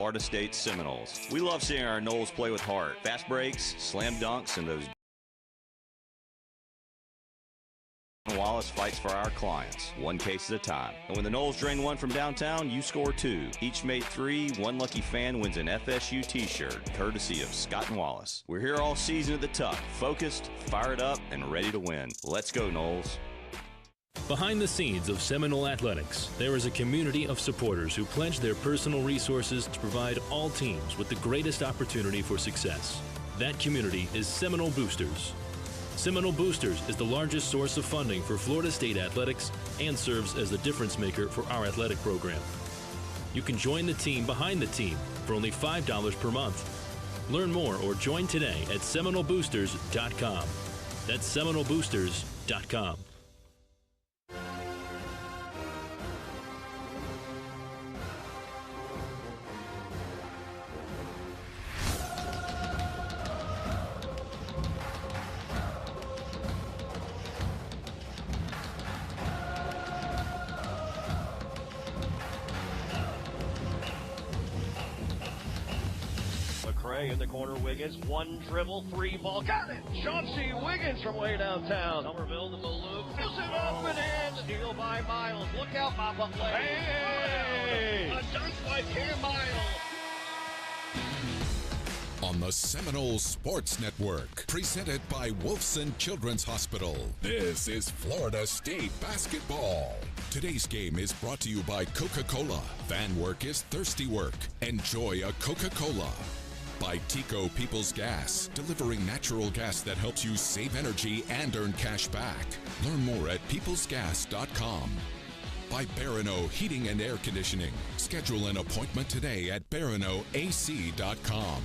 Florida State Seminoles. We love seeing our Noles play with heart. Fast breaks, slam dunks, and those Wallace fights for our clients, one case at a time. And when the Noles drain one from downtown, you score two. Each made three. One lucky fan wins an FSU t-shirt, courtesy of Scott and Wallace. We're here all season at the Tuck, focused, fired up, and ready to win. Let's go, Noles. Behind the scenes of Seminole Athletics, there is a community of supporters who pledge their personal resources to provide all teams with the greatest opportunity for success. That community is Seminole Boosters. Seminole Boosters is the largest source of funding for Florida State Athletics and serves as the difference maker for our athletic program. You can join the team behind the team for only $5 per month. Learn more or join today at SeminoleBoosters.com. That's SeminoleBoosters.com. In the corner, Wiggins, one dribble, three ball, got it! Chauncey Wiggins from way downtown. Somerville to Malou, fills it up and in. Steal by Miles, look out, Papa play. Hey! A dunk by Cam Miles. On the Seminole Sports Network, presented by Wolfson Children's Hospital, this is Florida State basketball. Today's game is brought to you by Coca-Cola. Fan work is thirsty work. Enjoy a Coca-Cola. By Tico People's Gas, delivering natural gas that helps you save energy and earn cash back. Learn more at peoplesgas.com. By Barano Heating and Air Conditioning. Schedule an appointment today at baranoac.com.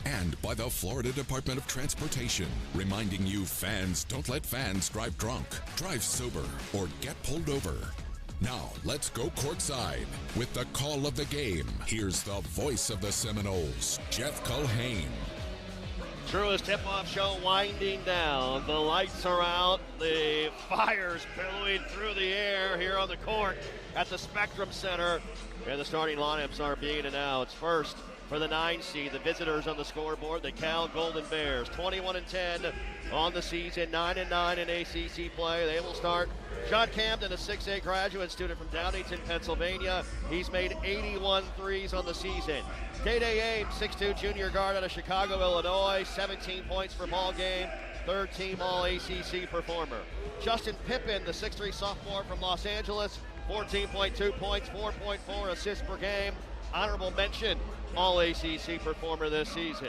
And by the Florida Department of Transportation, reminding you fans don't let fans drive drunk, drive sober, or get pulled over. Now, let's go courtside with the call of the game. Here's the voice of the Seminoles, Jeff Culhane. Truist tip-off show winding down. The lights are out. The fire's billowing through the air here on the court at the Spectrum Center. And the starting lineups are being announced. First, for the 9 seed, the visitors on the scoreboard, the Cal Golden Bears, 21-10 on the season, 9-9 in ACC play. They will start John Camden, a 6'8 graduate student from Downingtown, Pennsylvania. He's made 81 threes on the season. Day Ames, 6'2 junior guard out of Chicago, Illinois, 17 points per ball game, third team All-ACC performer. Justin Pippen, the 6'3 sophomore from Los Angeles, 14.2 points, 4.4 assists per game. Honorable mention, All-ACC performer this season.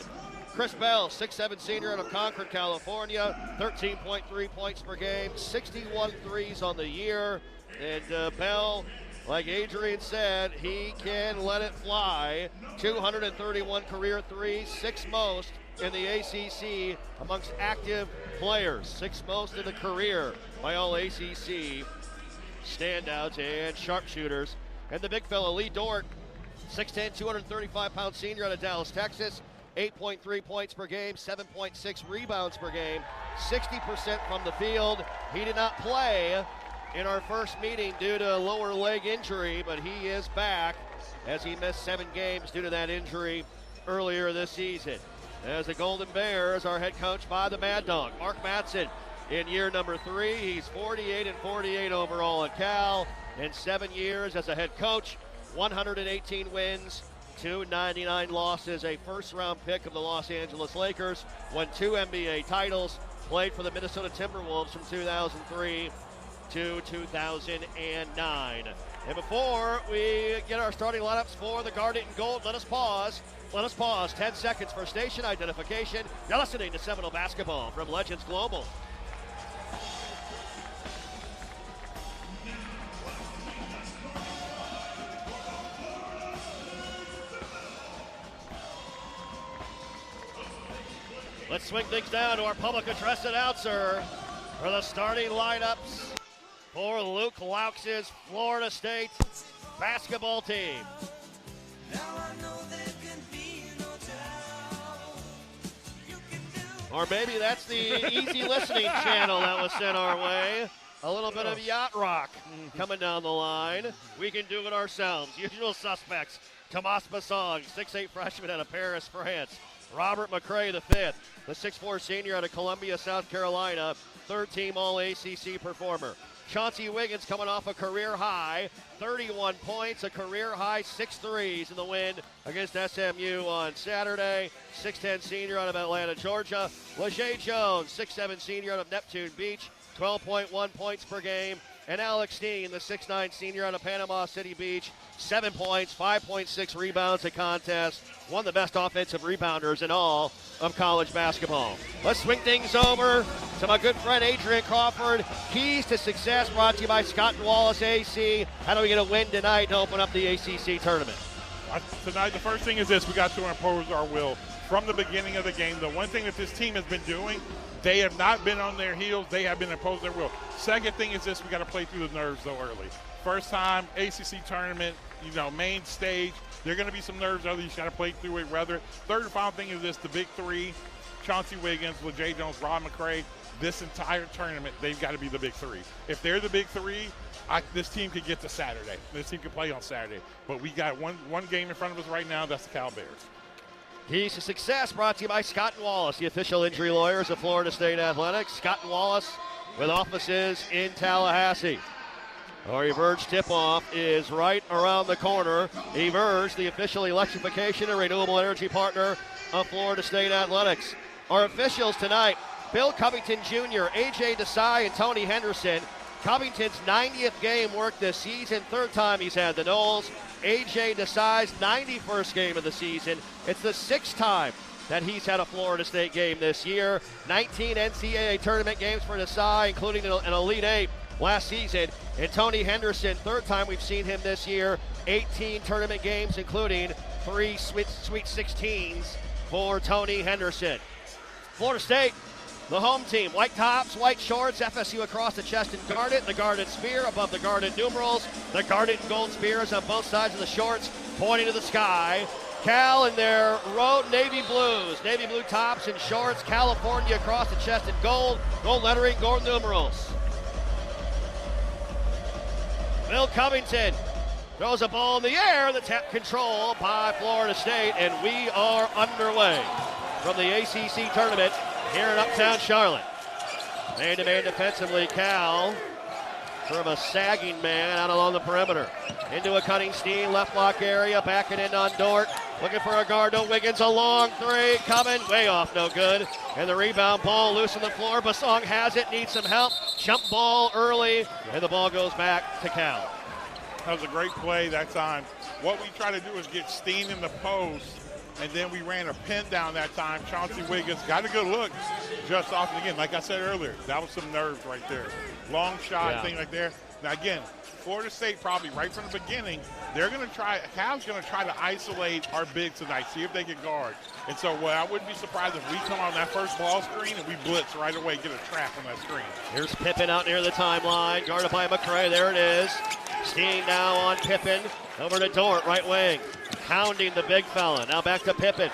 Chris Bell, 6'7 senior out of Concord, California, 13.3 points per game, 61 threes on the year. And Bell, like Adrian said, he can let it fly. 231 career threes, 6th most in the ACC amongst active players. 6th most in the career by All-ACC standouts and sharpshooters. And the big fella, Lee Dort, 6'10", 235-pound senior out of Dallas, Texas. 8.3 points per game, 7.6 rebounds per game, 60% from the field. He did not play in our first meeting due to a lower leg injury, but he is back as he missed 7 games due to that injury earlier this season. As the Golden Bears are head coached by the Mad Dog, Mark Matson, in year number 3. He's 48-48 overall at Cal. In 7 years as a head coach, 118 wins, 299 losses, a first-round pick of the Los Angeles Lakers, won 2 NBA titles, played for the Minnesota Timberwolves from 2003 to 2009. And before we get our starting lineups for the Garnet and Gold, let us pause. 10 seconds for station identification. You're listening to Seminole Basketball from Legends Global. Let's swing things down to our public address announcer for the starting lineups for Luke Loux's Florida State basketball team. Or maybe that's the easy listening channel that was sent our way. A little bit of yacht rock coming down the line. We can do it ourselves. Usual suspects. Tomas Bassong, 6'8 freshman out of Paris, France. Robert McCray, the fifth, the 6'4 senior out of Columbia, South Carolina, third-team All-ACC performer. Chauncey Wiggins coming off a career high, 31 points, a career high 6 threes in the win against SMU on Saturday. 6'10 senior out of Atlanta, Georgia. LaJay Jones, 6'7 senior out of Neptune Beach, 12.1 points per game. And Alex Steen, the 6'9 senior out of Panama City Beach, 7 points, 5.6 rebounds a contest. One of the best offensive rebounders in all of college basketball. Let's swing things over to my good friend Adrian Crawford. Keys to Success brought to you by Scott & Wallace AC. How do we get a win tonight to open up the ACC tournament? Tonight, the first thing is this: we got to impose our will from the beginning of the game. The one thing that this team has been doing, they have not been on their heels. They have been imposing their will. Second thing is this: we got to play through the nerves though early. First time ACC tournament, main stage. There are going to be some nerves early. You got to play through it. Third and final thing is this: the big three: Chauncey Wiggins, LaJay Jones, Rob McCray. This entire tournament, they've got to be the big three. If they're the big three, this team could get to Saturday. This team could play on Saturday. But we got one game in front of us right now. That's the Cal Bears. Keys to Success brought to you by Scott & Wallace, the official injury lawyers of Florida State Athletics. Scott & Wallace with offices in Tallahassee. Our Everge tip-off is right around the corner. Everge, the official electrification and renewable energy partner of Florida State Athletics. Our officials tonight: Bill Covington Jr., A.J. Desai, and Tony Henderson. Covington's 90th game worked this season, third time he's had the Noles. A.J. Desai's 91st game of the season. It's the sixth time that he's had a Florida State game this year. 19 NCAA tournament games for Desai, including an Elite Eight last season. And Tony Henderson, third time we've seen him this year. 18 tournament games, including 3 Sweet 16s for Tony Henderson. Florida State, the home team, white tops, white shorts, FSU across the chest and garnet, the garnet spear above the garnet numerals, the garnet and gold spears on both sides of the shorts, pointing to the sky. Cal in their road navy blues, navy blue tops and shorts, California across the chest in gold, gold lettering, gold numerals. Bill Covington throws a ball in the air, the tap control by Florida State, and we are underway from the ACC tournament here in Uptown Charlotte. Man-to-man defensively, Cal, sort of a sagging man out along the perimeter. Into a cutting Steen, left block area, backing in on Dort. Looking for a guard, no Wiggins, a long three, coming, way off, no good. And the rebound, ball loose on the floor. Bassong has it, needs some help. Jump ball early, and the ball goes back to Cal. That was a great play that time. What we try to do is get Steen in the post, and then we ran a pin down that time. Chauncey Wiggins got a good look just off. And again, like I said earlier, that was some nerves right there. Long shot, thing right there. Now again, Florida State probably right from the beginning, Cal's going to try to isolate our bigs tonight, see if they can guard. And so I wouldn't be surprised if we come on that first ball screen and we blitz right away, get a trap on that screen. Here's Pippen out near the timeline, guarded by McCray, there it is. Steen now on Pippen, over to Dort, right wing. Pounding the big fella, now back to Pippen.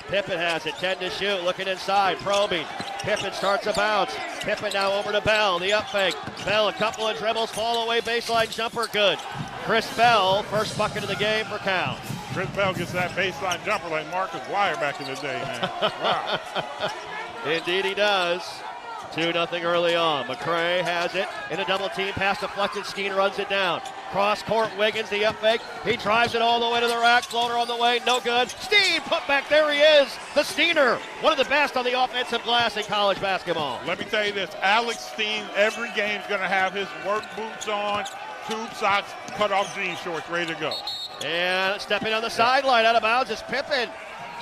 Pippen has it, 10 to shoot, looking inside, probing. Pippen starts a bounce. Pippen now over to Bell, the up fake. Bell, a couple of dribbles, fall away, baseline jumper, good. Chris Bell, first bucket of the game for Cal. Chris Bell gets that baseline jumper like Marcus Wire back in the day, man. Wow. Indeed he does. 2-0 early on. McCray has it in a double team pass deflected. Steen runs it down. Cross court, Wiggins, the up fake. He drives it all the way to the rack. Floater on the way, no good. Steen put back, there he is. The Steener, one of the best on the offensive glass in college basketball. Let me tell you this, Alex Steen, every game is going to have his work boots on, tube socks, cut off jean shorts, ready to go. And stepping on the sideline, out of bounds is Pippen.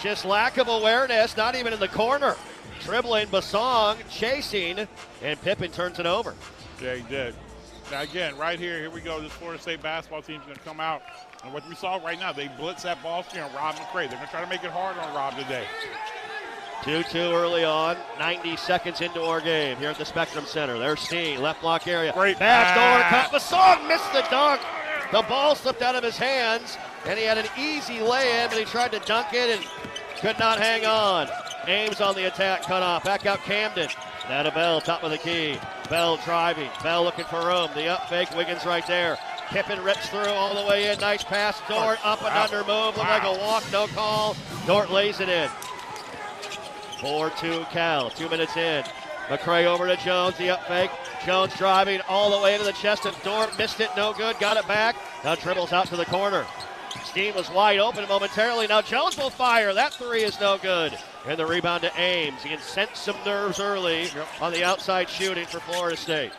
Just lack of awareness, not even in the corner. Dribbling, Bassong chasing, and Pippen turns it over. Yeah, he did. Now again, right here we go. This Florida State basketball team's going to come out. And what we saw right now, they blitz that ball screen on Rob McCray. They're going to try to make it hard on Rob today. 2-2 early on, 90 seconds into our game here at the Spectrum Center. There's Steen, left block area. Great backdoor cut. Bassong missed the dunk. The ball slipped out of his hands, and he had an easy lay-in, but he tried to dunk it and could not hang on. Ames on the attack, cut off. Back out Camden. Now to Bell, top of the key. Bell driving. Bell looking for room. The up fake. Wiggins right there. Pippen rips through all the way in. Nice pass. Dort up and under move. Looked like a walk. No call. Dort lays it in. 4-2 Cal. 2 minutes in. McCray over to Jones. The up fake. Jones driving all the way to the chest of Dort. Missed it. No good. Got it back. Now dribbles out to the corner. Steen was wide open momentarily. Now Jones will fire. That three is no good. And the rebound to Ames. He can sense some nerves early on the outside shooting for Florida State.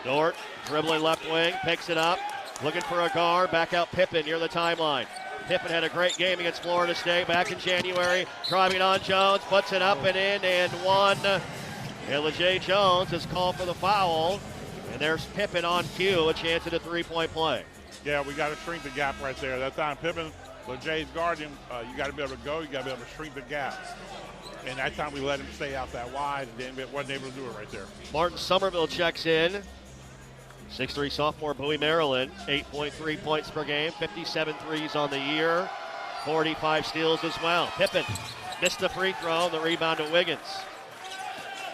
Dort dribbling left wing. Picks it up. Looking for a guard. Back out Pippen near the timeline. Pippen had a great game against Florida State back in January. Driving on Jones. Puts it up and in and one. And LeJay Jones is called for the foul. And there's Pippen on cue. A chance at a three-point play. Yeah, we got to shrink the gap right there. That time Pippen, LeJay's guarding, you got to be able to go. You got to be able to shrink the gap. And that time we let him stay out that wide and then wasn't able to do it right there. Martin Somerville checks in. 6'3" sophomore, Bowie, Maryland. 8.3 points per game, 57 threes on the year, 45 steals as well. Pippen missed the free throw, the rebound to Wiggins.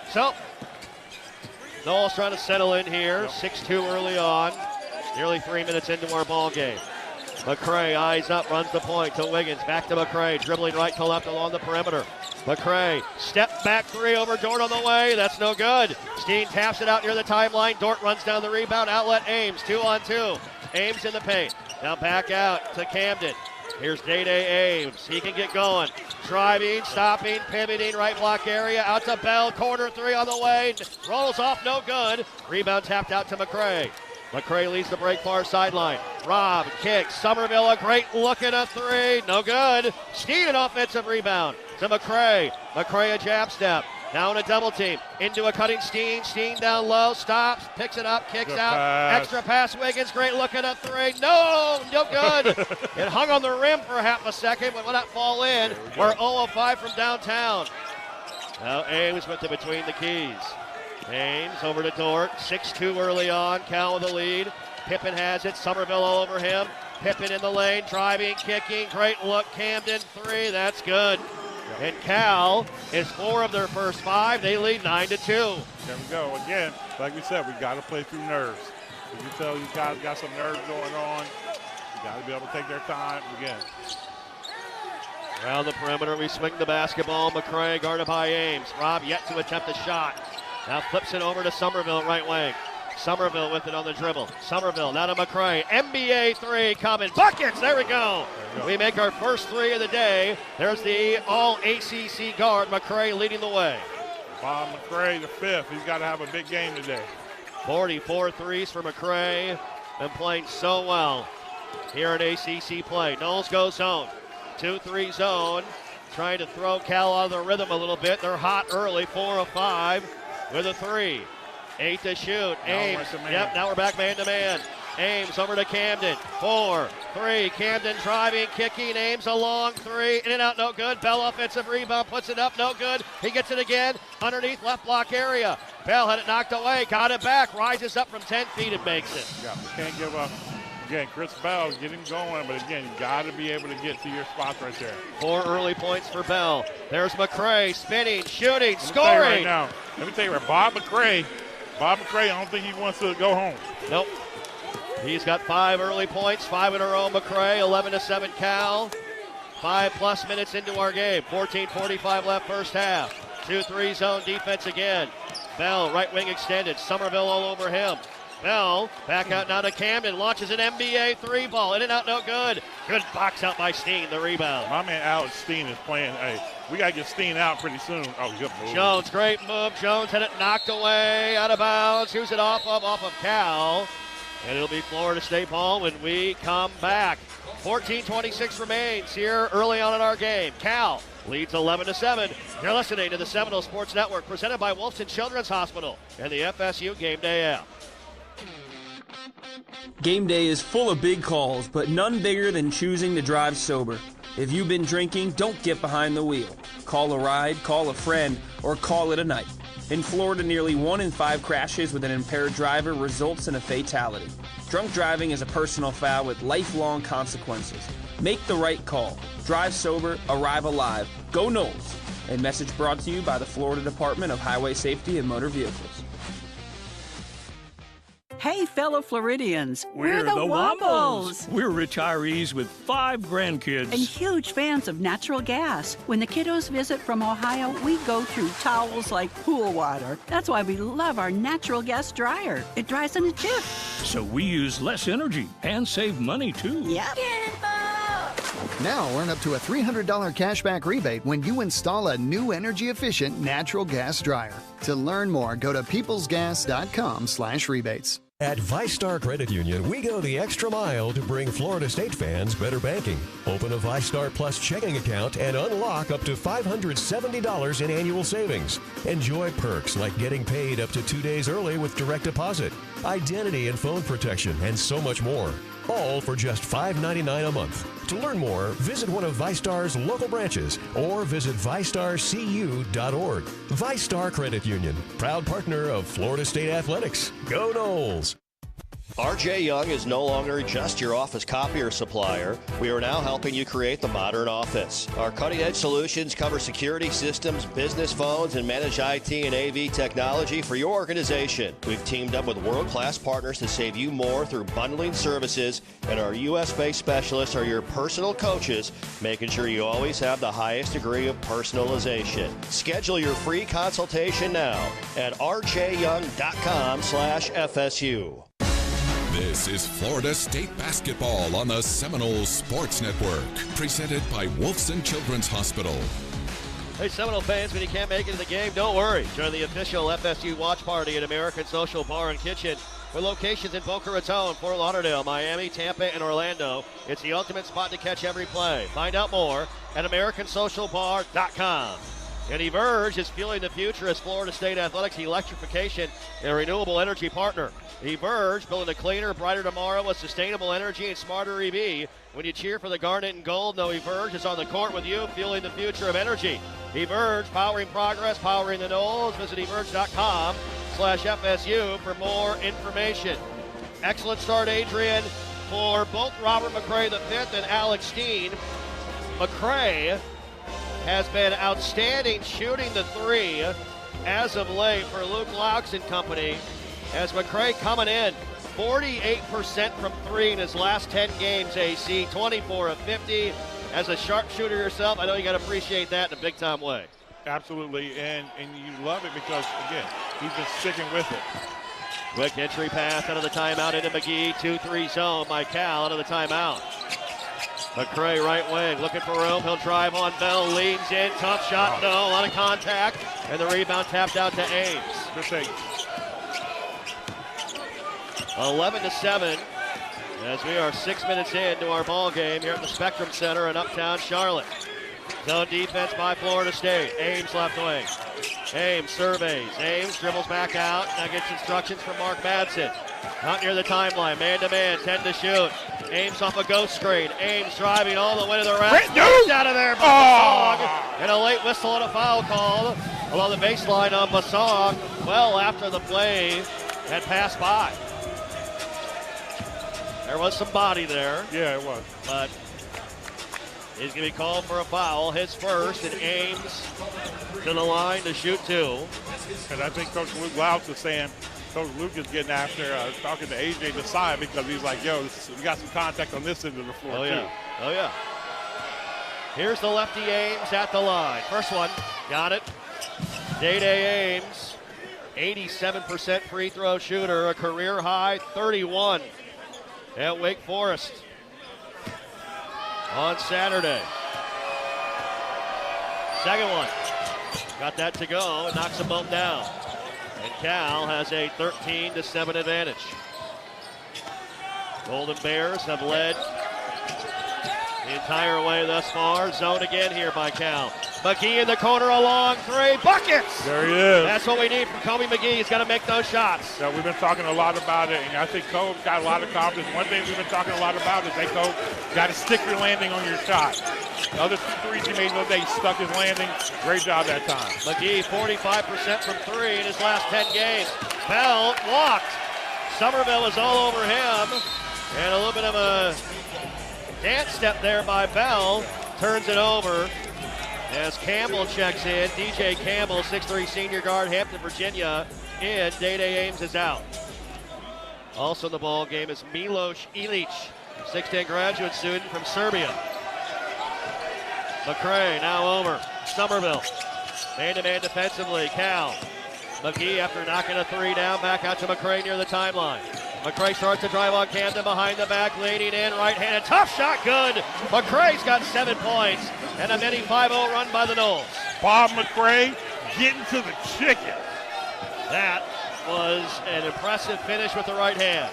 So, Noel's trying to settle in here. 6-2 early on. Nearly 3 minutes into our ball game. McCray eyes up, runs the point to Wiggins. Back to McCray, dribbling right to left along the perimeter. McCray, step back three over Dort on the way. That's no good. Steen taps it out near the timeline. Dort runs down the rebound. Outlet Ames, 2-on-2. Ames in the paint. Now back out to Camden. Here's Day-Day Ames. He can get going. Driving, stopping, pivoting, right block area. Out to Bell. Corner three on the way. Rolls off, no good. Rebound tapped out to McCray. McCray leads the break far sideline. Rob kicks. Somerville a great look at a three. No good. Steen an offensive rebound to McCray. McCray a jab step. Now in a double team. Into a cutting Steen. Steen down low. Stops. Picks it up. Kicks out. Extra pass Wiggins. Great look at a three. No good. It hung on the rim for half a second, but will not fall in. We're 0 of 5 from downtown. Now Ames with the between the keys. Ames over to Dort. 6-2 early on. Cal with the lead. Pippen has it. Somerville all over him. Pippen in the lane. Driving, kicking. Great look. Camden three. That's good. And Cal is 4 of their first 5. They lead 9-2. There we go. Again, like we said, we got to play through nerves. You can tell you guys got some nerves going on. You got to be able to take their time again. Around the perimeter, we swing the basketball. McCray guarded by Ames. Rob yet to attempt a shot. Now flips it over to Somerville, right wing. Somerville with it on the dribble. Somerville now to McCray. NBA three coming. Buckets! There we go. We make our first three of the day. There's the all-ACC guard, McCray, leading the way. Bob McCray, the fifth. He's got to have a big game today. 44 threes for McCray. Been playing so well here in ACC play. Knowles goes zone. 2-3 zone. Trying to throw Cal out of the rhythm a little bit. They're hot early. 4 of 5 with a three. 8 to shoot. Ames. Yep, now we're back man-to-man. Ames over to Camden. 4-3. Camden driving, kicking. Ames a long three. In and out, no good. Bell offensive rebound, puts it up, no good. He gets it again underneath left block area. Bell had it knocked away, got it back, rises up from 10 feet and makes it. Yeah, we can't give up. Again, Chris Bell getting going, but again, you got to be able to get to your spots right there. 4 early points for Bell. There's McCray spinning, shooting, scoring. Let me tell you right, Bob McCray, I don't think he wants to go home. Nope. He's got 5 early points, 5 in a row. McCray, 11-7 Cal. 5+ minutes into our game. 14:45 left first half. 2-3 zone defense again. Bell, right wing extended. Somerville all over him. Bell back out now to Camden. Launches an NBA three ball. In and out, no good. Good box out by Steen, the rebound. My man Alex Steen is playing. Hey, we got to get Steen out pretty soon. Oh, good move. Jones, great move. Jones had it knocked away, out of bounds. Who's it off of? Off of Cal. And it'll be Florida State ball when we come back. 14:26 remains here early on in our game. Cal leads 11-7. You're listening to the Seminole Sports Network, presented by Wolfson Children's Hospital and the FSU Game Day app. Game day is full of big calls, but none bigger than choosing to drive sober. If you've been drinking, don't get behind the wheel. Call a ride, call a friend, or call it a night. In Florida, nearly 1 in 5 crashes with an impaired driver results in a fatality. Drunk driving is a personal foul with lifelong consequences. Make the right call. Drive sober, arrive alive. Go Noles. A message brought to you by the Florida Department of Highway Safety and Motor Vehicles. Hey, fellow Floridians. We're the Wombles. We're retirees with 5 grandkids. And huge fans of natural gas. When the kiddos visit from Ohio, we go through towels like pool water. That's why we love our natural gas dryer. It dries in a jiff. So we use less energy and save money, too. Yep. Now earn up to a $300 cashback rebate when you install a new energy-efficient natural gas dryer. To learn more, go to peoplesgas.com/rebates. At ViStar Credit Union, we go the extra mile to bring Florida State fans better banking. Open a ViStar Plus checking account and unlock up to $570 in annual savings. Enjoy perks like getting paid up to 2 days early with direct deposit, identity and phone protection, and so much more. All for just $5.99 a month. To learn more, visit one of ViStar's local branches or visit ViStarCU.org. ViStar Credit Union, proud partner of Florida State Athletics. Go Noles! RJ Young is no longer just your office copier supplier. We are now helping you create the modern office. Our cutting-edge solutions cover security systems, business phones, and managed IT and AV technology for your organization. We've teamed up with world-class partners to save you more through bundling services, and our U.S.-based specialists are your personal coaches, making sure you always have the highest degree of personalization. Schedule your free consultation now at rjyoung.com/FSU. This is Florida State basketball on the Seminole Sports Network, presented by Wolfson Children's Hospital. Hey, Seminole fans, when you can't make it to the game, don't worry. Join the official FSU watch party at American Social Bar and Kitchen with locations in Boca Raton, Fort Lauderdale, Miami, Tampa, and Orlando. It's the ultimate spot to catch every play. Find out more at AmericanSocialBar.com. And Everge is fueling the future as Florida State Athletics electrification and renewable energy partner. Everge, building a cleaner, brighter tomorrow with sustainable energy and smarter EV. When you cheer for the Garnet and Gold, know Everge is on the court with you, fueling the future of energy. Everge, powering progress, powering the Noles. Visit Everge.com/FSU for more information. Excellent start, Adrian, for both Robert McCray V and Alex Steen. McCray has been outstanding shooting the three as of late for Luke Laux and company. As McCray coming in, 48% from three in his last 10 games, AC, 24 of 50. As a sharpshooter yourself, I know you got to appreciate that in a big-time way. Absolutely, and you love it because, again, he's been sticking with it. Quick entry pass out of the timeout into McGee, 2-3 zone by Cal out of the timeout. McCray right wing, looking for room. He'll drive on Bell, leans in, tough shot, no, a lot of contact, and the rebound tapped out to Ames. Good thing. 11-7, as we are 6 minutes into our ball game here at the Spectrum Center in Uptown Charlotte. Zone defense by Florida State. Ames left wing. Ames surveys. Ames dribbles back out. Now gets instructions from Mark Madsen. Out near the timeline, man-to-man, 10 to shoot. Ames off a ghost screen. Ames driving all the way to the rack. Out of there by Bassong. And a late whistle and a foul called along the baseline on Bassong. Well after the play had passed by. There was some body there. Yeah, it was. But he's going to be called for a foul, his first, and Ames to the line to shoot two. And I think Coach Luke Laux is saying, Coach Luke is getting after talking to AJ Desai because he's like, yo, we got some contact on this end of the floor, too. Oh, yeah. Here's the lefty Ames at the line. First one, got it. Day Ames, 87% free throw shooter, a career high 31 at Wake Forest on Saturday. Second one, got that to go, and knocks them both down. And Cal has a 13-7 advantage. Golden Bears have led the entire way thus far. Zone again here by Cal. McGee in the corner, a long three. Buckets! There he is. That's what we need from Kobe McGee. He's got to make those shots. Yeah, we've been talking a lot about it, and I think Kobe got a lot of confidence. One thing we've been talking a lot about is, hey, Kobe, got to stick your landing on your shot. The other two threes he made the other day, he stuck his landing. Great job that time. McGee, 45% from three in his last 10 games. Bell blocked. Somerville is all over him. And a little bit of a dance step there by Bell. Turns it over as Campbell checks in. DJ Campbell, 6'3" senior guard, Hampton, Virginia, in. Day Ames is out. Also in the ball game is Milos Ilic, 6'10" graduate student from Serbia. McCray now over. Somerville. Man-to-man defensively. Cal. McGee, after knocking a three down, back out to McCray near the timeline. McCray starts to drive on Camden behind the back, leaning in, right-handed. Tough shot, good. McCray's got 7 points and a mini 5-0 run by the Noles. Bob McCray getting to the chicken. That was an impressive finish with the right hand.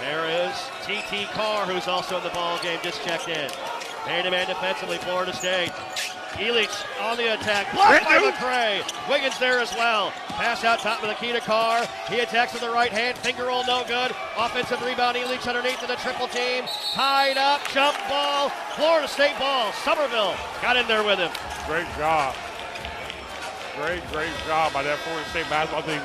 There is T.T. Carr, who's also in the ball game, just checked in. Man-to-man defensively, Florida State. Ilic on the attack, blocked by McCray. Wiggins there as well. Pass out top of the key to Carr. He attacks with the right hand, finger roll no good. Offensive rebound, Ilic underneath to the triple team. Tied up, jump ball, Florida State ball. Somerville got in there with him. Great job. Great job by that Florida State basketball team.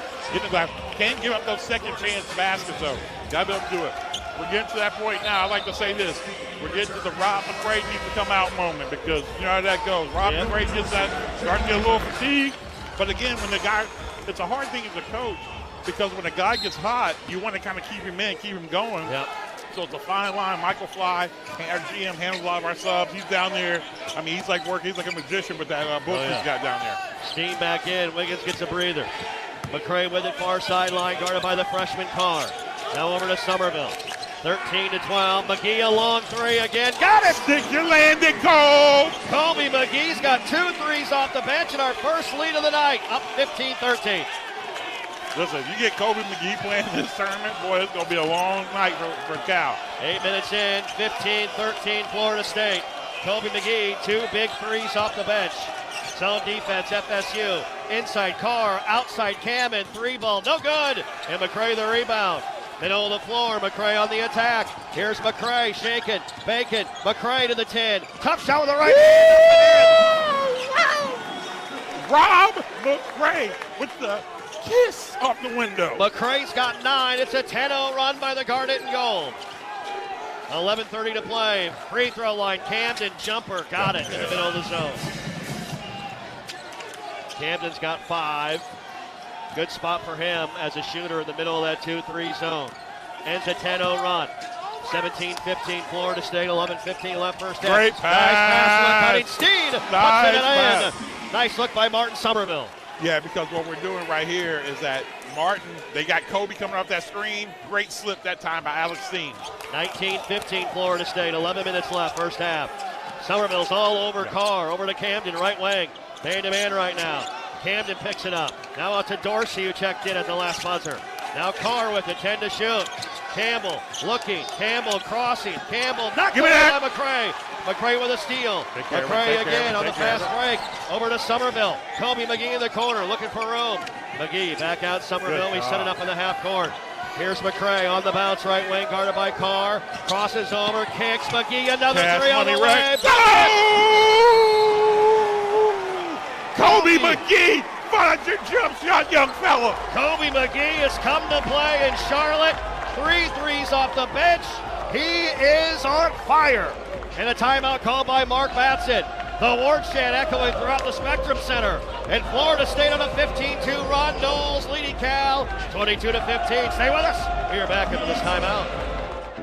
Can't give up those second chance baskets though. Gotta be able to do it. We're getting to that point now. I like to say this. We're getting to the Rob McCray needs to come out moment because you know how that goes. Rob McCray gets that, starting to get a little fatigued. But again, when the guy, it's a hard thing as a coach because when a guy gets hot, you want to kind of keep him in, keep him going. Yep. So it's a fine line. Michael Fly, our GM, handles a lot of our subs. He's down there. I mean, he's like working. He's like a magician with that book he's got down there. Steam back in. Wiggins gets a breather. McCray with it, far sideline, guarded by the freshman Carr. Now over to Somerville. 13-12. McGee a long three again. Got it! Stick your landing, Cole! Colby McGee's got 2 threes off the bench and our first lead of the night. Up 15-13. Listen, if you get Kobe McGee playing this tournament, boy, it's going to be a long night for Cal. 8 minutes in, 15-13 Florida State. Kobe McGee, 2 big threes off the bench. Zone defense, FSU. Inside Carr, outside Cam, and 3-ball, no good. And McCray the rebound. Middle of the floor, McCray on the attack. Here's McCray, shaking, Bacon. McCray to the 10. Tough shot with the right hand. Rob McCray with the kiss off the window. McCray's got 9. It's a 10-0 run by the Garnet and Gold. 11:30 to play. Free throw line, Camden jumper. Got it in the middle of the zone. Camden's got 5. Good spot for him as a shooter in the middle of that 2-3 zone. Ends a 10-0 run. 17-15 Florida State, 11-15 left first half. Great pass. Nice pass to Cutting Steed. Nice Puts it pass. in. Nice look by Martin Somerville. Yeah, because what we're doing right here is that Martin, they got Kobe coming off that screen. Great slip that time by Alex Steen. 19-15 Florida State, 11 minutes left first half. Somerville's all over Carr, over to Camden, right wing. Man-to-man right now. Camden picks it up. Now out to Dorsey, who checked in at the last buzzer. Now Carr with it, 10 to shoot. Campbell looking. Campbell crossing. Campbell knocked away by McCray. McCray with a steal. McCray again on the fast break. Over to Somerville. Kobe McGee in the corner looking for room. McGee back out Somerville. We set it up in the half court. Here's McCray on the bounce, right wing, guarded by Carr. Crosses over, kicks. McGee, another three on the way. Kobe McGee, find your jump shot, young fella. Kobe McGee has come to play in Charlotte. 3 threes off the bench. He is on fire. And a timeout called by Mark Batson. The Ward chant echoing throughout the Spectrum Center. And Florida State on a 15-2 run. Noles leading Cal 22-15. Stay with us. We are back into this timeout.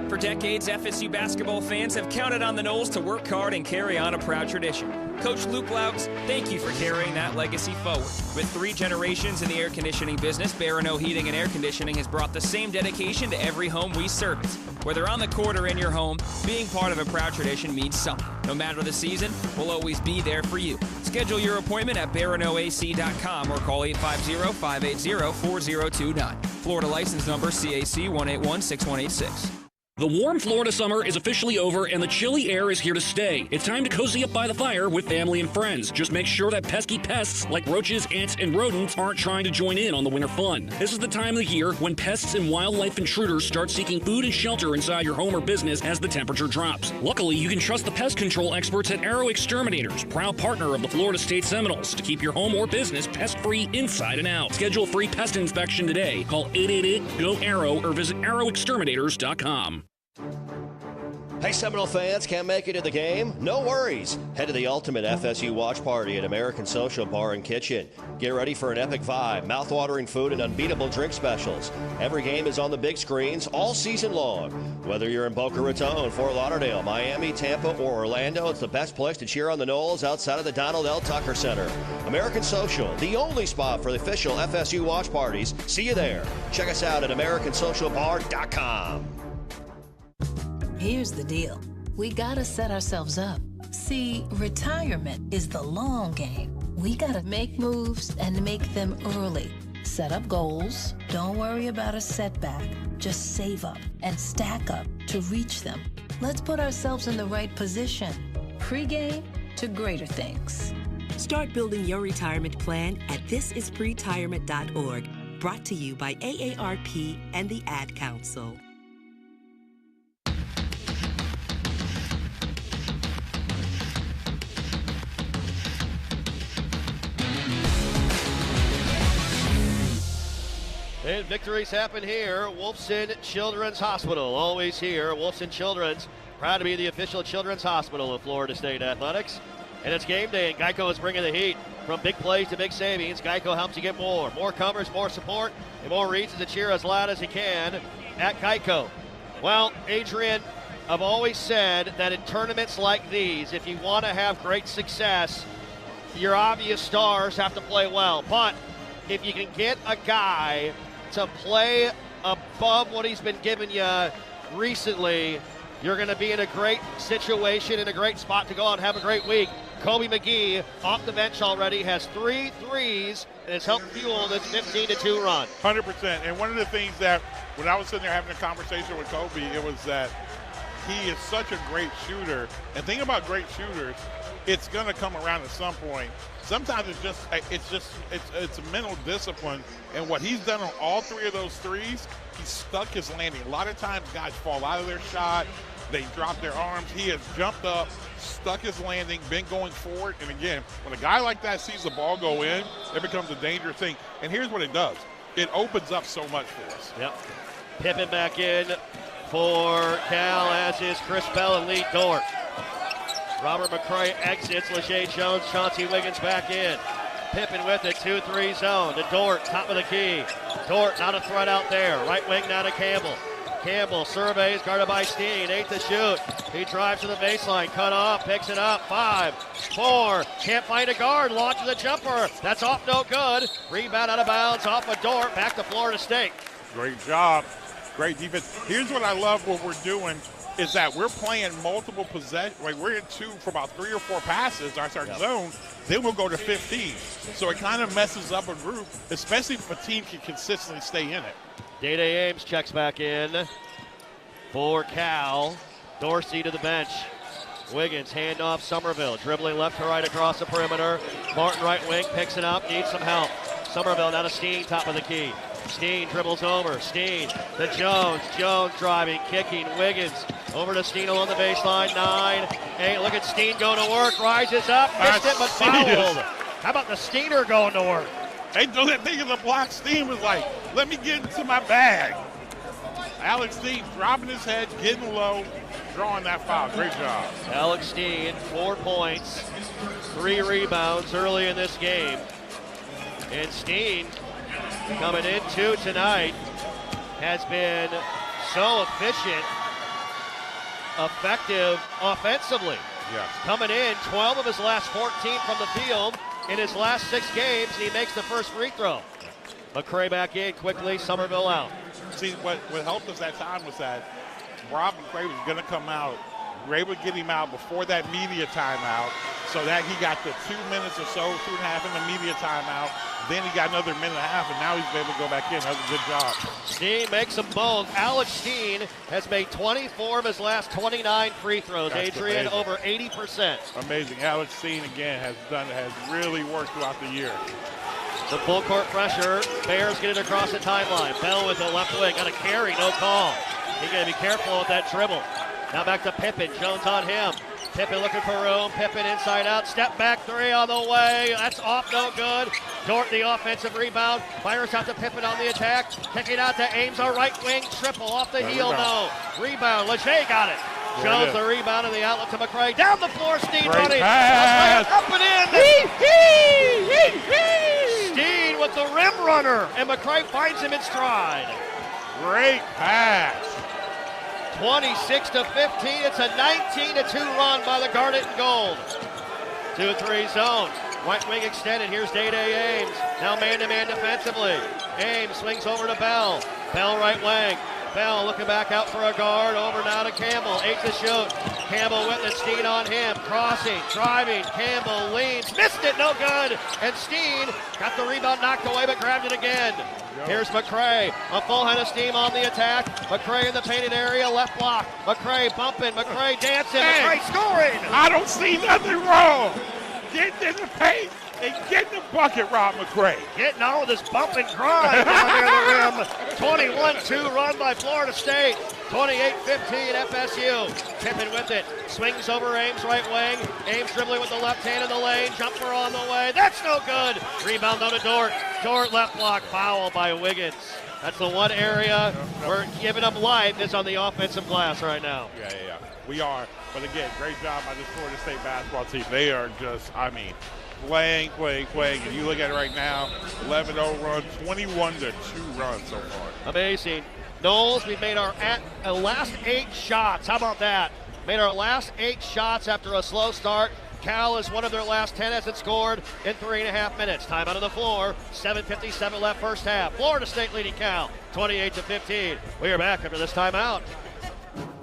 For decades, FSU basketball fans have counted on the Noles to work hard and carry on a proud tradition. Coach Luke Laux, thank you for carrying that legacy forward. With 3 generations in the air conditioning business, Barano Heating and Air Conditioning has brought the same dedication to every home we service. Whether on the court or in your home, being part of a proud tradition means something. No matter the season, we'll always be there for you. Schedule your appointment at baranoac.com or call 850-580-4029. Florida license number CAC 1816186. The warm Florida summer is officially over and the chilly air is here to stay. It's time to cozy up by the fire with family and friends. Just make sure that pesky pests like roaches, ants, and rodents aren't trying to join in on the winter fun. This is the time of the year when pests and wildlife intruders start seeking food and shelter inside your home or business as the temperature drops. Luckily, you can trust the pest control experts at Arrow Exterminators, proud partner of the Florida State Seminoles, to keep your home or business pest-free inside and out. Schedule a free pest inspection today. Call 888-GO-ARROW or visit arrowexterminators.com. Hey, Seminole fans, can't make it to the game? No worries. Head to the ultimate FSU watch party at American Social Bar and Kitchen. Get ready for an epic vibe, mouth-watering food, and unbeatable drink specials. Every game is on the big screens all season long. Whether you're in Boca Raton, Fort Lauderdale, Miami, Tampa, or Orlando, it's the best place to cheer on the Noles outside of the Donald L. Tucker Center. American Social, the only spot for the official FSU watch parties. See you there. Check us out at AmericanSocialBar.com. Here's the deal. We gotta set ourselves up. See, retirement is the long game. We gotta make moves and make them early. Set up goals. Don't worry about a setback. Just save up and stack up to reach them. Let's put ourselves in the right position. Pre-game to greater things. Start building your retirement plan at thisispretirement.org. Brought to you by AARP and the Ad Council. And victories happen here. Wolfson Children's Hospital, always here. Wolfson Children's, proud to be the official children's hospital of Florida State Athletics. And it's game day, and Geico is bringing the heat. From big plays to big savings, Geico helps you get more. More covers, more support, and more reasons to cheer as loud as you can at Geico. Well, Adrian, I've always said that in tournaments like these, if you want to have great success, your obvious stars have to play well. But if you can get a guy to play above what he's been giving you recently, you're going to be in a great situation, in a great spot to go out and have a great week. Kobe McGee, off the bench already, has 3 threes and has helped fuel this 15-2 run. 100%. And one of the things that, when I was sitting there having a conversation with Kobe, it was that he is such a great shooter. And think about great shooters, it's going to come around at some point. Sometimes it's a mental discipline, and what he's done on all 3 of those threes, he's stuck his landing. A lot of times guys fall out of their shot, they drop their arms. He has jumped up, stuck his landing, been going forward, and again, when a guy like that sees the ball go in, it becomes a dangerous thing. And here's what it does. It opens up so much for us. Yep. Pippen back in for Cal, as is Chris Bell and Lee Dort. Robert McCray exits. Lachey Jones, Chauncey Wiggins back in. Pippen with it, 2-3 zone to Dort, top of the key. Dort not a threat out there. Right wing now to Campbell. Campbell surveys, guarded by Steen, 8 to shoot. He drives to the baseline, cut off, picks it up, 5, 4, can't find a guard, launches a jumper. That's off, no good. Rebound out of bounds, off of Dort, back to Florida State. Great job, great defense. Here's what I love what we're doing is that we're playing multiple possessions. Like we're in 2 for about 3 or 4 passes, that's our zone, then we'll go to 15. So it kind of messes up a group, especially if a team can consistently stay in it. Day-Day Ames checks back in for Cal. Dorsey to the bench. Wiggins, handoff, Somerville, dribbling left to right across the perimeter. Martin right wing, picks it up, needs some help. Somerville now to Steen, top of the key. Steen dribbles over, Steen to Jones. Jones driving, kicking, Wiggins over to Steen along the baseline, 9, 8. Look at Steen going to work, rises up, missed it, but fouled. How about the Steener going to work? They do that thing in the block. Steen was like, let me get into my bag. Alex Steen dropping his head, getting low, drawing that foul. Great job. Alex Steen, 4 points, 3 rebounds early in this game. And Steen, coming into tonight, has been so efficient, effective offensively. Yes. Coming in, 12 of his last 14 from the field in his last 6 games, and he makes the first free throw. McCray back in quickly, Somerville out. See, what helped us that time was that Rob McCray was going to come out. We were able to get him out before that media timeout, so that he got the 2 minutes or so, 2.5 in the media timeout. Then he got another minute and a half, and now he's able to go back in. That was a good job. Steen makes them both. Alex Steen has made 24 of his last 29 free throws. That's Adrian, amazing. Over 80%. Amazing. Alex Steen, again, has really worked throughout the year. The full court pressure. Bears get it across the timeline. Bell with the left wing. Got a carry, no call. He's going to be careful with that dribble. Now back to Pippen. Jones on him. Pippen looking for room. Pippen inside out. Step back 3 on the way. That's off, no good. Dort the offensive rebound. Fires out to Pippen on the attack. Kicking out to Ames, our right wing. Triple off the heel, no. Rebound. Lachey got it. Shows the rebound and the outlet to McCray. Down the floor, Steen Great running. pass. Up and in. Steen with the rim runner, and McCray finds him in stride. Great pass. 26-15. It's a 19-2 run by the Garnet and Gold. 2-3 zone. Right wing extended. Here's Day-Day Ames. Now man-to-man defensively. Ames swings over to Bell. Bell right wing. Bell looking back out for a guard. Over now to Campbell. 8 to shoot. Campbell with it. Steen on him. Crossing. Driving. Campbell leans. Missed it. No good. And Steen got the rebound knocked away but grabbed it again. Here's McCray. A full head of steam on the attack. McCray in the painted area. Left block. McCray bumping. McCray dancing. McCray scoring. I don't see nothing wrong. Get in the paint and get in the bucket, Rob McCray. Getting on with his bump and grind down near the rim. 21-2 run by Florida State. 28-15 FSU. Tipping with it. Swings over Ames right wing. Ames dribbling with the left hand in the lane. Jumper on the way. That's no good. Rebound though to Dort. Dort left block. Foul by Wiggins. That's the one area where giving up life is on the offensive glass right now. Yeah. We are. But again, great job by this Florida State basketball team. They are just, playing. And you look at it right now, 11-0 run, 21-2 run so far. Amazing. Knowles, we've made our last 8 shots. How about that? Made our last 8 shots after a slow start. Cal is one of their last 10 as it scored in 3.5 minutes. Time out of the floor. 7:57 left first half. Florida State leading Cal 28-15. We are back after this timeout.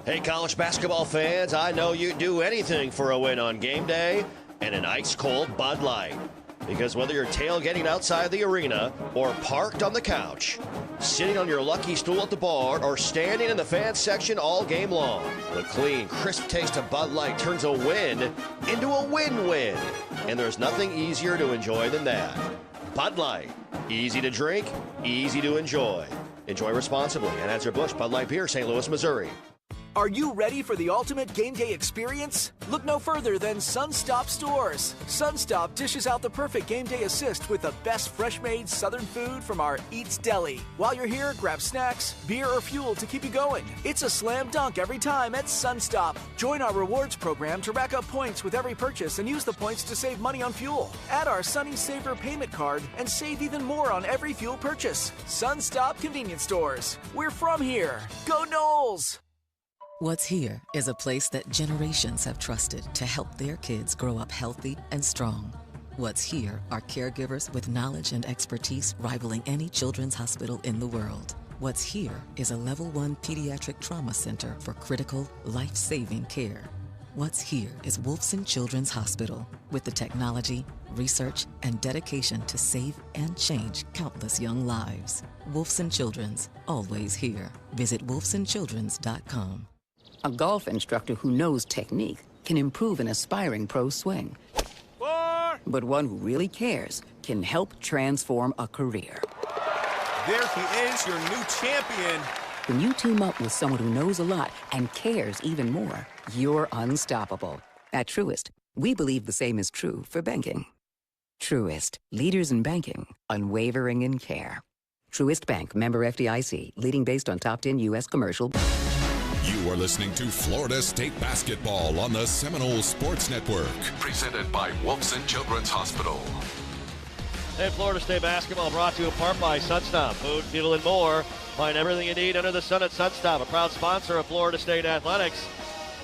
Hey, college basketball fans, I know you'd do anything for a win on game day and an ice-cold Bud Light. Because whether you're tailgating outside the arena or parked on the couch, sitting on your lucky stool at the bar, or standing in the fan section all game long, the clean, crisp taste of Bud Light turns a win into a win-win. And there's nothing easier to enjoy than that. Bud Light. Easy to drink, easy to enjoy. Enjoy responsibly. Anheuser-Busch Bud Light Beer, St. Louis, Missouri. Are you ready for the ultimate game day experience? Look no further than Sunstop Stores. Sunstop dishes out the perfect game day assist with the best fresh-made Southern food from our Eats Deli. While you're here, grab snacks, beer, or fuel to keep you going. It's a slam dunk every time at Sunstop. Join our rewards program to rack up points with every purchase and use the points to save money on fuel. Add our Sunny Saver payment card and save even more on every fuel purchase. Sunstop Convenience Stores. We're from here. Go Noles! What's Here is a place that generations have trusted to help their kids grow up healthy and strong. What's Here are caregivers with knowledge and expertise rivaling any children's hospital in the world. What's Here is a level 1 pediatric trauma center for critical, life-saving care. What's Here is Wolfson Children's Hospital with the technology, research, and dedication to save and change countless young lives. Wolfson Children's, always here. Visit wolfsonchildrens.com. A golf instructor who knows technique can improve an aspiring pro's swing. But one who really cares can help transform a career. There he is, your new champion. When you team up with someone who knows a lot and cares even more, you're unstoppable. At Truist, we believe the same is true for banking. Truist, leaders in banking, unwavering in care. Truist Bank, member FDIC, leading based on top 10 U.S. commercial. You are listening to Florida State basketball on the Seminole Sports Network. Presented by Wolfson Children's Hospital. And Florida State basketball brought to you in part by Sunstop. Food, fuel, and more. Find everything you need under the sun at Sunstop, a proud sponsor of Florida State Athletics.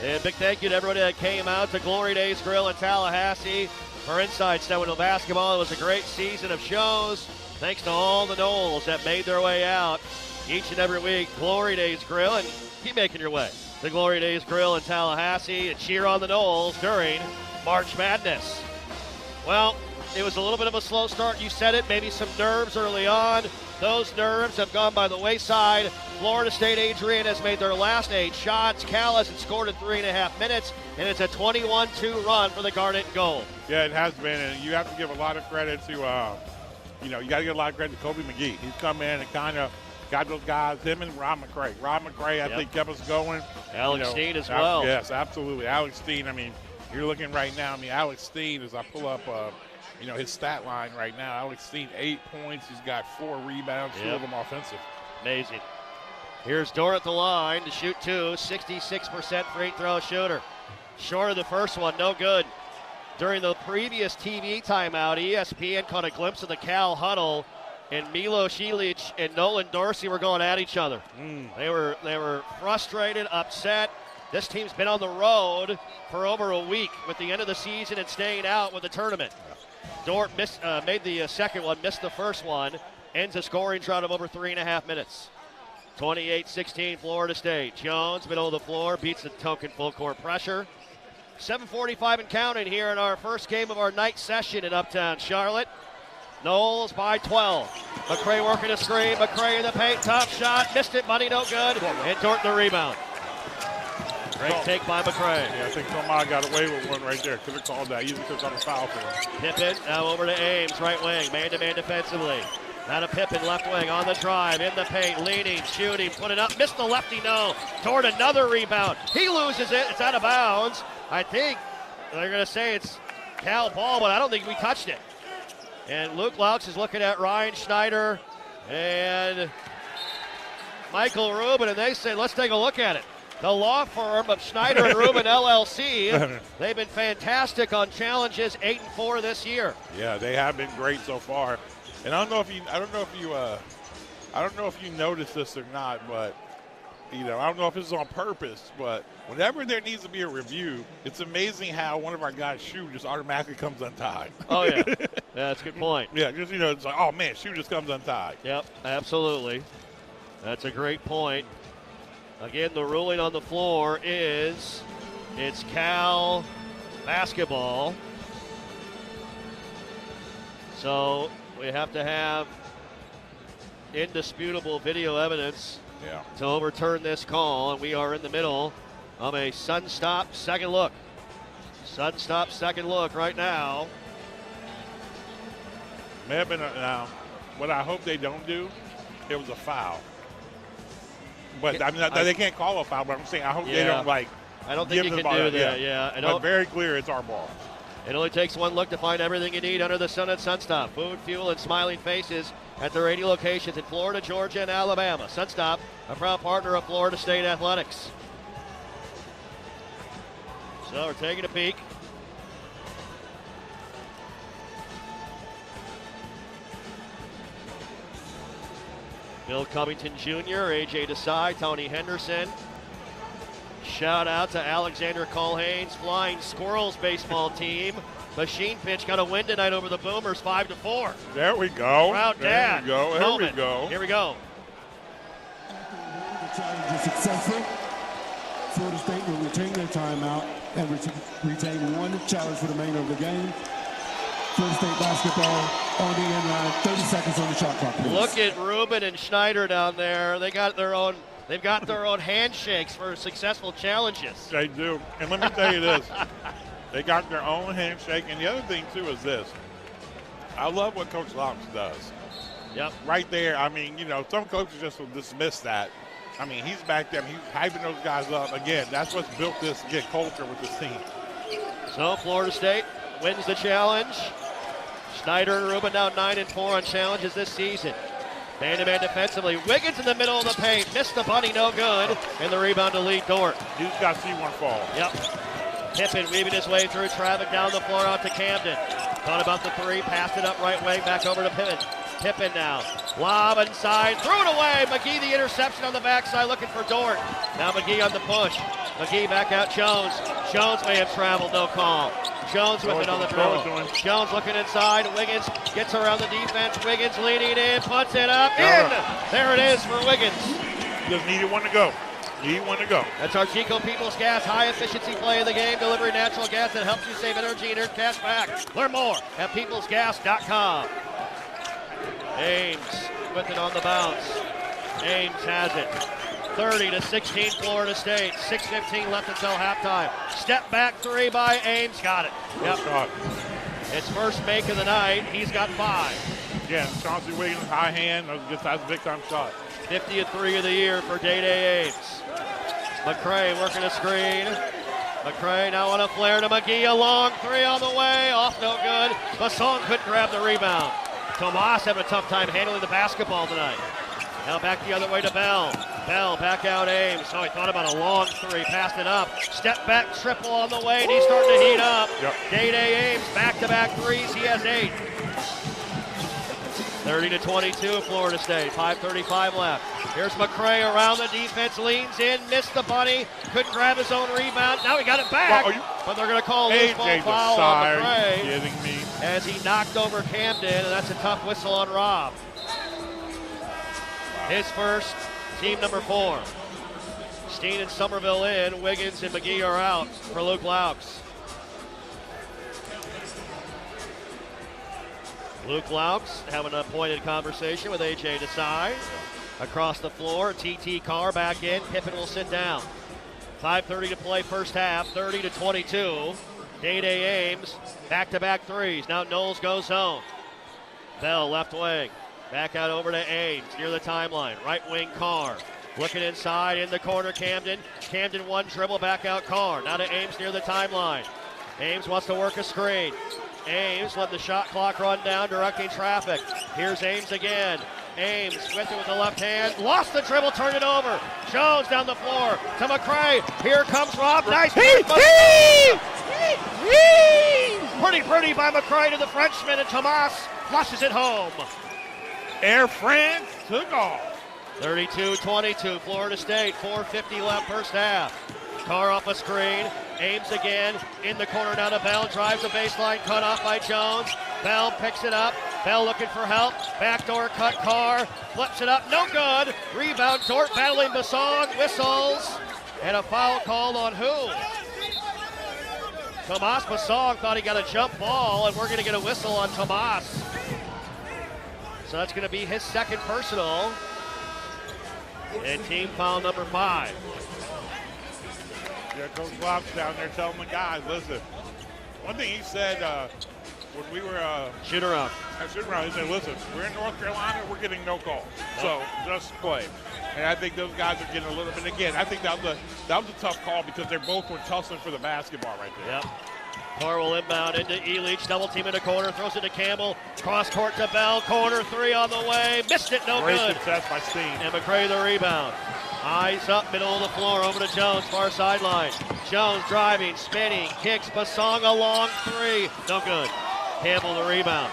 And big thank you to everybody that came out to Glory Days Grill in Tallahassee for Inside Seminole basketball. It was a great season of shows. Thanks to all the Noles that made their way out each and every week. Glory Days Grill, and keep making your way to Glory Days Grill in Tallahassee and cheer on the Noles during March Madness. Well, it was a little bit of a slow start. You said it, maybe some nerves early on. Those nerves have gone by the wayside. Florida State Adrian has made their last 8 shots. Cal hasn't scored in 3.5 minutes, and it's a 21-2 run for the Garnet and Gold. Yeah, it has been, and you have to give a lot of credit to, you got to give a lot of credit to Kobe McGee. He's come in and kind of got those guys, him and Rob McCray. Rob McCray, I think, kept us going. Alex Steen as well. Yes, absolutely. Alex Steen, you're looking right now. Alex Steen, as I pull up, his stat line right now, Alex Steen, 8 points. He's got 4 rebounds, 2 of them offensive. Amazing. Here's Dort at the line to shoot 2, 66% free throw shooter. Short of the first one, no good. During the previous TV timeout, ESPN caught a glimpse of the Cal huddle, and Milo Cilic and Nolan Dorsey were going at each other. They were frustrated, upset. This team's been on the road for over a week with the end of the season and staying out with the tournament. Dort made the second one, missed the first one, ends a scoring drought of over 3.5 minutes. 28-16 Florida State. Jones, middle of the floor, beats the token full court pressure. 7:45 and counting here in our first game of our night session in Uptown Charlotte. Noles by 12. McCray working a screen. McCray in the paint. Top shot. Missed it. Money no good. And Dort the rebound. Great take by McCray. Yeah, I think Tomah got away with one right there. Could have called that. Usually could have a foul for him. Pippen now over to Ames, right wing. Man-to-man defensively. Now to Pippen, left wing, on the drive, in the paint, leaning, shooting, putting up. Missed the lefty, no. Toward another rebound. He loses it. It's out of bounds. I think they're going to say it's Cal ball, but I don't think we touched it. And Luke Laux is looking at Ryan Schneider and Michael Rubin, and they say, let's take a look at it. The law firm of Schneider and Rubin LLC, they've been fantastic on challenges, 8-4 this year. Yeah, they have been great so far. And I don't know if you noticed this or not, but I don't know if this is on purpose, but whenever there needs to be a review, it's amazing how one of our guys' shoe just automatically comes untied. Oh, yeah. That's a good point. Yeah, just, it's like, oh, man, shoe just comes untied. Yep, absolutely. That's a great point. Again, the ruling on the floor is it's Cal basketball. So we have to have indisputable video evidence to overturn this call, and we are in the middle of a Sun Stop second look. Sun Stop second look right now. May have been now. What I hope they don't do, it was a foul. But I mean, they can't call a foul. But I'm saying I hope they don't I don't think you can do that. Yeah, but very clear, it's our ball. It only takes one look to find everything you need under the sun at Sunstop. Food, fuel, and smiling faces at their 80 locations in Florida, Georgia, and Alabama. Sunstop, a proud partner of Florida State Athletics. So we're taking a peek. Bill Covington Jr., A.J. Desai, Tony Henderson. Shout out to Alexander Colhane's Flying Squirrels baseball team. Machine pitch got a win tonight over the Boomers, 5-4. There we go. Proud dad. There we go. Here we go. The challenge is successful. Florida State will retain their timeout and retain one challenge for the remainder of the game. Florida State basketball on the end line, 30 seconds on the shot clock. Please. Look at Rubin and Schneider down there. They've got their own handshakes for successful challenges. They do. And let me tell you this. They got their own handshake. And the other thing, too, is this. I love what Coach Laux does. Yep. Right there, I mean, some coaches just will dismiss that. I mean, he's back there. He's hyping those guys up. Again, that's what's built this culture with this team. So Florida State wins the challenge. Schneider and Rubin now 9-4 on challenges this season. Man-to-man defensively. Wiggins in the middle of the paint. Missed the bunny, no good. And the rebound to Lee Dort. He's got to see one fall. Yep. Pippen weaving his way through traffic down the floor out to Camden. Thought about the three, passed it up right wing, back over to Pippen. Pippen now. Lob inside, threw it away. McGee the interception on the backside looking for Dort. Now McGee on the push. McGee back out Jones. Jones may have traveled, no call. Jones with it on the dribble. Jones looking inside. Wiggins gets around the defense. Wiggins leading in, puts it up, in. There it is for Wiggins. Just needed one to go. That's our Chico People's Gas high-efficiency play of the game, delivering natural gas that helps you save energy and earn cash back. Learn more at peoplesgas.com. Ames with it on the bounce. Ames has it. 30-16 Florida State. 6:15 left until halftime. Step back three by Ames. Got it. Yep. His first make of the night. He's got 5. Again, Chauncey Wiggins, high hand. That's a big-time shot. 50th of the year for Day Ames. McCray working a screen. McCray now on a flare to McGee. A long three on the way. Off no good. Basson couldn't grab the rebound. Tomas having a tough time handling the basketball tonight. Now back the other way to Bell. Bell back out Ames. Oh, he thought about a long three. Passed it up. Step back triple on the way, and he's starting to heat up. Yep. Day Ames back-to-back threes. He has 8. 30-22 Florida State. 5:35 left. Here's McCray around the defense. Leans in. Missed the bunny. Couldn't grab his own rebound. Now he got it back. But they're going to call a loose ball foul on McCray. Are you kidding me? As he knocked over Camden, and that's a tough whistle on Rob. His first, team number 4. Steen and Somerville in. Wiggins and McGee are out for Luke Laux. Luke Laux having a pointed conversation with A.J. Desai. Across the floor, T.T. Carr back in. Pippen will sit down. 5:30 to play first half, 30-22. Day Ames, back-to-back threes. Now Knowles goes home. Bell left wing. Back out over to Ames, near the timeline. Right wing Carr. Looking inside, in the corner Camden. Camden one dribble, back out Carr. Now to Ames near the timeline. Ames wants to work a screen. Ames let the shot clock run down, directing traffic. Here's Ames again. Ames with it with the left hand. Lost the dribble, turned it over. Jones down the floor to McCray. Here comes Rob. Nice. Pretty by McCray to the Frenchman, and Tomas flushes it home. Air France took off. 32-22, Florida State, 4:50 left first half. Carr off a screen, Ames again, in the corner now to Bell, drives the baseline, cut off by Jones. Bell picks it up, Bell looking for help, backdoor cut Carr, flips it up, no good. Rebound, Dort battling Basong, whistles, and a foul called on who? Tomas Basong thought he got a jump ball, and we're going to get a whistle on Tomas. So that's going to be his second personal. And team foul number 5. Yeah, Coach Laux down there telling the guys, listen, one thing he said when we were shoot around, he said, listen, we're in North Carolina, we're getting no calls. So just play. And I think those guys are getting a little bit, again, I think that was a tough call because they both were tussling for the basketball right there. Yep. Carr will inbound into Elich, double team in the corner, throws it to Campbell, cross court to Bell, corner 3 on the way, missed it, no Great good. success by Steen. And McCray the rebound. Eyes up, middle of the floor, over to Jones, far sideline. Jones driving, spinning, kicks, Basong a long 3, no good. Campbell the rebound.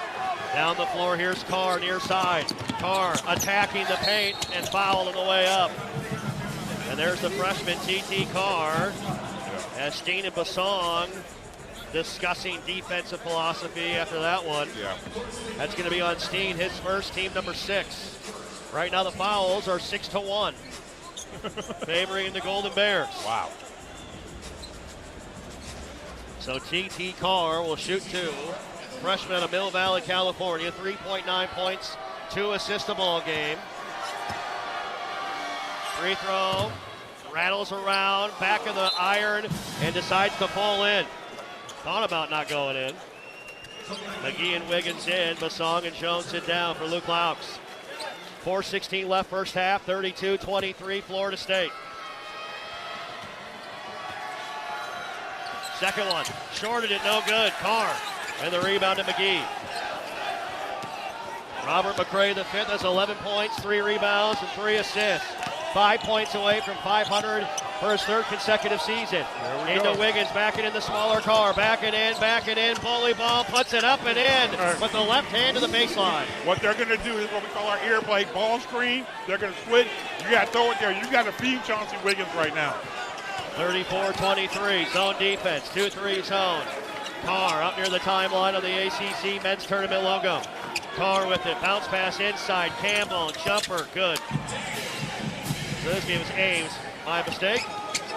Down the floor, here's Carr, near side. Carr attacking the paint and foul on the way up. And there's the freshman, T.T. Carr, as Steen and Basong discussing defensive philosophy after that one. Yeah. That's going to be on Steen, his first, team number 6. Right now the fouls are 6-1. Favoring the Golden Bears. Wow. So T.T. Carr will shoot 2. Freshman out of Mill Valley, California. 3.9 points, 2 assists a ball game. Free throw. Rattles around, back of the iron, and decides to fall in. Thought about not going in. McGee and Wiggins in. Basong and Jones sit down for Luke Laux. 4:16 left first half, 32-23 Florida State. Second one, shorted it, no good. Carr, and the rebound to McGee. Robert McCray, the 5th, has 11 points, 3 rebounds, and 3 assists. 5 points away from 500 for his 3rd consecutive season. Into Wiggins, backing in the smaller Carr, backing in, bully ball, puts it up and in with the left hand to the baseline. What they're going to do is what we call our ear play ball screen. They're going to switch. You got to throw it there. You got to feed Chauncey Wiggins right now. 34-23, zone defense, 2-3 zone. Carr up near the timeline of the ACC men's tournament logo. Carr with it, bounce pass inside, Campbell, jumper, good. So this game is Ames, my mistake.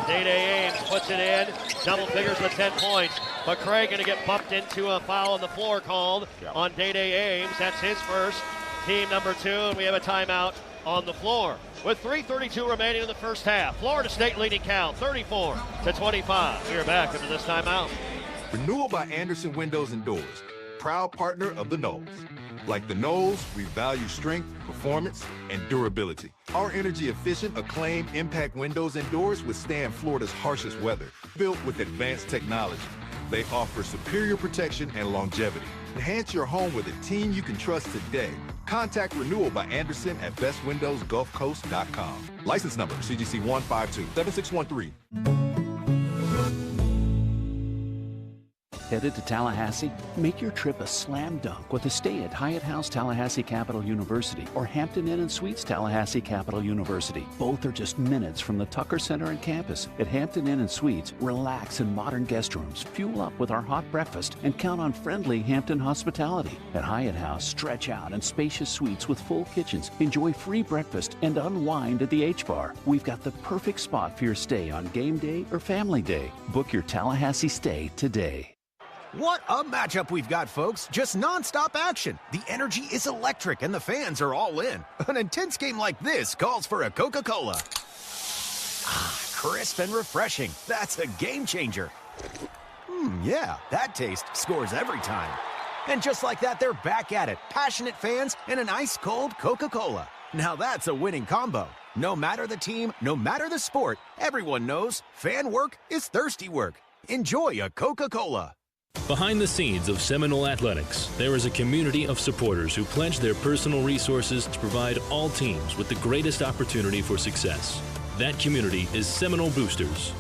Day Ames puts it in, double figures with 10 points. McCray going to get bumped into a foul on the floor called on Day Ames. That's his first, team number 2, and we have a timeout on the floor. With 3:32 remaining in the first half, Florida State leading Cal 34-25. We are back after this timeout. Renewal by Anderson Windows and Doors, proud partner of the Knolls. Like the Knolls, we value strength, performance, and durability. Our energy-efficient, acclaimed impact windows and doors withstand Florida's harshest weather. Built with advanced technology, they offer superior protection and longevity. Enhance your home with a team you can trust today. Contact renewal by Anderson at bestwindowsgulfcoast.com. License number CGC 1527613. Headed to Tallahassee? Make your trip a slam dunk with a stay at Hyatt House Tallahassee Capital University or Hampton Inn & Suites Tallahassee Capital University. Both are just minutes from the Tucker Center and campus. At Hampton Inn & Suites, relax in modern guest rooms, fuel up with our hot breakfast, and count on friendly Hampton hospitality. At Hyatt House, stretch out in spacious suites with full kitchens, enjoy free breakfast, and unwind at the H-Bar. We've got the perfect spot for your stay on game day or family day. Book your Tallahassee stay today. What a matchup we've got, folks. Just nonstop action. The energy is electric and the fans are all in. An intense game like this calls for a Coca-Cola. Ah, crisp and refreshing. That's a game changer. Yeah, that taste scores every time. And just like that, they're back at it. Passionate fans and an ice-cold Coca-Cola. Now that's a winning combo. No matter the team, no matter the sport, everyone knows fan work is thirsty work. Enjoy a Coca-Cola. Behind the scenes of Seminole Athletics, there is a community of supporters who pledge their personal resources to provide all teams with the greatest opportunity for success. That community is Seminole Boosters.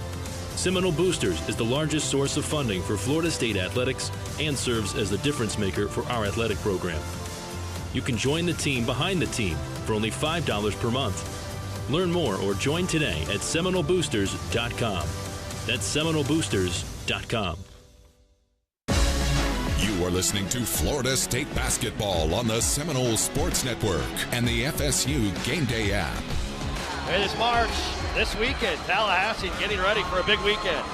Seminole Boosters is the largest source of funding for Florida State athletics and serves as the difference maker for our athletic program. You can join the team behind the team for only $5 per month. Learn more or join today at SeminoleBoosters.com. That's SeminoleBoosters.com. You are listening to Florida State basketball on the Seminole Sports Network and the FSU Game Day app. It is March this weekend. Tallahassee getting ready for a big weekend.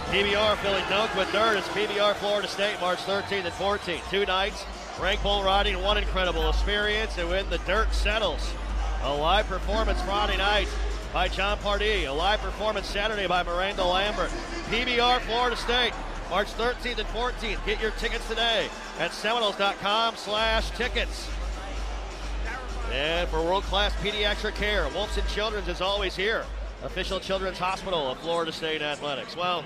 PBR filling dunk with dirt. It's PBR Florida State March 13th and 14th. 2 nights, rank bull riding, one incredible experience. And when the dirt settles, a live performance Friday night by John Pardee. A live performance Saturday by Miranda Lambert. PBR Florida State. March 13th and 14th. Get your tickets today at Seminoles.com/tickets. And for world-class pediatric care, Wolfson Children's is always here. Official Children's Hospital of Florida State Athletics. Well,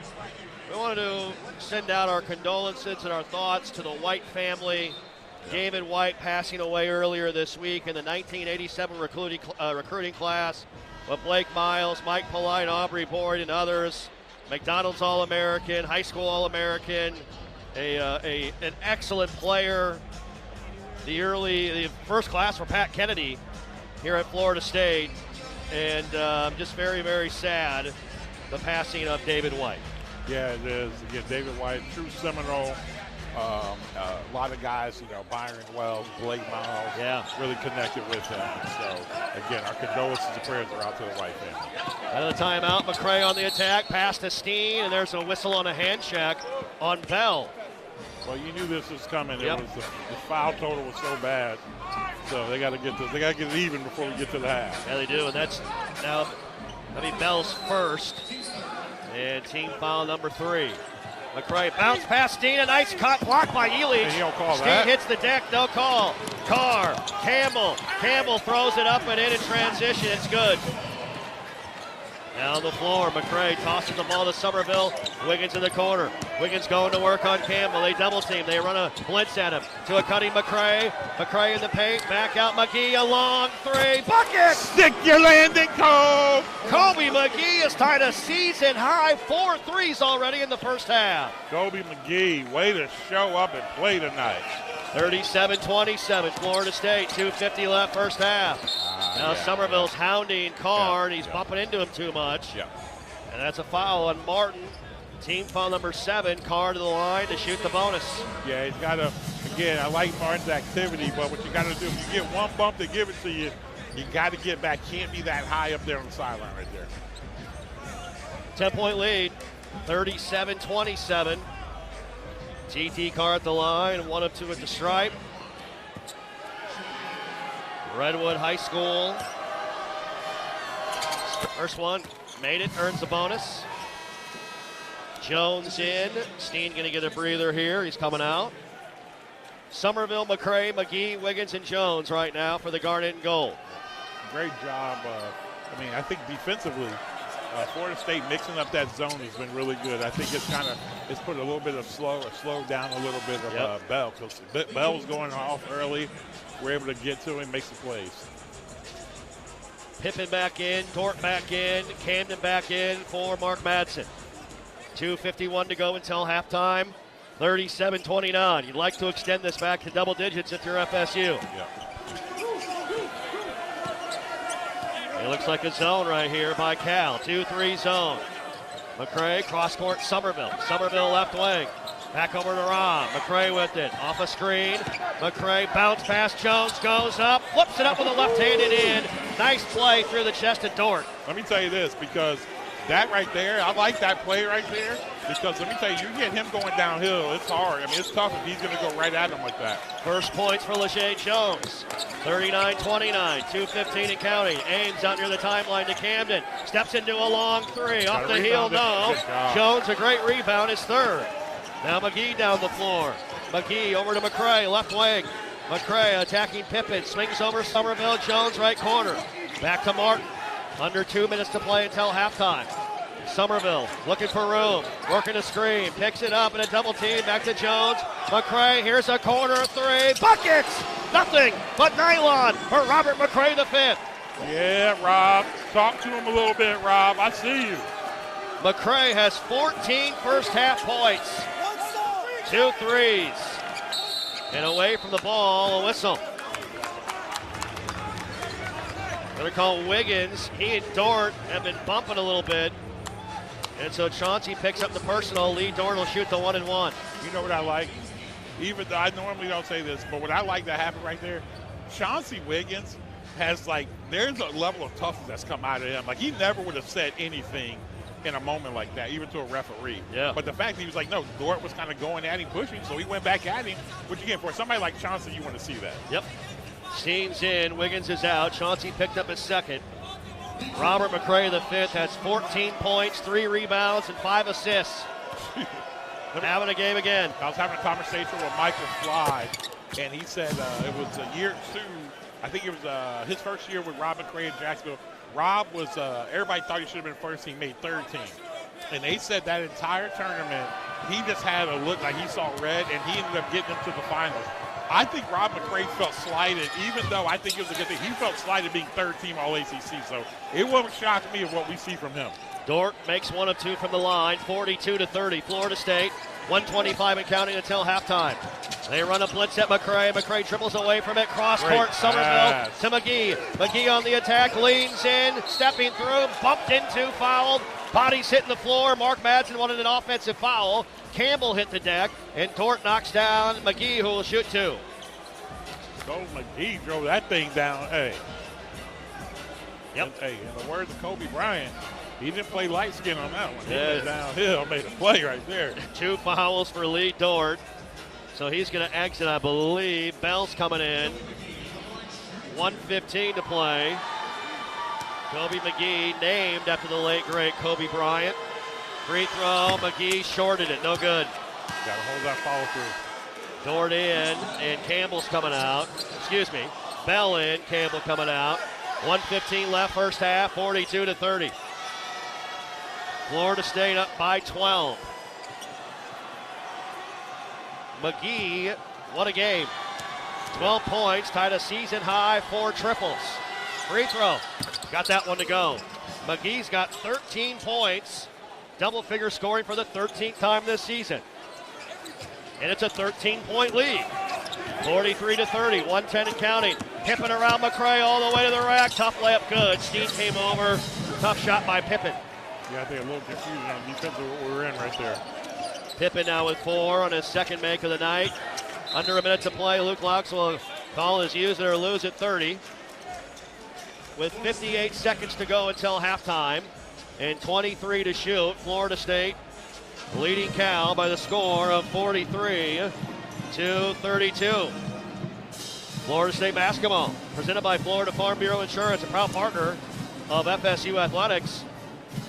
we wanted to send out our condolences and our thoughts to the White family. David White passing away earlier this week in the 1987 recruiting class with Blake Miles, Mike Polite, Aubrey Boyd, and others. McDonald's All-American, high school All-American, an excellent player. The first class for Pat Kennedy here at Florida State, and just very, very sad the passing of David White. Yeah, it is. Again, David White, true Seminole. A lot of guys, Byron Wells, Blake Miles, really connected with him. So, again, our condolences and prayers are out to the White family. Another timeout, McCray on the attack, pass to Steen, and there's a whistle on a hand check on Bell. Well, you knew this was coming. Yep. It was the foul total was so bad, so they got to get it even before we get to the half. Yeah, they do, and that's now Bell's first, and team foul number 3. McCray bounce pass Steen, a nice cut, blocked by Elich. And he don't call Steen that. hits the deck, no call. Carr, Campbell throws it up and in transition, it's good. Down the floor, McCray tosses the ball to Somerville. Wiggins in the corner. Wiggins going to work on Campbell. They double team. They run a blitz at him. To a cutting McCray. McCray in the paint. Back out McGee. A long 3. Bucket! Stick your landing, Cole! Kobe McGee has tied a season high 4 threes already in the first half. Kobe McGee, way to show up and play tonight. 37-27, Florida State, 2:50 left first half. Now Somerville's hounding Carr, and he's bumping into him too much. Yeah. And that's a foul on Martin. Team foul number 7, Carr to the line to shoot the bonus. Yeah, he's got to, again, I like Martin's activity, but what you got to do, if you get one bump, they give it to you, you got to get back. Can't be that high up there on the sideline right there. 10-point lead, 37-27. GT Carr at the line, 1 of 2 at the stripe. Redwood High School. First one, made it, earns the bonus. Jones in. Steen going to get a breather here. He's coming out. Somerville, McCray, McGee, Wiggins, and Jones right now for the Garnet and Gold. Great job. I think defensively, Florida State mixing up that zone has been really good. I think it's put a little bit of slow down a little bit of Bell. Because Bell was going off early. We're able to get to him, makes the plays. Pippen back in, Dort back in, Camden back in for Mark Madsen. 2:51 to go until halftime. 37-29. You'd like to extend this back to double digits if you're FSU. It looks like a zone right here by Cal. 2-3 zone. McCray, cross-court, Somerville. Somerville left wing. Back over to Rob. McCray with it. Off a screen. McCray bounce pass. Jones goes up. Flips it up with a left-handed in. Nice play through the chest of Dort. Let me tell you this, because that right there, I like that play right there, because let me tell you, you get him going downhill, it's hard. I mean, it's tough if he's going to go right at him like that. First points for LeJay Jones. 39-29, 2:15 and counting. Ames out near the timeline to Camden. Steps into a long three. Off the heel, no. Jones, a great rebound, his third. Now McGee down the floor. McGee over to McCray, left wing. McCray attacking Pippen, swings over Somerville. Jones right corner. Back to Martin. Under 2 minutes to play until halftime. Somerville looking for room, working a screen, picks it up in a double team. Back to Jones. McCray, here's a corner three. Buckets! Nothing but nylon for Robert McCray the fifth. Yeah, Rob. Talk to him a little bit, Rob. I see you. McCray has 14 first half points. 2 threes. And away from the ball, a whistle. Going to call Wiggins. He and Dort have been bumping a little bit. And so Chauncey picks up the personal. Lee Dort will shoot the 1-and-1. You know what I like? Even though I normally don't say this, but what I like that happened right there, Chauncey Wiggins has, like, there's a level of toughness that's come out of him. Like, he never would have said anything in a moment like that, even to a referee. Yeah. But the fact that he was like, no, Dort was kind of going at him, pushing, so he went back at him. What you get for somebody like Chauncey, you want to see that. Yep. Sheen's in, Wiggins is out. Chauncey picked up his second. Robert McCray the fifth has 14 points, 3 rebounds, and 5 assists. Having a game again. I was having a conversation with Michael Fly, and he said it was year 2. I think it was his first year with Rob McCray in Jacksonville. Rob was, everybody thought he should have been first team, made third team. And they said that entire tournament, he just had a look like he saw red, and he ended up getting them to the finals. I think Rob McCray felt slighted, even though I think it was a good thing. He felt slighted being third team All-ACC, so it won't shock me of what we see from him. Dort makes 1 of 2 from the line, 42-30. Florida State, 125 and counting until halftime. They run a blitz at McCray. McCray dribbles away from it. Cross-court, Somerville to McGee. McGee on the attack, leans in, stepping through, bumped into, fouled. Bodies hitting the floor. Mark Madsen wanted an offensive foul. Campbell hit the deck, and Dort knocks down McGee, who will shoot 2. So McGee drove that thing down. Hey. Yep. Hey, in the words of Kobe Bryant, he didn't play light skin on that one. He Yeah. went downhill, made a play right there. 2 fouls for Lee Dort. So he's going to exit, I believe. Bell's coming in. 1:15 to play. Kobe McGee named after the late, great Kobe Bryant. Free throw, McGee shorted it, no good. Got to hold that follow through. Dort in, and Campbell's coming out. Excuse me, Bell in, Campbell coming out. 1:15 left, first half, 42-30. Florida State up by 12. McGee, what a game. 12 points, tied a season high, 4 triples. Free throw, got that one to go. McGee's got 13 points, double-figure scoring for the 13th time this season. And it's a 13-point lead. 43-30, 1:10 and counting. Pippen around McCray all the way to the rack. Tough layup, good. Steen came over. Tough shot by Pippen. Yeah, I think a little confusion on defense of what we were in right there. Pippen now with 4 on his second make of the night. Under a minute to play. Luke Laux will call his use it or lose at 30. With 58 seconds to go until halftime and 23 to shoot, Florida State leading Cal by the score of 43-32. Florida State basketball presented by Florida Farm Bureau Insurance, a proud partner of FSU Athletics.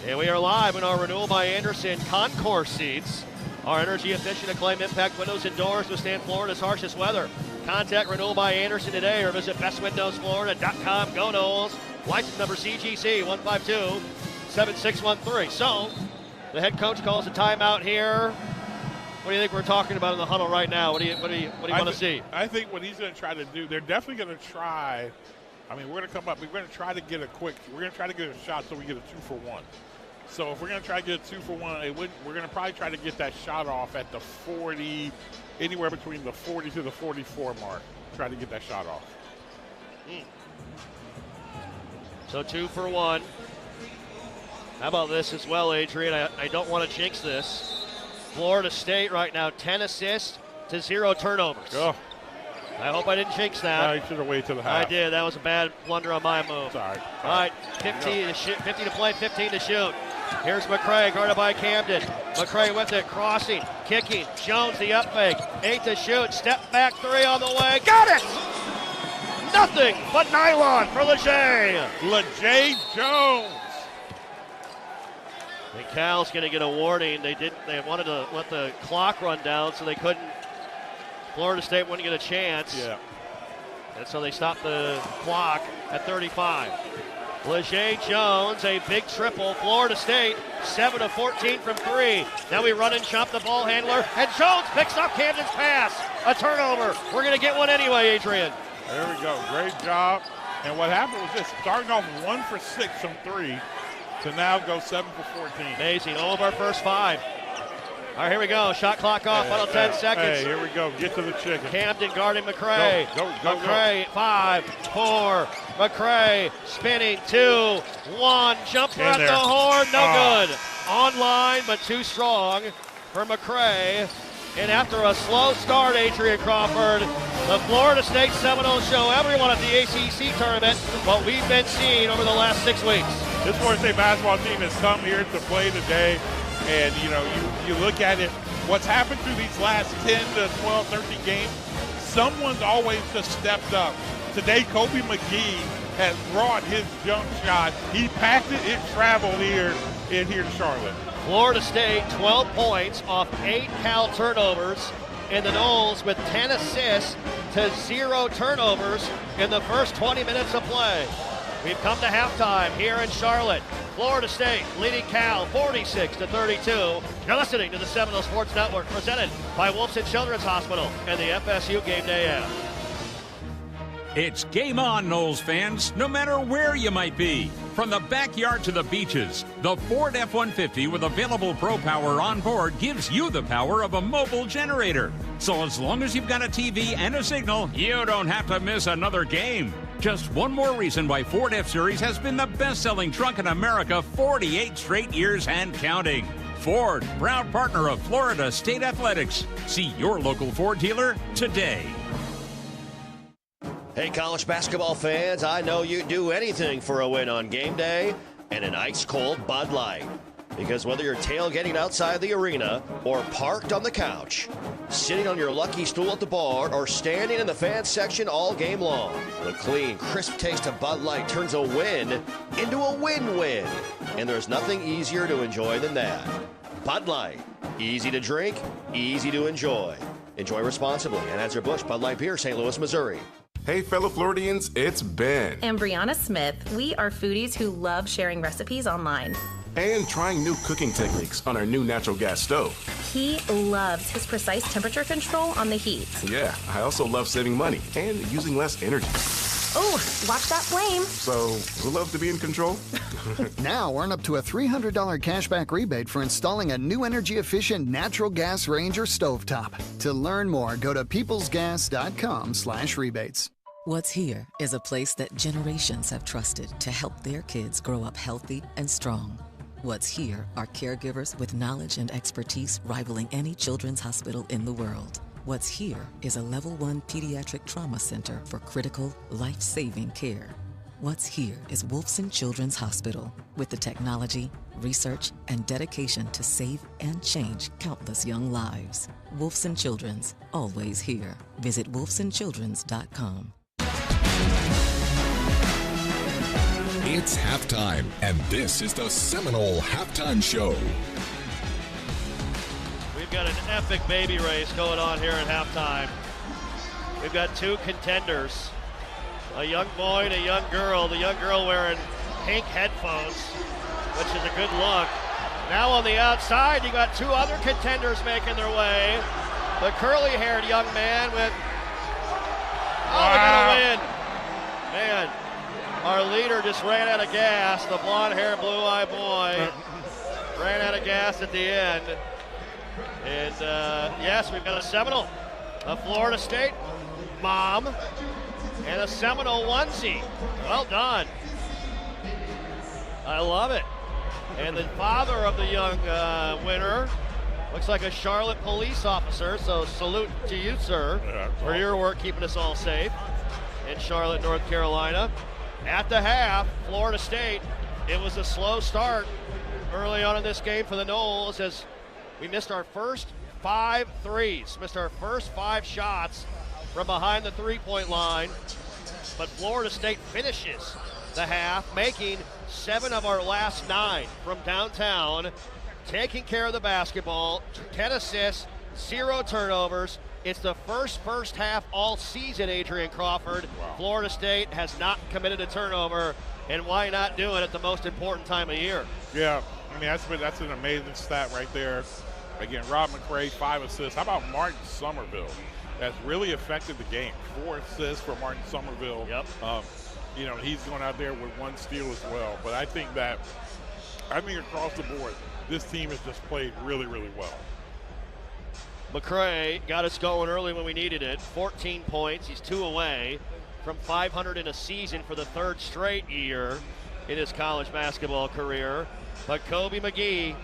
And we are live in our Renewal by Andersen concourse seats. Our energy efficient acclaimed impact windows and doors withstand Florida's harshest weather. Contact Renewal by Andersen today or visit bestwindowsflorida.com. Go Noles. License number CGC 7-6-1-3. So the head coach calls a timeout here. What do you think we're talking about in the huddle right now? What do you want to see? I think what he's going to try to do, they're definitely going to try. I mean, we're going to come up. We're going to try to get we're going to try to get a shot so we get a 2-for-1. So if we're going to try to get a 2-for-1, we're going to probably try to get that shot off at the 40, anywhere between the 40 to the 44 mark. Try to get that shot off. So 2-for-1. How about this as well, Adrian? I don't want to jinx this. Florida State right now, 10 assists to 0 turnovers. Oh. I hope I didn't jinx that. No, you should have waited till the half. I did. That was a bad blunder on my move. Sorry. All right, 50 to play, 15 to shoot. Here's McCray, guarded by Camden. McCray with it, crossing, kicking. Jones, the up fake. 8 to shoot. Step back 3 on the way. Got it! Nothing but nylon for LeJay. LeJay Jones. And Cal's going to get a warning. They wanted to let the clock run down so they couldn't. Florida State wouldn't get a chance. Yeah. And so they stopped the clock at 35. LeJay Jones, a big triple. Florida State, 7 of 14 from 3. Now we run and chop the ball handler. And Jones picks up Camden's pass. A turnover. We're going to get one anyway, Adrian. There we go. Great job. And what happened was this, starting off 1 for 6 from 3 to now go 7 for 14. Amazing. All of our first 5. All right, here we go. Shot clock off. Final 10 seconds. Hey, here we go. Get to the chicken. Camden guarding McCray. Go. McCray, 5, 4. McCray spinning, 2, 1. Jumper at the horn. No good. Online, but too strong for McCray. And after a slow start, Adrian Crawford, the Florida State Seminoles show everyone at the ACC tournament what we've been seeing over the last 6 weeks. This Florida State basketball team has come here to play today. And, you look at it, what's happened through these last 10 to 12, 13 games, someone's always just stepped up. Today, Kobe McGee has brought his jump shot. He packed it, it traveled here to Charlotte. Florida State, 12 points off 8 Cal turnovers. And the Noles with 10 assists to 0 turnovers in the first 20 minutes of play. We've come to halftime here in Charlotte. Florida State leading Cal 46-32. You're listening to the Seminole Sports Network, presented by Wolfson Children's Hospital and the FSU Game Day app. It's game on, Noles fans, no matter where you might be. From the backyard to the beaches, the Ford F-150 with available Pro Power on board gives you the power of a mobile generator. So as long as you've got a TV and a signal, you don't have to miss another game. Just one more reason why Ford F-Series has been the best-selling truck in America 48 straight years and counting. Ford, proud partner of Florida State Athletics. See your local Ford dealer today. Hey, college basketball fans, I know you'd do anything for a win on game day and an ice-cold Bud Light. Because whether you're tailgating outside the arena or parked on the couch, sitting on your lucky stool at the bar, or standing in the fan section all game long, the clean, crisp taste of Bud Light turns a win into a win-win. And there's nothing easier to enjoy than that. Bud Light. Easy to drink, easy to enjoy. Enjoy responsibly. Anheuser-Busch Bud Light Beer, St. Louis, Missouri. Hey, fellow Floridians, it's Ben. And Brianna Smith. We are foodies who love sharing recipes online. And trying new cooking techniques on our new natural gas stove. He loves his precise temperature control on the heat. Yeah, I also love saving money and using less energy. Oh, watch that flame. So, we'll love to be in control. Now earn up to a $300 cashback rebate for installing a new energy-efficient natural gas range or stovetop. To learn more, go to peoplesgas.com/rebates. What's here is a place that generations have trusted to help their kids grow up healthy and strong. What's here are caregivers with knowledge and expertise rivaling any children's hospital in the world. What's here is a Level 1 pediatric trauma center for critical, life-saving care. What's here is Wolfson Children's Hospital, with the technology, research, and dedication to save and change countless young lives. Wolfson Children's, always here. Visit wolfsonchildrens.com. It's halftime, and this is the Seminole Halftime Show. We've got an epic baby race going on here at halftime. We've got 2 contenders, a young boy and a young girl. The young girl wearing pink headphones, which is a good look. Now on the outside, you got two other contenders making their way. The curly-haired young man with, they're gonna win. Man, our leader just ran out of gas. The blonde-haired, blue-eyed boy ran out of gas at the end. And yes, we've got a Seminole, a Florida State mom, and a Seminole onesie. Well done. I love it. And the father of the young winner looks like a Charlotte police officer, so salute to you, sir, for your work keeping us all safe in Charlotte, North Carolina. At the half, Florida State, it was a slow start early on in this game for the Noles as we missed our first 5 threes, missed our first 5 shots from behind the three-point line, but Florida State finishes the half, making 7 of our last 9 from downtown, taking care of the basketball, 10 assists, 0 turnovers. It's the first half all season, Adrian Crawford. Wow. Florida State has not committed a turnover, and why not do it at the most important time of year? Yeah, I mean, that's an amazing stat right there. Again, Rob McCray, 5 assists. How about Martin Somerville? That's really affected the game. 4 assists for Martin Somerville. Yep. You know, he's going out there with 1 steal as well. But I think across the board, this team has just played really, really well. McCray got us going early when we needed it. 14 points. He's 2 away from 500 in a season for the 3rd straight year in his college basketball career. But Kobe McGee,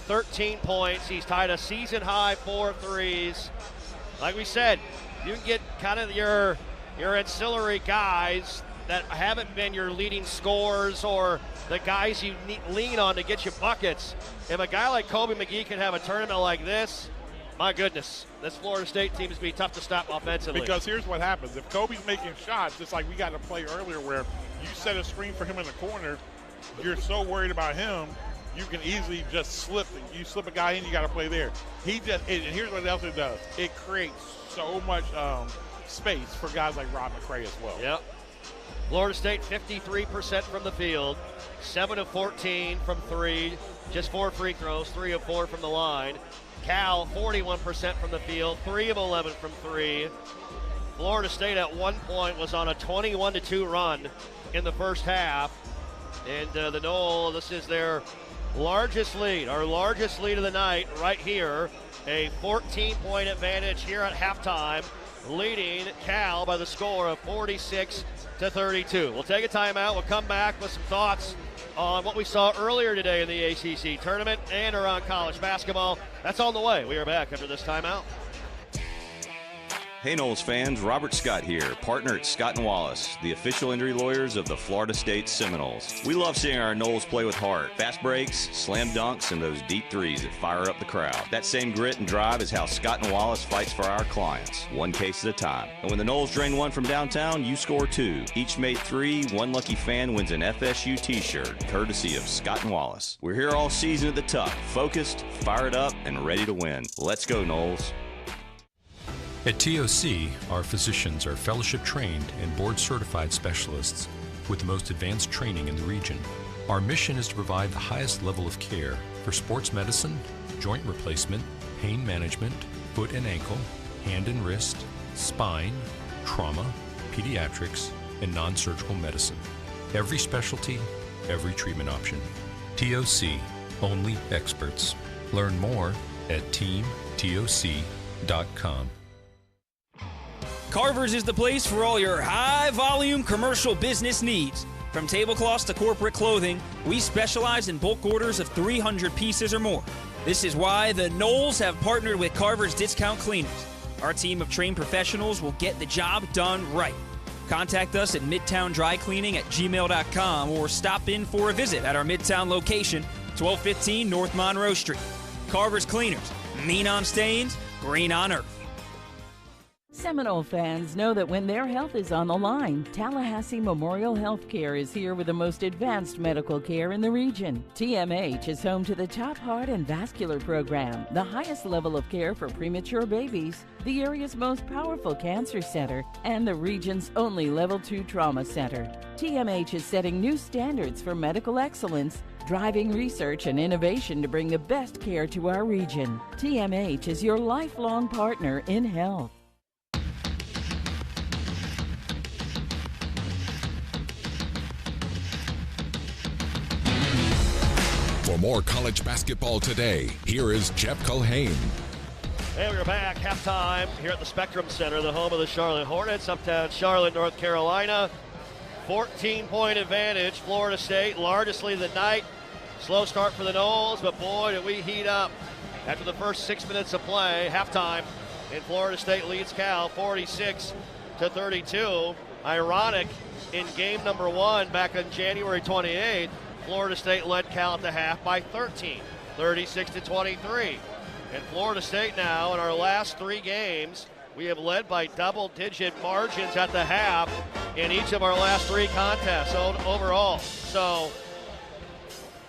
13 points. He's tied a season-high 4 threes. Like we said, you can get kind of your ancillary guys that haven't been your leading scorers or the guys you lean on to get you buckets. If a guy like Kobe McGee can have a tournament like this, my goodness, this Florida State team is going to be tough to stop offensively. Because here's what happens. If Kobe's making shots, just like we got to play earlier where you set a screen for him in the corner, you're so worried about him, you can easily just slip. You slip a guy in, you got to play there. And here's what else it does. It creates so much space for guys like Rob McCray as well. Yep. Florida State 53% from the field, 7 of 14 from 3, just 4 free throws, 3 of 4 from the line. Cal 41% from the field, 3 of 11 from 3. Florida State at one point was on a 21-2 run in the first half. And the Noles, this is their largest lead, our largest lead of the night right here. A 14-point advantage here at halftime, leading Cal by the score of 46-32. We'll take a timeout. We'll come back with some thoughts on what we saw earlier today in the ACC tournament and around college basketball. That's on the way. We are back after this timeout. Hey Noles fans, Robert Scott here, partner at Scott & Wallace, the official injury lawyers of the Florida State Seminoles. We love seeing our Noles play with heart, fast breaks, slam dunks, and those deep threes that fire up the crowd. That same grit and drive is how Scott & Wallace fights for our clients, one case at a time. And when the Noles drain one from downtown, you score 2. Each made 3, one lucky fan wins an FSU t-shirt, courtesy of Scott & Wallace. We're here all season at the Tuck, focused, fired up, and ready to win. Let's go, Noles. At TOC, our physicians are fellowship trained and board certified specialists with the most advanced training in the region. Our mission is to provide the highest level of care for sports medicine, joint replacement, pain management, foot and ankle, hand and wrist, spine, trauma, pediatrics, and non-surgical medicine. Every specialty, every treatment option. TOC, only experts. Learn more at teamtoc.com. Carver's is the place for all your high-volume commercial business needs. From tablecloths to corporate clothing, we specialize in bulk orders of 300 pieces or more. This is why the Noles have partnered with Carver's Discount Cleaners. Our team of trained professionals will get the job done right. Contact us at midtowndrycleaning@gmail.com or stop in for a visit at our Midtown location, 1215 North Monroe Street. Carver's Cleaners, mean on stains, green on earth. Seminole fans know that when their health is on the line, Tallahassee Memorial Healthcare is here with the most advanced medical care in the region. TMH is home to the top heart and vascular program, the highest level of care for premature babies, the area's most powerful cancer center, and the region's only Level 2 trauma center. TMH is setting new standards for medical excellence, driving research and innovation to bring the best care to our region. TMH is your lifelong partner in health. For more college basketball today, here is Jeff Culhane. Hey, we're back. Halftime here at the Spectrum Center, the home of the Charlotte Hornets, uptown Charlotte, North Carolina. 14-point advantage, Florida State, largest lead of the night. Slow start for the Noles, but boy, did we heat up after the first 6 minutes of play. Halftime, and Florida State leads Cal 46-32. Ironic, in game number 1 back on January 28th, Florida State led Cal at the half by 13, 36-23. And Florida State now, in our last 3 games, we have led by double-digit margins at the half in each of our last 3 contests overall. So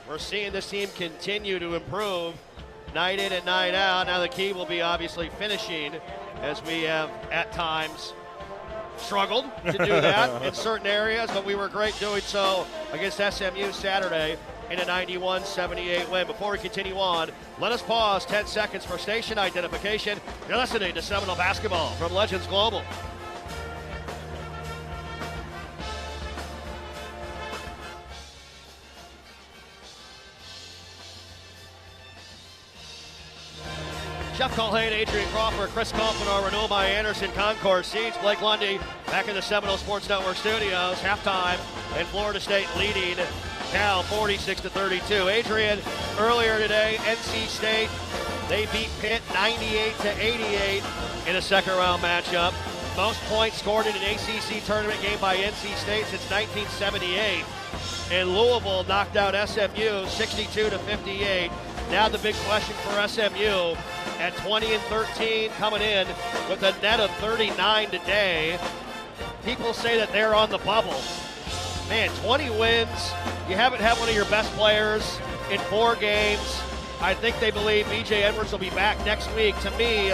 we're seeing this team continue to improve night in and night out. Now the key will be obviously finishing, as we have at times struggled to do that in certain areas, but we were great doing so against SMU Saturday in a 91-78 win. Before we continue on, let us pause 10 seconds for station identification. You're listening to Seminole Basketball from Legends Global. Jeff Culhane, Adrian Crawford, Chris Kalpanar, renewal by Anderson, Concourse Seats, Blake Lundy back in the Seminole Sports Network studios. Halftime, and Florida State leading Cal 46-32. Adrian, earlier today, NC State, they beat Pitt 98-88 in a second round matchup. Most points scored in an ACC tournament game by NC State since 1978. And Louisville knocked out SMU 62-58. Now the big question for SMU at 20-13, coming in with a net of 39 today. People say that they're on the bubble. Man, 20 wins. You haven't had one of your best players in 4 games. I think they believe B.J. Edwards will be back next week. To me,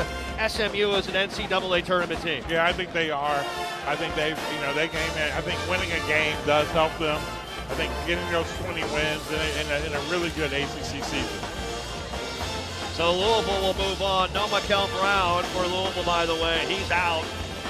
SMU is an NCAA tournament team. Yeah, I think they are. I think they came in. I think winning a game does help them. I think getting those 20 wins in a really good ACC season. So Louisville will move on. No Mikel Brown for Louisville, by the way. He's out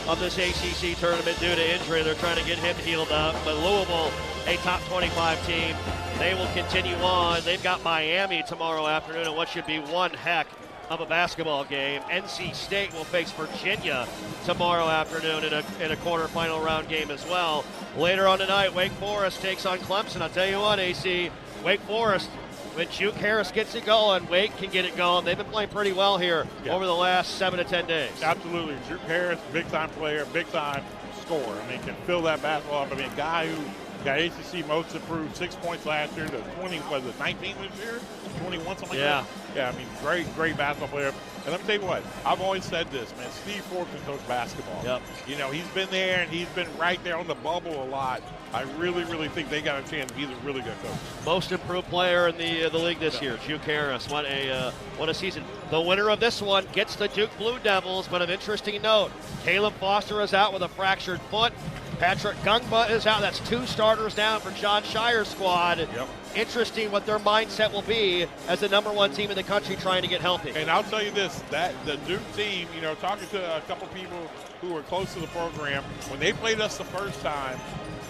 of this ACC tournament due to injury. They're trying to get him healed up. But Louisville, a top 25 team, they will continue on. They've got Miami tomorrow afternoon in what should be one heck of a basketball game. NC State will face Virginia tomorrow afternoon in a quarterfinal round game as well. Later on tonight, Wake Forest takes on Clemson. I'll tell you what, AC, Wake Forest, when Juke Harris gets it going, Wake can get it going. They've been playing pretty well here over the last 7 to 10 days. Absolutely. Juke Harris, big-time player, big-time scorer. I mean, can fill that basketball up. I mean, a guy who got ACC most improved, 6 points last year, to 20, was it 19 this year? 21, something like that? Yeah, I mean, great basketball player. And let me tell you what, I've always said this, man, Steve Forbes can coach basketball. Yep. You know, he's been there and he's been right there on the bubble a lot. I really think they got a chance. He's a really good coach. Most improved player in the league this year, Juke Harris. What a season. The winner of this one gets the Duke Blue Devils, but of interesting note, Caleb Foster is out with a fractured foot. Patrick Gungba is out. That's 2 starters down for John Shire's squad. Yep. Interesting what their mindset will be as the #1 team in the country trying to get healthy. And I'll tell you this, that the Duke team, you know, talking to a couple people who were close to the program, when they played us the first time,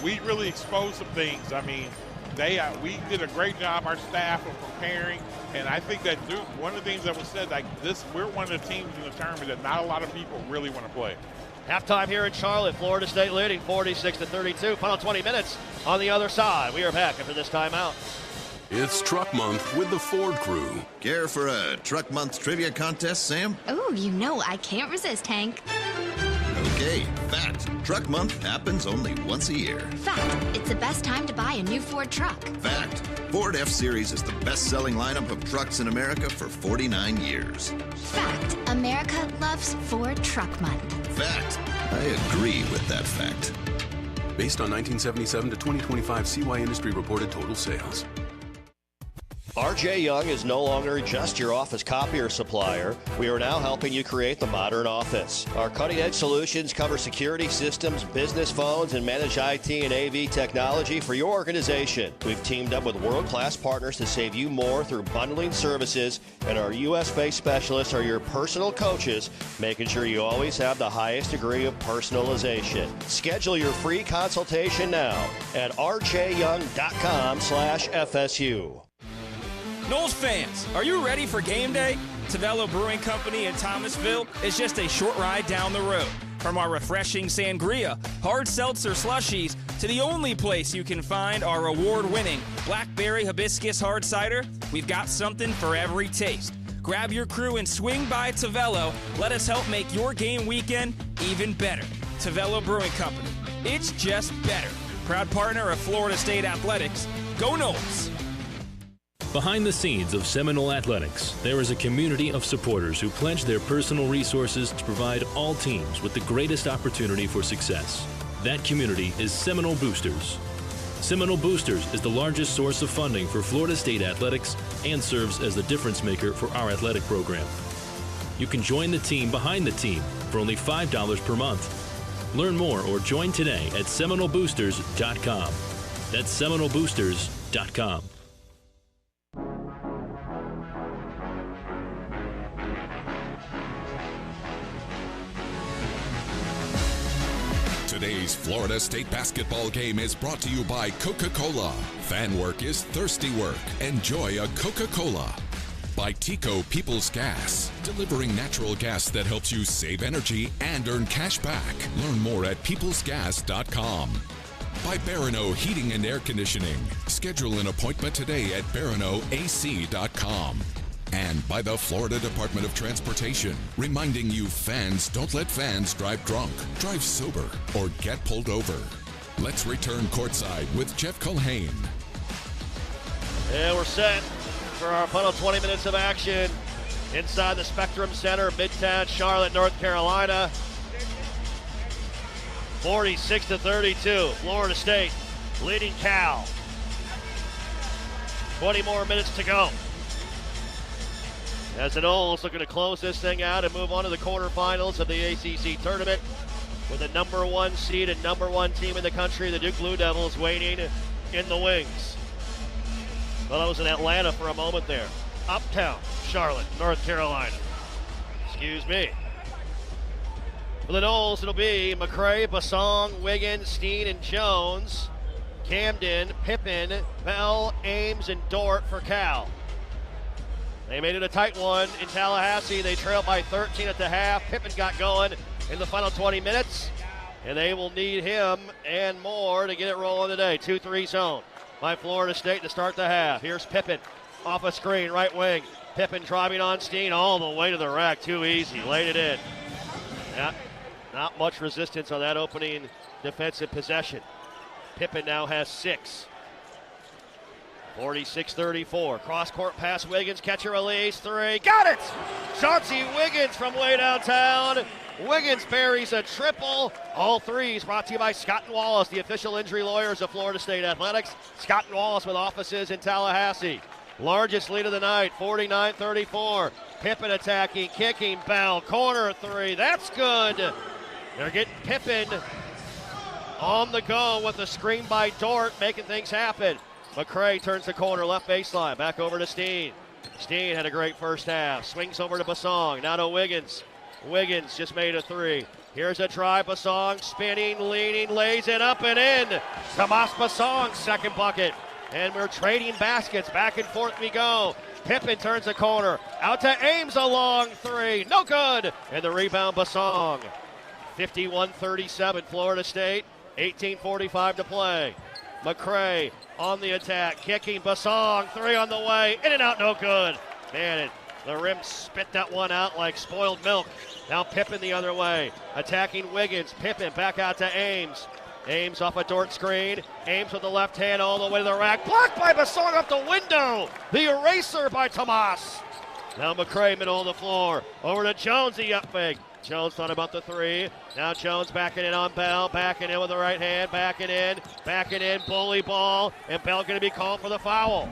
we really exposed some things. I mean, we did a great job, our staff, of preparing. And I think that Duke, one of the things that was said, like this, we're one of the teams in the tournament that not a lot of people really want to play. Halftime here in Charlotte, Florida State leading 46-32. Final 20 minutes on the other side. We are back after this timeout. It's Truck Month with the Ford Crew. Care for a Truck Month trivia contest, Sam? Oh, you know I can't resist, Hank. Okay, fact. Truck Month happens only once a year. Fact. It's the best time to buy a new Ford truck. Fact. Ford F-Series is the best-selling lineup of trucks in America for 49 years. Fact. America loves Ford Truck Month. Fact. I agree with that fact. Based on 1977 to 2025 CY Industry reported total sales. RJ Young is no longer just your office copier supplier. We are now helping you create the modern office. Our cutting-edge solutions cover security systems, business phones, and manage IT and AV technology for your organization. We've teamed up with world-class partners to save you more through bundling services, and our U.S.-based specialists are your personal coaches, making sure you always have the highest degree of personalization. Schedule your free consultation now at rjyoung.com/FSU. Noles fans, are you ready for game day? Tavello Brewing Company in Thomasville is just a short ride down the road. From our refreshing sangria, hard seltzer slushies, to the only place you can find our award-winning blackberry hibiscus hard cider, we've got something for every taste. Grab your crew and swing by Tavello. Let us help make your game weekend even better. Tavello Brewing Company. It's just better. Proud partner of Florida State Athletics. Go Noles! Behind the scenes of Seminole Athletics, there is a community of supporters who pledge their personal resources to provide all teams with the greatest opportunity for success. That community is Seminole Boosters. Seminole Boosters is the largest source of funding for Florida State Athletics and serves as the difference maker for our athletic program. You can join the team behind the team for only $5 per month. Learn more or join today at SeminoleBoosters.com. That's SeminoleBoosters.com. Today's Florida State basketball game is brought to you by Coca-Cola. Fan work is thirsty work. Enjoy a Coca-Cola. By Tico People's Gas, delivering natural gas that helps you save energy and earn cash back. Learn more at peoplesgas.com. By Barano Heating and Air Conditioning. Schedule an appointment today at baranoac.com. And by the Florida Department of Transportation, reminding you fans don't let fans drive drunk, drive sober, or get pulled over. Let's return courtside with Jeff Culhane. And we're set for our final 20 minutes of action inside the Spectrum Center, Midtown Charlotte, North Carolina. 46-32, Florida State leading Cal. 20 more minutes to go. As the Noles looking to close this thing out and move on to the quarterfinals of the ACC tournament with the number one seed and number one team in the country, the Duke Blue Devils, waiting in the wings. Well, I was in Atlanta for a moment there. Uptown Charlotte, North Carolina. Excuse me. For the Noles, it'll be McCray, Basong, Wiggins, Steen, and Jones. Camden, Pippen, Bell, Ames, and Dort for Cal. They made it a tight one in Tallahassee. They trailed by 13 at the half. Pippen got going in the final 20 minutes, and they will need him and more to get it rolling today. 2-3 zone by Florida State to start the half. Here's Pippen off a screen, right wing. Pippen driving on Steen all the way to the rack. Too easy. Laid it in. Yeah, not much resistance on that opening defensive possession. Pippen now has 6. 46-34. Cross-court pass, Wiggins, catcher release, 3. Got it! Chauncey Wiggins from way downtown. Wiggins buries a triple. All threes brought to you by Scott & Wallace, the official injury lawyers of Florida State Athletics. Scott & Wallace with offices in Tallahassee. Largest lead of the night, 49-34. Pippen attacking, kicking, Bell, corner 3. That's good. They're getting Pippen on the go with a screen by Dort, making things happen. McCray turns the corner, left baseline, back over to Steen. Steen had a great first half. Swings over to Basong, now to Wiggins. Wiggins just made a 3. Here's a try, Basong spinning, leaning, lays it up and in. Tomas Basong, second bucket. And we're trading baskets, back and forth we go. Pippen turns the corner, out to Ames, a long 3, no good. And the rebound, Basong. 51-37, Florida State, 18:45 to play. McCray on the attack, kicking, Basong, 3 on the way, in and out, no good. Man, the rim spit that one out like spoiled milk. Now Pippen the other way, attacking Wiggins. Pippen back out to Ames. Ames off a Dort screen. Ames with the left hand all the way to the rack. Blocked by Basong up the window. The eraser by Tomas. Now McCray middle of the floor. Over to Jones, the up fake. Jones thought about the 3. Now Jones backing in on Bell, backing in with the right hand, backing in, bully ball, and Bell going to be called for the foul.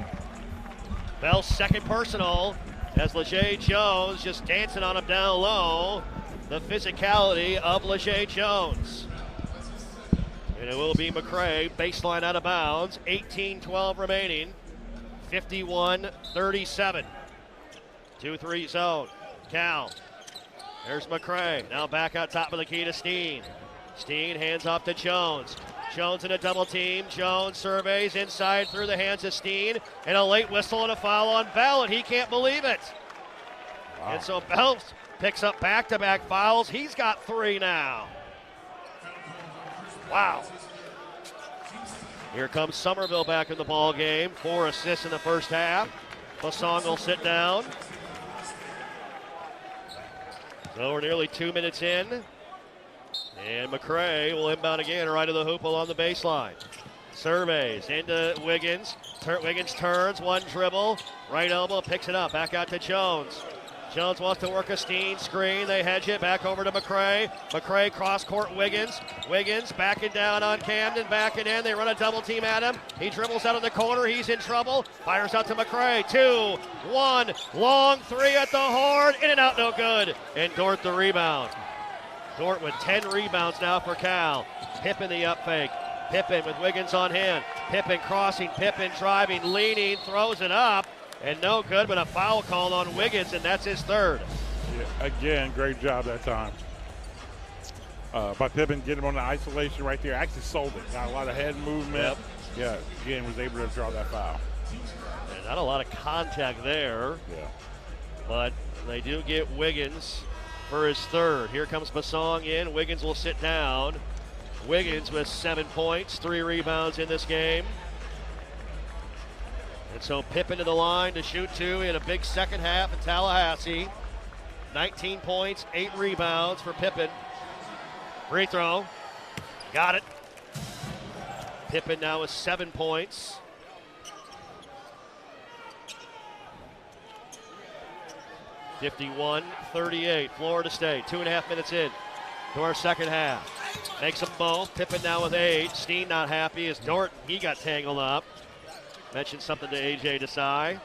Bell's second personal as LeJay Jones just dancing on him down low. The physicality of LeJay Jones. And it will be McCray, baseline out of bounds. 18-12 remaining. 51-37. 2-3 zone. Cal. There's McCray. Now back out top of the key to Steen. Steen hands off to Jones. Jones in a double team. Jones surveys inside through the hands of Steen. And a late whistle and a foul on Bell, and he can't believe it. Wow. And so Bell picks up back-to-back fouls. He's got 3 now. Wow. Here comes Somerville back in the ball game. 4 assists in the first half. Basong will sit down. So we're nearly 2 minutes in. And McCray will inbound again right of the hoop along the baseline. Surveys into Wiggins. Wiggins turns, one dribble. Right elbow, picks it up. Back out to Jones. Jones wants to work a Steen screen. They hedge it back over to McCray. McCray cross-court Wiggins. Wiggins backing down on Camden, backing in. They run a double team at him. He dribbles out of the corner. He's in trouble. Fires out to McCray. 2, 1, long 3 at the horn. In and out, no good. And Dort the rebound. Dort with 10 rebounds now for Cal. Pippen the up fake. Pippen with Wiggins on him. Pippen crossing, Pippen driving, leaning, throws it up. And no good, but a foul called on Wiggins, and that's his 3rd. Yeah, again, great job that time. By Pippen, get him on the isolation right there. Actually sold it. Got a lot of head movement. Yep. Yeah, again, was able to draw that foul. And not a lot of contact there. Yeah. But they do get Wiggins for his 3rd. Here comes Basong in. Wiggins will sit down. Wiggins with 7 points, 3 rebounds in this game. And so Pippen to the line to shoot 2 in a big second half in Tallahassee. 19 points, 8 rebounds for Pippen. Free throw. Got it. Pippen now with 7 points. (51-38). Florida State, 2.5 minutes in to our second half. Makes them both. Pippen now with 8. Steen not happy as Dort, he got tangled up. Mentioned something to A.J. Desai.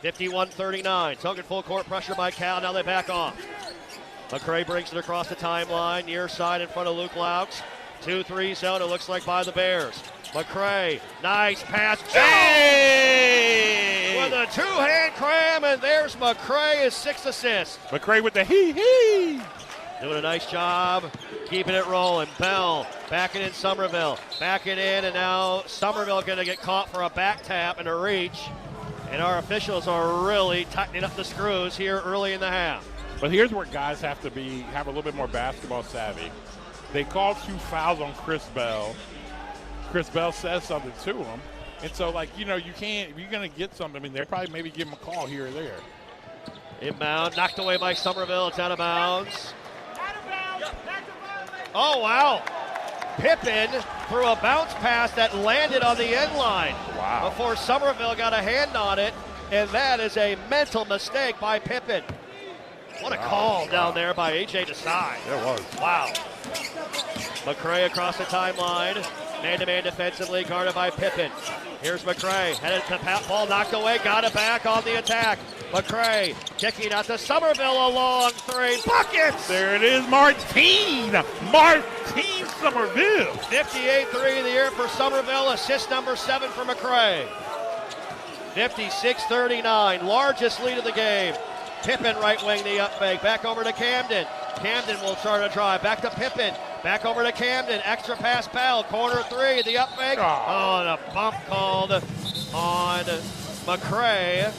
51-39. Token full court pressure by Cal. Now they back off. McCray brings it across the timeline. Near side in front of Luke Laux. 2-3 zone, it looks like by the Bears. McCray, nice pass. Hey! With a 2-hand cram, and there's McCray, his 6th assist. McCray with the hee-hee. Doing a nice job, keeping it rolling. Bell backing in Somerville, backing in, and now Somerville going to get caught for a back tap and a reach. And our officials are really tightening up the screws here early in the half. But here's where guys have to have a little bit more basketball savvy. They called 2 fouls on Chris Bell. Chris Bell says something to him. And so, you can't, if you're going to get something, they'll probably maybe give him a call here or there. Inbound, knocked away by Somerville. It's out of bounds. Oh, wow. Pippen threw a bounce pass that landed on the end line. Wow. Before Somerville got a hand on it, and that is a mental mistake by Pippen. What a call down there by A.J. Desai. It was. Wow. McCray across the timeline. Man-to-man defensively, guarded by Pippen. Here's McCray. Headed to ball knocked away. Got it back on the attack. McCray kicking out to Somerville. A long 3. Buckets! There it is, Martine Somerville. 58-3 in the air for Somerville. Assist number 7 for McCray. 56-39. Largest lead of the game. Pippen right wing the up fake. Back over to Camden. Camden will start a drive. Back to Pippen. Back over to Camden. Extra pass Pell. Corner 3. The up fake. Oh, and a bump called on McCray.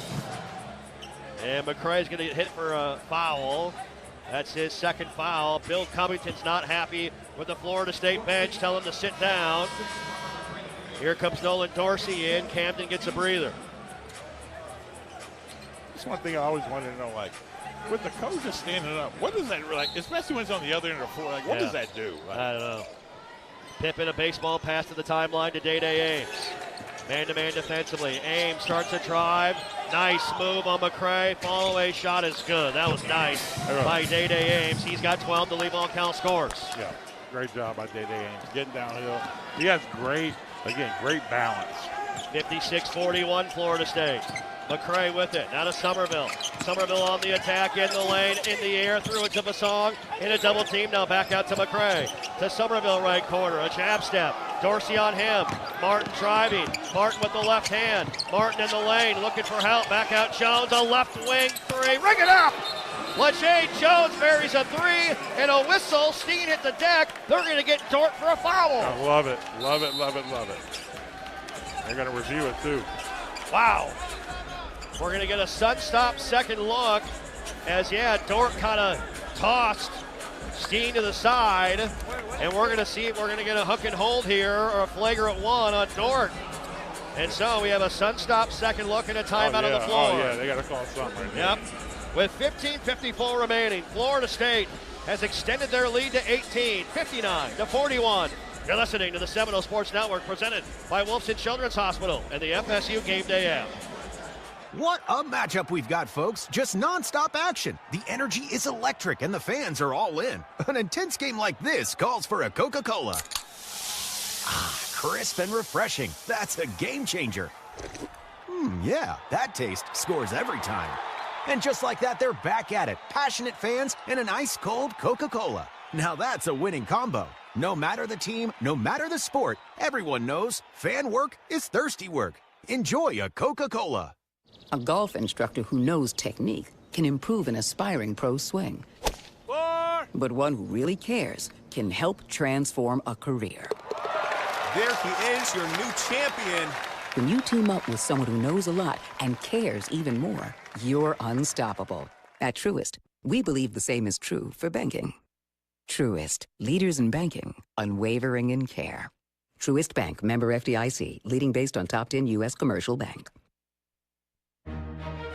And McCray's going to get hit for a foul. That's his 2nd foul. Bill Covington's not happy with the Florida State bench. Tell him to sit down. Here comes Nolan Dorsey in. Camden gets a breather. That's one thing I always wanted to know, with the coach just standing up, what does that, especially when it's on the other end of the floor, what does that do? I don't know. Pippen, a baseball pass to the timeline to Day-Day Ames. Man-to-man defensively. Ames starts a drive. Nice move on McCray. Fall-away shot is good. That was nice by Day-Day Ames. He's got 12 to leave all count scores. Yeah, great job by Day-Day Ames. Getting downhill. He has great balance. 56-41 Florida State. McCray with it. Now to Somerville. Somerville on the attack, in the lane, in the air, through it to Basong. In a double team, now back out to McCray. To Somerville, right corner. A jab step. Dorsey on him. Martin driving. Martin with the left hand. Martin in the lane, looking for help. Back out Jones, a left wing three. Ring it up! LaJay Jones buries a three and a whistle. Steen hit the deck. They're going to get Dort for a foul. I love it, love it, love it, love it. They're going to review it too. Wow. We're going to get a Sunstop second look as, Dort kind of tossed Steen to the side. And we're going to see if we're going to get a hook and hold here or a flagrant one on Dort. And so we have a Sunstop second look and a timeout on the floor. Oh, yeah, they got to call something right Yep. With 15:54 remaining, Florida State has extended their lead to 18, 59-41. You're listening to the Seminole Sports Network, presented by Wolfson Children's Hospital and the FSU Game Day app. What a matchup we've got, folks. Just nonstop action. The energy is electric and the fans are all in. An intense game like this calls for a Coca-Cola. Ah, crisp and refreshing. That's a game changer. Yeah, that taste scores every time. And just like that, they're back at it. Passionate fans and an ice-cold Coca-Cola. Now that's a winning combo. No matter the team, no matter the sport, everyone knows fan work is thirsty work. Enjoy a Coca-Cola. A golf instructor who knows technique can improve an aspiring pro's swing. But one who really cares can help transform a career. There he is, your new champion. When you team up with someone who knows a lot and cares even more, you're unstoppable. At Truist, we believe the same is true for banking. Truist, leaders in banking, unwavering in care. Truist Bank, member FDIC, leading based on top 10 U.S. commercial bank.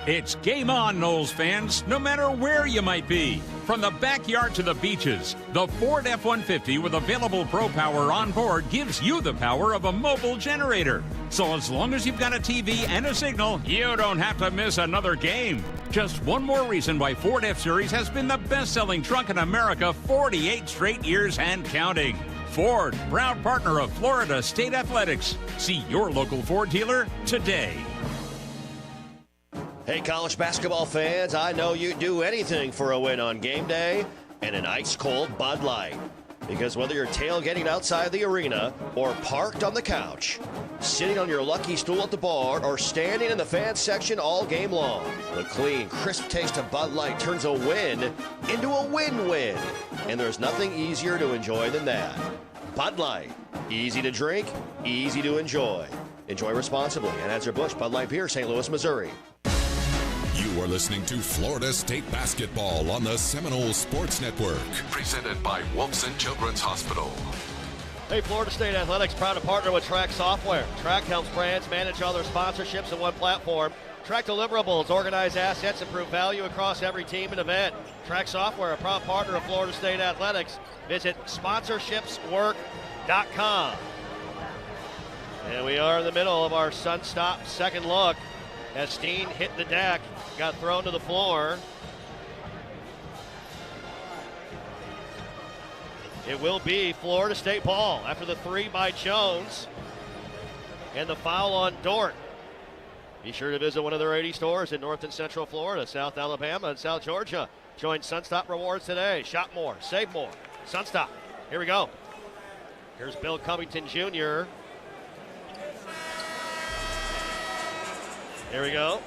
It's game on, Noles fans, no matter where you might be. From the backyard to the beaches, the Ford F-150 with available Pro Power on board gives you the power of a mobile generator. So as long as you've got a TV and a signal, you don't have to miss another game. Just one more reason why Ford F-Series has been the best-selling truck in America 48 straight years and counting. Ford, proud partner of Florida State Athletics. See your local Ford dealer today. Hey, college basketball fans, I know you'd do anything for a win on game day and an ice-cold Bud Light. Because whether you're tailgating outside the arena or parked on the couch, sitting on your lucky stool at the bar, or standing in the fan section all game long, the clean, crisp taste of Bud Light turns a win into a win-win. And there's nothing easier to enjoy than that. Bud Light. Easy to drink, easy to enjoy. Enjoy responsibly. Anheuser-Busch Bud Light Beer, St. Louis, Missouri. You are listening to Florida State Basketball on the Seminole Sports Network. Presented by Wolfson Children's Hospital. Hey, Florida State Athletics, proud to partner with Track Software. Track helps brands manage all their sponsorships in one platform. Track deliverables, organize assets, improve value across every team and event. Track Software, a proud partner of Florida State Athletics. Visit sponsorshipswork.com. And we are in the middle of our Sunstop second look as Steen hit the deck, got thrown to the floor. It will be Florida State ball after the three by Jones and the foul on Dort. Be sure to visit one of their 80 stores in North and Central Florida, South Alabama, and South Georgia. Join Sunstop Rewards today. Shop more, save more. Sunstop. Here we go. Here's Bill Covington Jr. Here we go.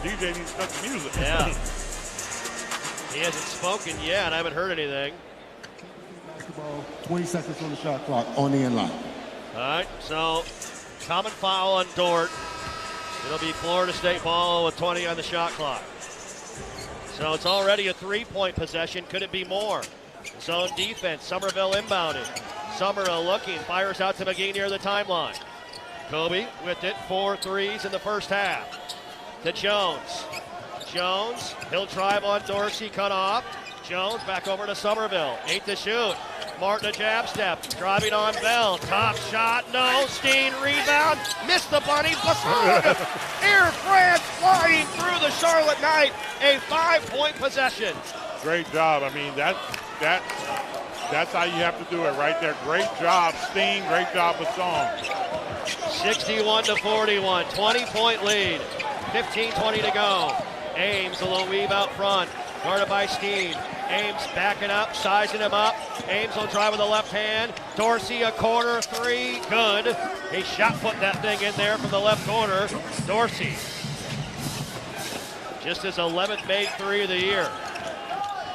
DJ needs to cut the music. Yeah. He hasn't spoken yet. I haven't heard anything. Basketball, 20 seconds on the shot clock on the end line. All right, so common foul on Dort. It'll be Florida State ball with 20 on the shot clock. So it's already a three-point possession. Could it be more? Zone defense. Somerville inbounding. Somerville looking. Fires out to McGee near the timeline. Kobe with it. 4 threes in the first half. To Jones. Jones. He'll drive on Dorsey. Cut off. Jones back over to Somerville. 8 to shoot. Martin a jab step. Driving on Bell. Top shot. No. Steen rebound. Missed the bunny. Air France flying through the Charlotte Knight. A 5-point possession. Great job. I mean, that's how you have to do it right there. Great job, Steen. Great job, Basong. 61-41, 20-point lead. 15-20 to go. Ames, a little weave out front. Guarded by Steen. Ames backing up, sizing him up. Ames will drive with the left hand. Dorsey, a corner three. Good. He shot put that thing in there from the left corner. Dorsey. Just his 11th made three of the year.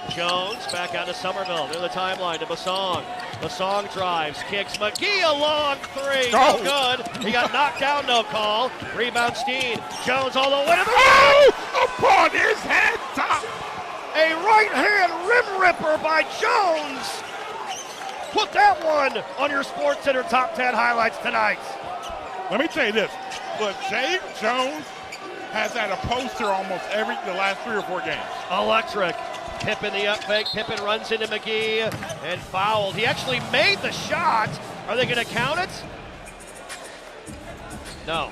Jones back out to Somerville. Near the timeline to Basong. Basong drives, kicks. McGee, a long three. No good. He got knocked down, no call. Rebound Steen. Jones all the way to the rim. Upon his head top. A right hand rim ripper by Jones. Put that one on your Sports Center top 10 highlights tonight. Let me tell you this. Look, James Jones has had a poster almost the last 3 or 4 games. Electric. Pippen the up fake. Pippen runs into McGee and fouled. He actually made the shot. Are they going to count it? No.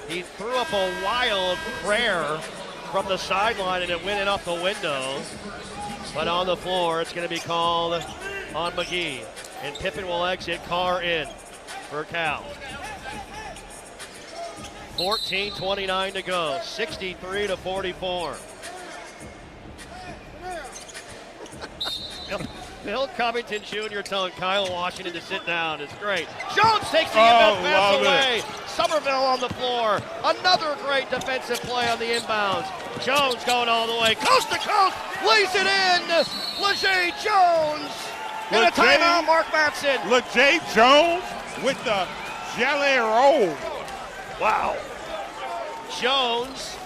He threw up a wild prayer from the sideline and it went in off the window. But on the floor, it's going to be called on McGee. And Pippen will exit. Carr in for Cal. 14:29 to go. 63-44. Bill Covington Jr. telling Kyle Washington to sit down. It's great. Jones takes the inbound pass away. Somerville on the floor. Another great defensive play on the inbounds. Jones going all the way. Coast to coast. Lays it in. LeJay Jones. And a timeout, Mark Matson. LeJay Jones with the jelly roll. Wow. Jones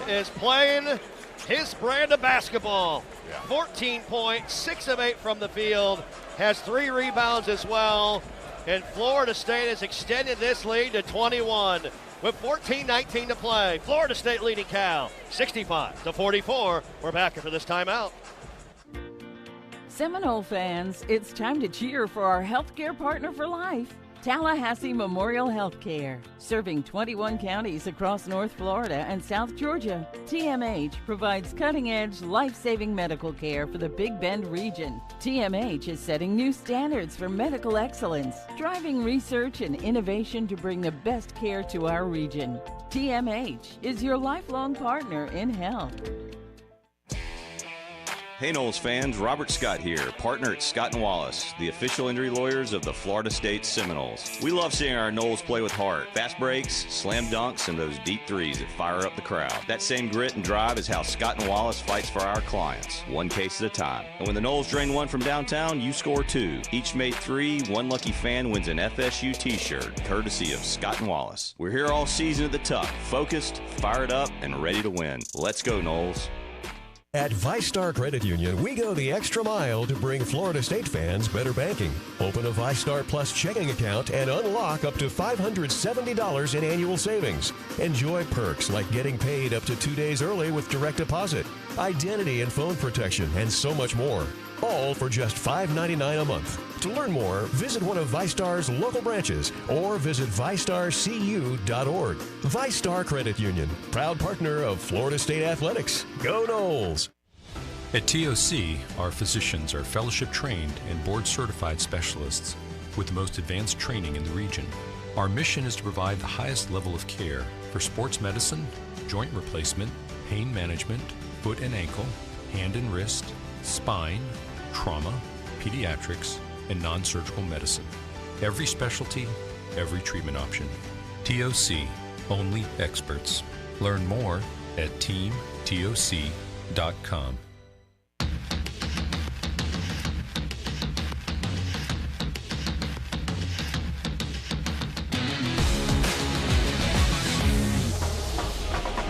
is playing his brand of basketball. 14 points, 6 of 8 from the field, has 3 rebounds as well, and Florida State has extended this lead to 21 with 14:19 to play. Florida State leading Cal 65-44. We're back after this timeout. Seminole fans, it's time to cheer for our healthcare partner for life, Tallahassee Memorial Healthcare. Serving 21 counties across North Florida and South Georgia, TMH provides cutting-edge, life-saving medical care for the Big Bend region. TMH is setting new standards for medical excellence, driving research and innovation to bring the best care to our region. TMH is your lifelong partner in health. Hey Noles fans, Robert Scott here, partner at Scott & Wallace, the official injury lawyers of the Florida State Seminoles. We love seeing our Noles play with heart. Fast breaks, slam dunks, and those deep threes that fire up the crowd. That same grit and drive is how Scott & Wallace fights for our clients, one case at a time. And when the Noles drain one from downtown, you score 2. Each made 3, one lucky fan wins an FSU t-shirt, courtesy of Scott & Wallace. We're here all season at the Tuck, focused, fired up, and ready to win. Let's go, Noles. At ViStar Credit Union, we go the extra mile to bring Florida State fans better banking. Open a ViStar Plus checking account and unlock up to $570 in annual savings. Enjoy perks like getting paid up to 2 days early with direct deposit, identity and phone protection, and so much more. All for just $5.99 a month. To learn more, visit one of ViStar's local branches or visit ViStarCU.org. ViStar Credit Union, proud partner of Florida State Athletics. Go Noles! At TOC, our physicians are fellowship trained and board certified specialists with the most advanced training in the region. Our mission is to provide the highest level of care for sports medicine, joint replacement, pain management, foot and ankle, hand and wrist, spine, trauma, pediatrics, and non-surgical medicine. Every specialty, every treatment option. TOC, only experts. Learn more at teamtoc.com.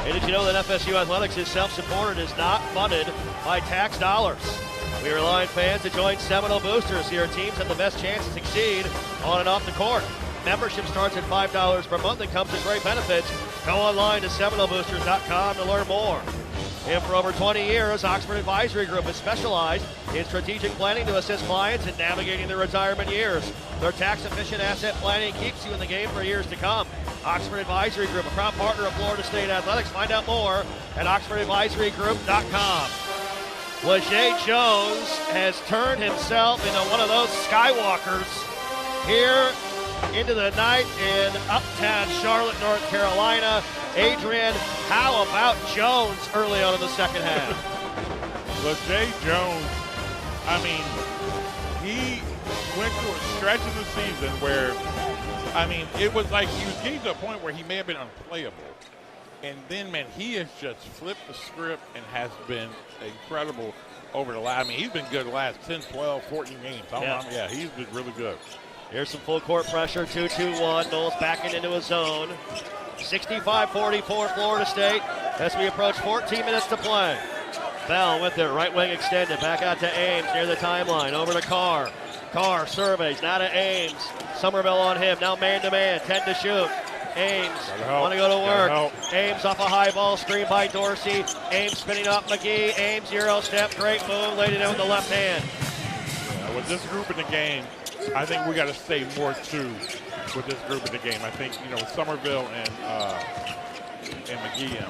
Hey, did you know that FSU Athletics is self-supported, is not funded by tax dollars? We rely on fans to join Seminole Boosters. Your teams have the best chance to succeed on and off the court. Membership starts at $5 per month and comes with great benefits. Go online to SeminoleBoosters.com to learn more. And for over 20 years, Oxford Advisory Group has specialized in strategic planning to assist clients in navigating their retirement years. Their tax-efficient asset planning keeps you in the game for years to come. Oxford Advisory Group, a proud partner of Florida State Athletics. Find out more at OxfordAdvisoryGroup.com. LaJay Jones has turned himself into one of those skywalkers here into the night in uptown Charlotte, North Carolina. Adrian, how about Jones early on in the second half? LaJay Jones, I mean, he went through a stretch of the season where, I mean, it was like he was getting to a point where he may have been unplayable. And then, man, he has just flipped the script and has been incredible over the last. I mean, he's been good the last 10, 12, 14 games. Yeah, he's been really good. Here's some full court pressure, 2-2-1. Knowles backing into his zone. 65-44 Florida State as we approach 14 minutes to play. Bell with it, right wing extended, back out to Ames near the timeline, over to Carr. Carr surveys, now to Ames. Somerville on him, now man-to-man, 10 to shoot. Ames want to go to work. Ames off a high ball, screen by Dorsey. Ames spinning up McGee. Ames Euro step, great move, laid it in with the left hand. Yeah, with this group in the game, I think we got to stay more two with this group in the game. I think, you know, Somerville and McGee.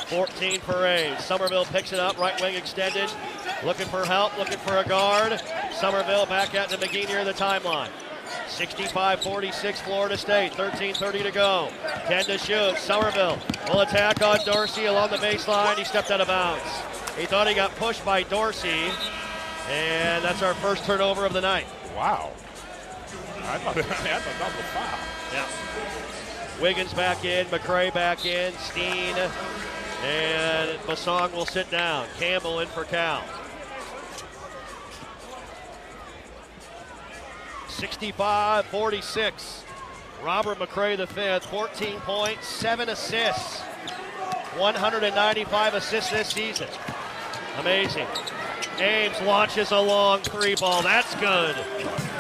14 for Ames. Somerville picks it up, right wing extended. Looking for help, looking for a guard. Somerville back out to McGee near the timeline. 65-46 Florida State, 13:30 to go. 10 to shoot. Somerville will attack on Dorsey along the baseline. He stepped out of bounds. He thought he got pushed by Dorsey, and that's our first turnover of the night. Wow. I thought that was a foul. Yeah. Wiggins back in, McCray back in, Steen, and Basong will sit down. Campbell in for Cal. 65-46. Robert McCray the fifth, 14 points, 7 assists, 195 assists this season. Amazing. Ames launches a long three ball. That's good.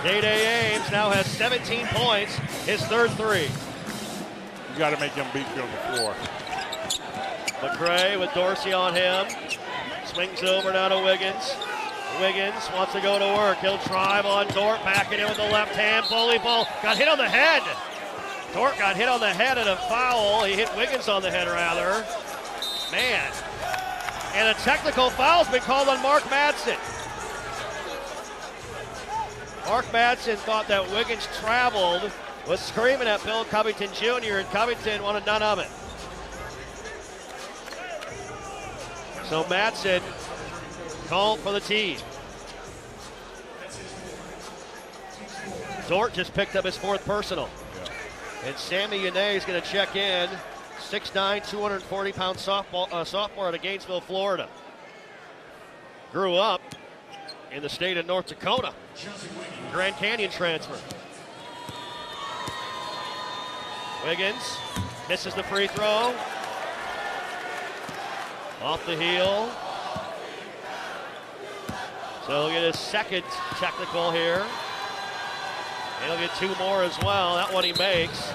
Day-Day Ames now has 17 points, his third three. You got to make him beat you on the floor. McCray with Dorsey on him. Swings over now to Wiggins. Wiggins wants to go to work. He'll drive on Dort, backing in with the left hand. Bully ball got hit on the head. Dort got hit on the head and a foul. He hit Wiggins on the head, rather. Man. And a technical foul's been called on Mark Madsen. Mark Madsen thought that Wiggins traveled, was screaming at Bill Covington Jr., and Covington wanted none of it. So Madsen called for the team. Dort just picked up his fourth personal. And Sammy Yanay is going to check in. 6'9", 240-pound sophomore out of Gainesville, Florida. Grew up in the state of North Dakota. Grand Canyon transfer. Wiggins misses the free throw. Off the heel. So he'll get his second technical here. And he'll get two more as well. That one he makes.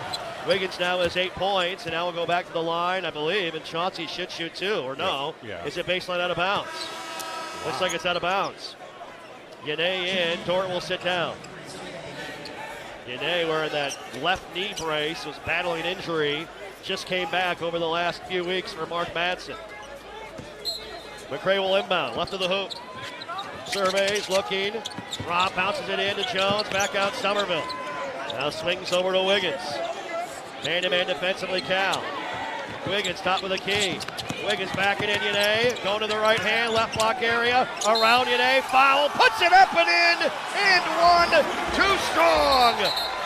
Wiggins now has 8 points, and now we'll go back to the line, I believe, and Chauncey should shoot two, or no. Yeah. Is it baseline out of bounds? Wow. Looks like it's out of bounds. Yanay in, Dort will sit down. Yanay wearing that left knee brace, was battling injury, just came back over the last few weeks for Mark Madsen. McCray will inbound, left of the hoop. Surveys, looking. Rob bounces it in to Jones, back out Somerville. Now swings over to Wiggins. Man-to-man defensively, Cal. Wiggins top of the key. Wiggins backing in Yanay, going to the right hand, left block area, around Yanay, foul, puts it up and in, and one, too strong.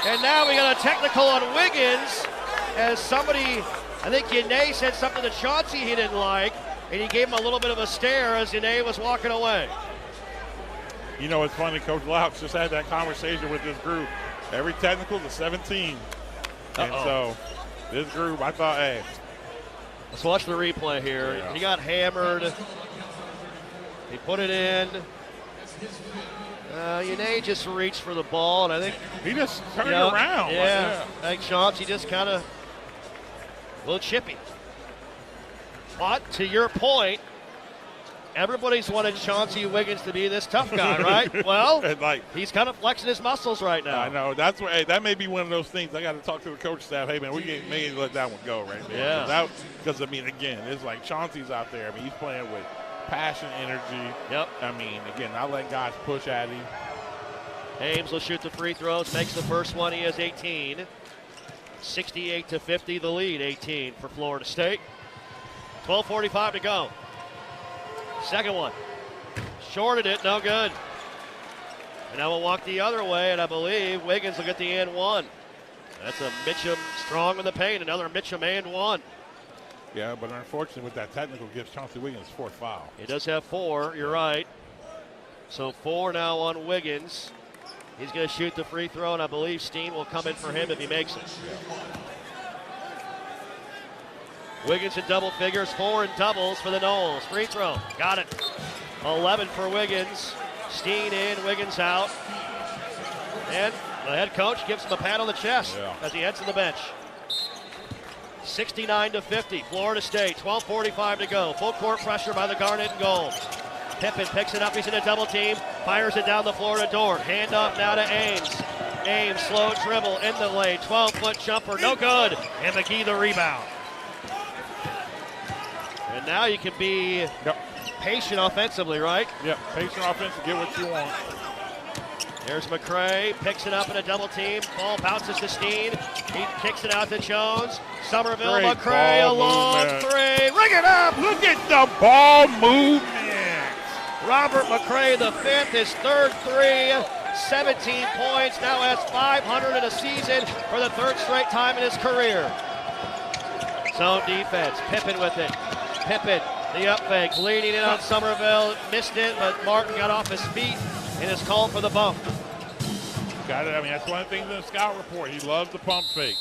And now we got a technical on Wiggins, as somebody, I think Yanay said something to Chauncey he didn't like, and he gave him a little bit of a stare as Yanay was walking away. You know, it's funny, Coach Loucks just had that conversation with this group. Every technical is 17. And so this group, I thought, hey. Let's watch the replay here. Yeah. He got hammered. He put it in. Yanay just reached for the ball, and I think he just turned around. Yeah, I think Chauncey just kind of a little chippy. But to your point, everybody's wanted Chauncey Wiggins to be this tough guy, right? Well, he's kind of flexing his muscles right now. I know. That's what. Hey, that may be one of those things. I got to talk to the coach staff. Hey, man, we may let that one go right there. Yeah. Because I mean, again, it's like Chauncey's out there. I mean, he's playing with passion, energy. Yep. I mean, again, not letting guys push at him. Ames will shoot the free throws, makes the first one. He has 18. 68-50, the lead, 18 for Florida State. 12:45 to go. Second one. Shorted it, no good. And now we'll walk the other way, and I believe Wiggins will get the and one. That's a Mitchum strong in the paint, another Mitchum and one. Yeah, but unfortunately with that technical gives Chauncey Wiggins 4th foul. He does have 4, you're right. So 4 now on Wiggins. He's going to shoot the free throw, and I believe Steen will come in for him if he makes it. Wiggins in double figures, 4 in doubles for the Noles. Free throw, got it. 11 for Wiggins. Steen in, Wiggins out. And the head coach gives him a pat on the chest as he heads to the bench. 69-50, Florida State, 12:45 to go. Full court pressure by the Garnet and Gold. Pippen picks it up, he's in a double team, fires it down the Florida door. Hand up now to Ames. Ames, slow dribble in the lane, 12-foot jumper, no good. And McGee the rebound. And now you can be patient offensively, right? Yep, patient offensively, get what you want. There's McCray, picks it up in a double team. Ball bounces to Steen. He kicks it out to Jones. Somerville, Great McCray, a long three. Ring it up! Look at the ball movement. Robert McCray, the 5th, his 3rd three. 17 points, now has 500 in a season for the 3rd straight time in his career. Zone defense, Pippen with it. Pippen, the up fake, leading in on Somerville. Missed it, but Martin got off his feet and is called for the bump. Got it. I mean, that's one of the things in the scout report. He loves the pump fake.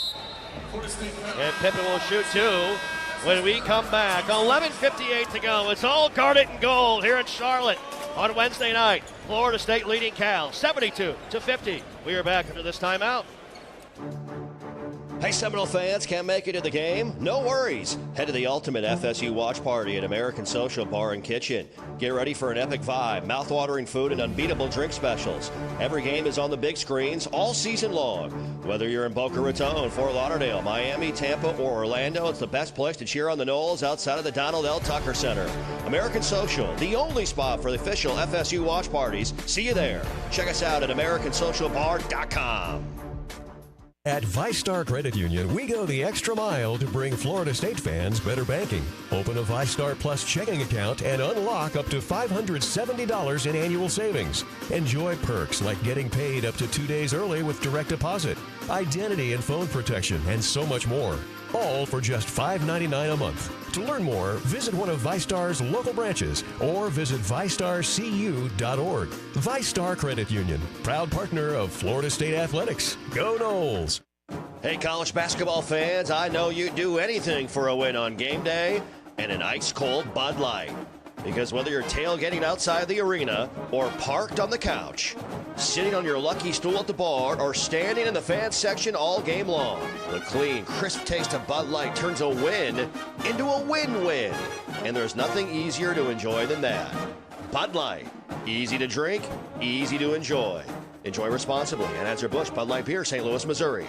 And Pippen will shoot 2 when we come back. 11:58 to go. It's all Garnet and Gold here in Charlotte on Wednesday night. Florida State leading Cal 72-50. We are back after this timeout. Hey, Seminole fans, can't make it to the game? No worries. Head to the ultimate FSU watch party at American Social Bar and Kitchen. Get ready for an epic vibe, mouth-watering food, and unbeatable drink specials. Every game is on the big screens all season long. Whether you're in Boca Raton, Fort Lauderdale, Miami, Tampa, or Orlando, it's the best place to cheer on the Noles outside of the Donald L. Tucker Center. American Social, the only spot for the official FSU watch parties. See you there. Check us out at AmericanSocialBar.com. At ViStar Credit Union, we go the extra mile to bring Florida State fans better banking. Open a ViStar Plus checking account and unlock up to $570 in annual savings. Enjoy perks like getting paid up to 2 days early with direct deposit, identity and phone protection, and so much more. All for just $5.99 a month. To learn more, visit one of ViStar's local branches or visit ViStarCU.org. ViStar Credit Union, proud partner of Florida State Athletics. Go Noles! Hey, college basketball fans, I know you'd do anything for a win on game day and an ice-cold Bud Light. Because whether you're tailgating outside the arena or parked on the couch, sitting on your lucky stool at the bar, or standing in the fan section all game long, the clean, crisp taste of Bud Light turns a win into a win-win. And there's nothing easier to enjoy than that. Bud Light. Easy to drink, easy to enjoy. Enjoy responsibly. Anheuser-Busch Bud Light Beer, St. Louis, Missouri.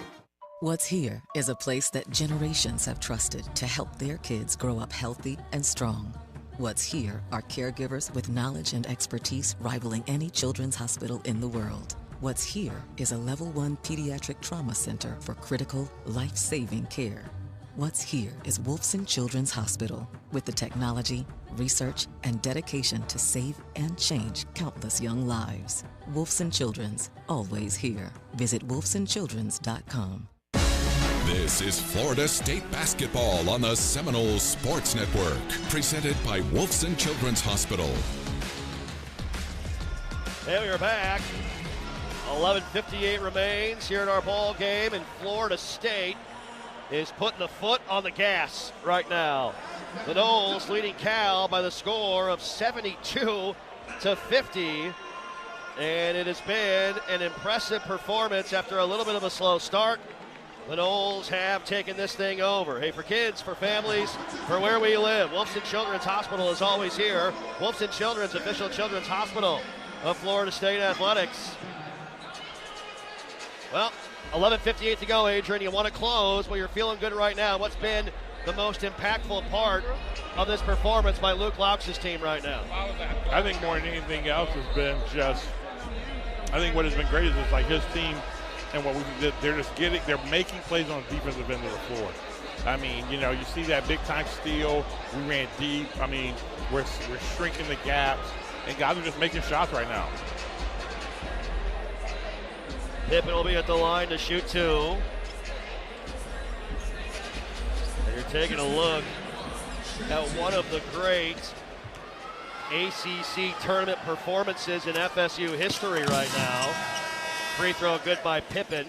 What's Here is a place that generations have trusted to help their kids grow up healthy and strong. What's Here are caregivers with knowledge and expertise rivaling any children's hospital in the world. What's Here is a Level 1 pediatric trauma center for critical, life-saving care. What's Here is Wolfson Children's Hospital with the technology, research, and dedication to save and change countless young lives. Wolfson Children's, always here. Visit wolfsonchildrens.com. This is Florida State basketball on the Seminoles Sports Network, presented by Wolfson Children's Hospital. And we are back. 11:58 remains here in our ball game, and Florida State is putting the foot on the gas right now. The Noles leading Cal by the score of 72-50. And it has been an impressive performance after a little bit of a slow start. The Noles have taken this thing over. Hey, for kids, for families, for where we live, Wolfson Children's Hospital is always here. Wolfson Children's, official children's hospital of Florida State Athletics. Well, 11:58 to go, Adrian. You want to close, well, you're feeling good right now. What's been the most impactful part of this performance by Luke Laux' team right now? I think more than anything else has been just, I think what has been great is just like his team and what we did, they're making plays on the defensive end of the floor. I mean, you see that big time steal. We ran deep. I mean, we're shrinking the gaps, and guys are just making shots right now. Pippen will be at the line to shoot 2. And you're taking a look at one of the great ACC tournament performances in FSU history right now. Free throw good by Pippen.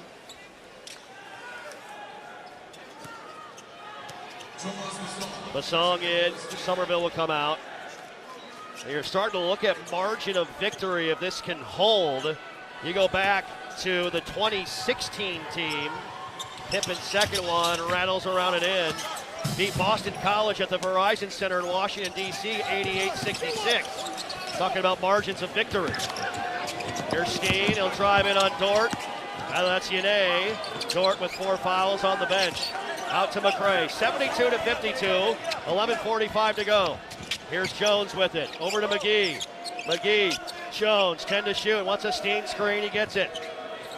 Basong in, Somerville will come out. And you're starting to look at margin of victory if this can hold. You go back to the 2016 team. Pippen's second one rattles around and in. Beat Boston College at the Verizon Center in Washington, D.C., 88-66. Talking about margins of victory. Here's Skeen, he'll drive in on Dort. Now that's Yane. Dort with 4 fouls on the bench. Out to McCray, 72-52, 11:45 to go. Here's Jones with it, over to McGee. McGee, Jones, 10 to shoot, wants a Steen screen, he gets it.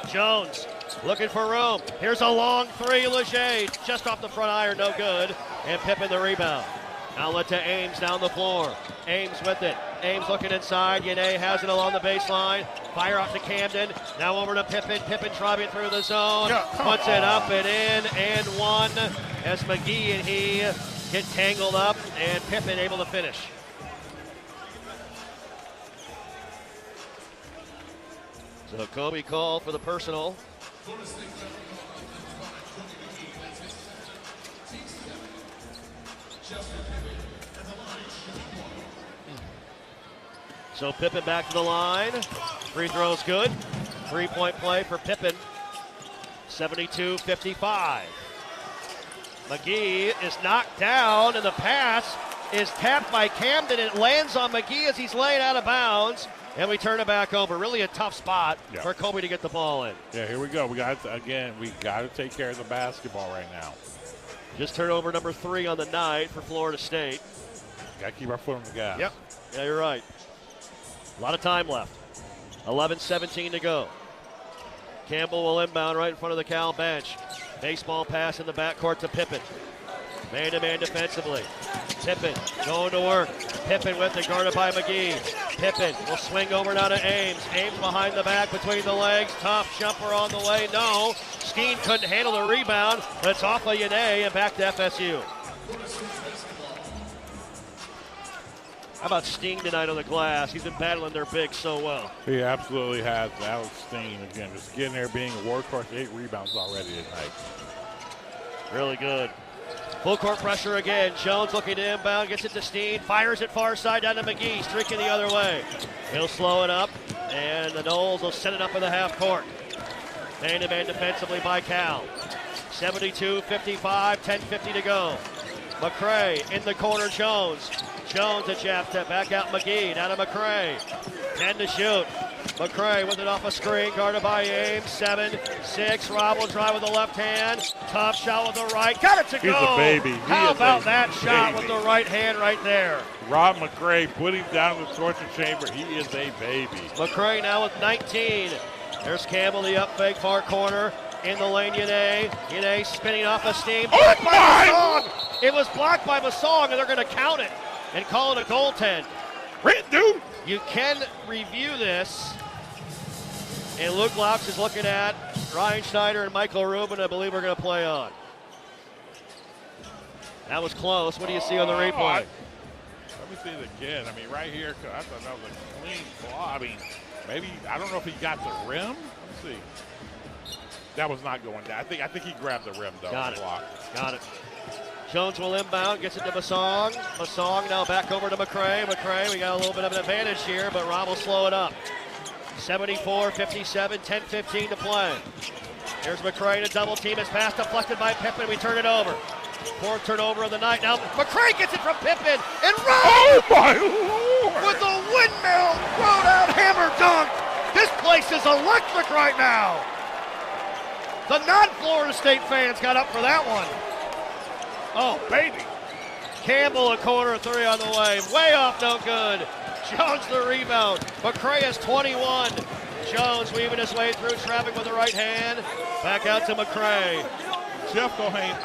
Jones, looking for room. Here's a long 3, Leger, just off the front iron, no good. And Pippen the rebound. Outlet to Ames down the floor. Ames with it. Ames looking inside. Yane has it along the baseline. Fire out to Camden. Now over to Pippen. Pippen driving through the zone. Puts it up and in and one as McGee and he get tangled up and Pippen able to finish. So Kobe called for the personal. So Pippen back to the line. Free throw's good. 3-point play for Pippen. 72-55. McGee is knocked down, and the pass is tapped by Camden. It lands on McGee as he's laying out of bounds, and we turn it back over. Really a tough spot for Kobe to get the ball in. Yeah, here we go. We got to take care of the basketball right now. Just turnover number 3 on the night for Florida State. Got to keep our foot on the gas. Yep. Yeah, you're right. A lot of time left. 11:17 to go. Campbell will inbound right in front of the Cal bench. Baseball pass in the backcourt to Pippen. Man-to-man defensively. Pippen going to work. Pippen with it, guarded by McGee. Pippen will swing over now to Ames. Ames behind the back, between the legs. Tough jumper on the way. No. Skeen couldn't handle the rebound, but it's off of Yane and back to FSU. How about Steen tonight on the glass? He's been battling their bigs so well. He absolutely has. Alex Steen, again, just getting there, being a workhorse. 8 rebounds already tonight. Really good. Full court pressure again. Jones looking to inbound, gets it to Steen, fires it far side down to McGee, streaking the other way. He'll slow it up, and the Noles will set it up in the half court. Man-to-man defensively by Cal. 72-55, 10:50 to go. McCray in the corner, Jones. Jones a jab step, back out McGee, down to McCray. 10 to shoot. McCray with it off a screen, guarded by Ames. 7-6, Rob will drive with the left hand. Tough shot with the right, got it to go. He's a baby. How about that shot with the right hand right there? Rob McCray put him down in the torture chamber. He is a baby. McCray now with 19. There's Campbell, the up fake far corner. In the lane, Yane. Yane spinning off a Steen. Blocked by Basong. It was blocked by Basong, and they're going to count it and call it a goaltend. Dude. You can review this. And Luke Laux is looking at Ryan Schneider and Michael Rubin. I believe we're going to play on. That was close. What do you see on the replay? Let me see it again. I mean, right here, I thought that was a clean ball. I mean, maybe, I don't know if he got the rim. Let's see. That was not going down. I think he grabbed the rim, though. Got it. Got it. Jones will inbound, gets it to Basong. Basong now back over to McCray. McCray, we got a little bit of an advantage here, but Rob will slow it up. 74-57, 10:15 to play. Here's McCray to double team. His pass deflected by Pippen. We turn it over. 4th turnover of the night. Now McCray gets it from Pippen. And Rob! Oh, my Lord! With a windmill, thrown out hammer dunk. This place is electric right now. The non-Florida State fans got up for that one. Oh, baby. Campbell, a corner three on the way. Way off, no good. Jones the rebound. McCray has 21. Jones weaving his way through traffic with the right hand. Back out to McCray. Jeff Cohane,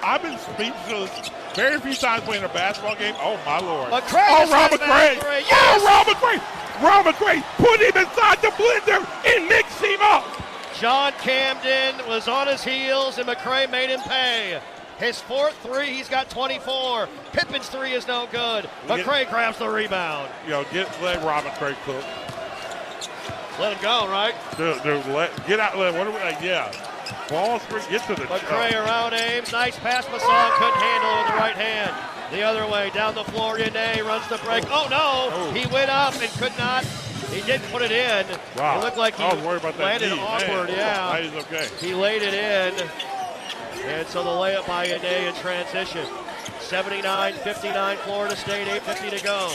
I've been speechless very few times playing a basketball game. Oh, my Lord. McCray. Oh, Rob McCray. Yes. Oh, Rob McCray. Rob McCray put him inside the blender and mixed him up. John Camden was on his heels, and McCray made him pay. His fourth three, he's got 24. Pippen's three is no good. McCray grabs the rebound. Let Rob McCray cook. Let him go, right? Dude, get out. What are we like? Yeah. Ball screen, get to the McCray around Ames. Nice pass. Masson couldn't handle it with the right hand. The other way, down the floor, Yane runs the break. Oh, no. Oh. He went up and could not. He didn't put it in. Wow. It looked like he landed awkward. Man. Yeah. He's okay. He laid it in. And so the layup by Yane in transition. 79-59 Florida State, 8:50 to go.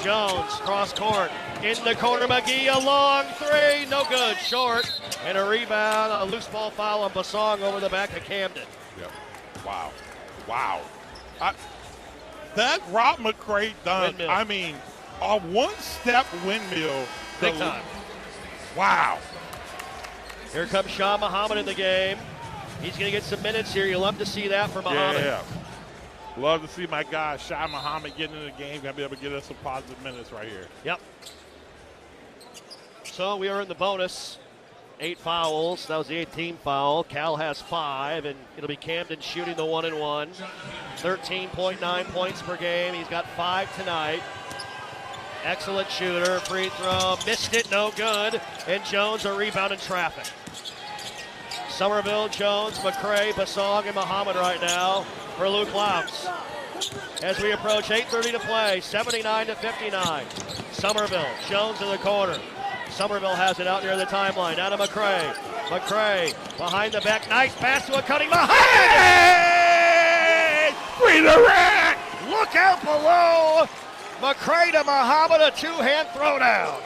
Jones, cross court, in the corner, McGee, a long three, no good, short. And a rebound, a loose ball foul on Basong over the back of Camden. Yep. Wow. That Rob McCray done, windmill. I mean, a one-step windmill. Big time. Wow. Here comes Shah Muhammad in the game. He's going to get some minutes here. You'll love to see that for Muhammad. Yeah. Love to see my guy, Shah Muhammad, getting in the game. Going to be able to get us some positive minutes right here. Yep. So we are in the bonus. 8 fouls. That was the 18th foul. Cal has 5, and it'll be Camden shooting the 1-and-1. 13.9 points per game. He's got 5 tonight. Excellent shooter. Free throw. Missed it. No good. And Jones a rebound in traffic. Somerville, Jones, McCray, Basong, and Muhammad right now for Luke Louts. As we approach 8:30 to play, 79-59. Somerville, Jones in the corner. Somerville has it out near the timeline. Out of McCray. McCray behind the back. Nice pass to a cutting Muhammad. Hey! Free the rack! Look out below. McCray to Muhammad, a two-hand throwdown.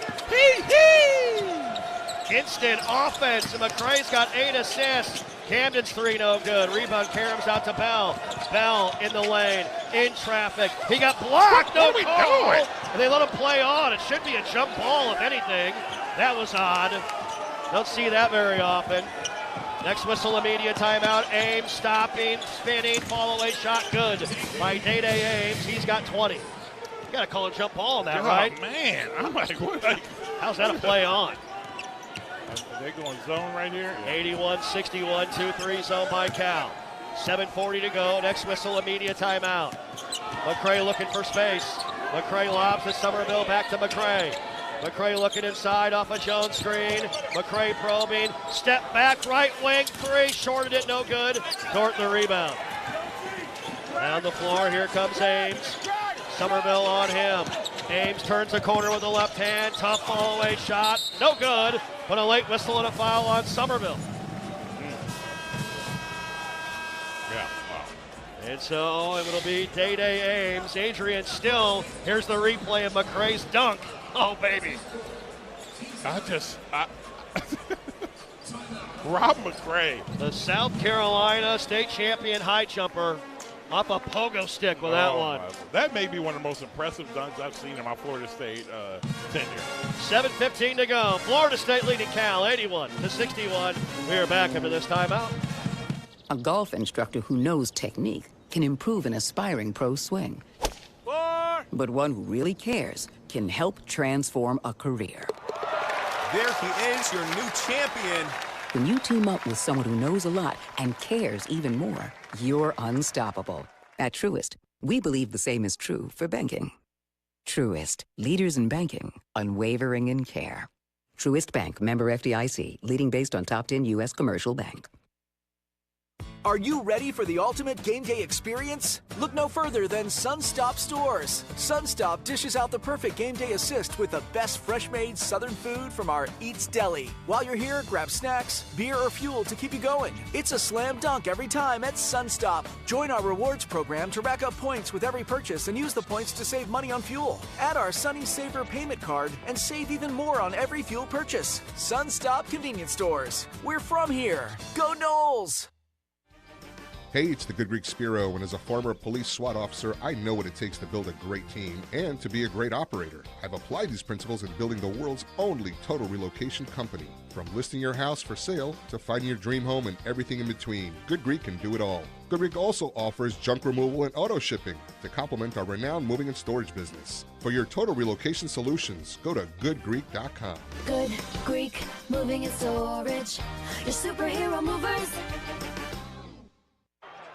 Instant offense. McCray's got 8 assists. Camden's 3 no good. Rebound Karam's out to Bell. Bell in the lane, in traffic. He got blocked. What are we doing? And they let him play on. It should be a jump ball, if anything. That was odd. Don't see that very often. Next whistle, immediate timeout. Ames stopping, spinning, fall away shot good by Day Ames. He's got 20. You got to call a jump ball on that, right? Oh, man. I'm like, what? How's that a play on? Are they going zone right here? 81-61, 2-3 zone by Cal. 7:40 to go. Next whistle, immediate timeout. McCray looking for space. McCray lobs to Somerville, back to McCray. McCray looking inside off a Jones screen. McCray probing. Step back, right wing, 3. Shorted it, no good. Dort the rebound. Down the floor, here comes Ames. Somerville on him. Ames turns the corner with the left hand. Tough fall away shot. No good. But a late whistle and a foul on Somerville. Yeah, wow. And so it'll be Day Ames. Adrian Still. Here's the replay of McCray's dunk. Oh, baby. Rob McCray. The South Carolina state champion high jumper. Off a pogo stick with that one. That may be one of the most impressive dunks I've seen in my Florida State tenure. 7:15 to go. Florida State leading Cal 81-61. We are back after this timeout. A golf instructor who knows technique can improve an aspiring pro swing. But one who really cares can help transform a career. There he is, your new champion. When you team up with someone who knows a lot and cares even more, you're unstoppable. At Truist, we believe the same is true for banking. Truist, leaders in banking, unwavering in care. Truist Bank, member FDIC, leading based on top 10 U.S. commercial bank. Are you ready for the ultimate game day experience? Look no further than Sunstop Stores. Sunstop dishes out the perfect game day assist with the best fresh-made Southern food from our Eats Deli. While you're here, grab snacks, beer, or fuel to keep you going. It's a slam dunk every time at Sunstop. Join our rewards program to rack up points with every purchase and use the points to save money on fuel. Add our Sunny Saver payment card and save even more on every fuel purchase. Sunstop Convenience Stores. We're from here. Go Noles! Hey, it's the Good Greek Spiro, and as a former police SWAT officer, I know what it takes to build a great team and to be a great operator. I've applied these principles in building the world's only total relocation company. From listing your house for sale to finding your dream home and everything in between, Good Greek can do it all. Good Greek also offers junk removal and auto shipping to complement our renowned moving and storage business. For your total relocation solutions, go to goodgreek.com. Good Greek Moving and Storage. Your superhero movers.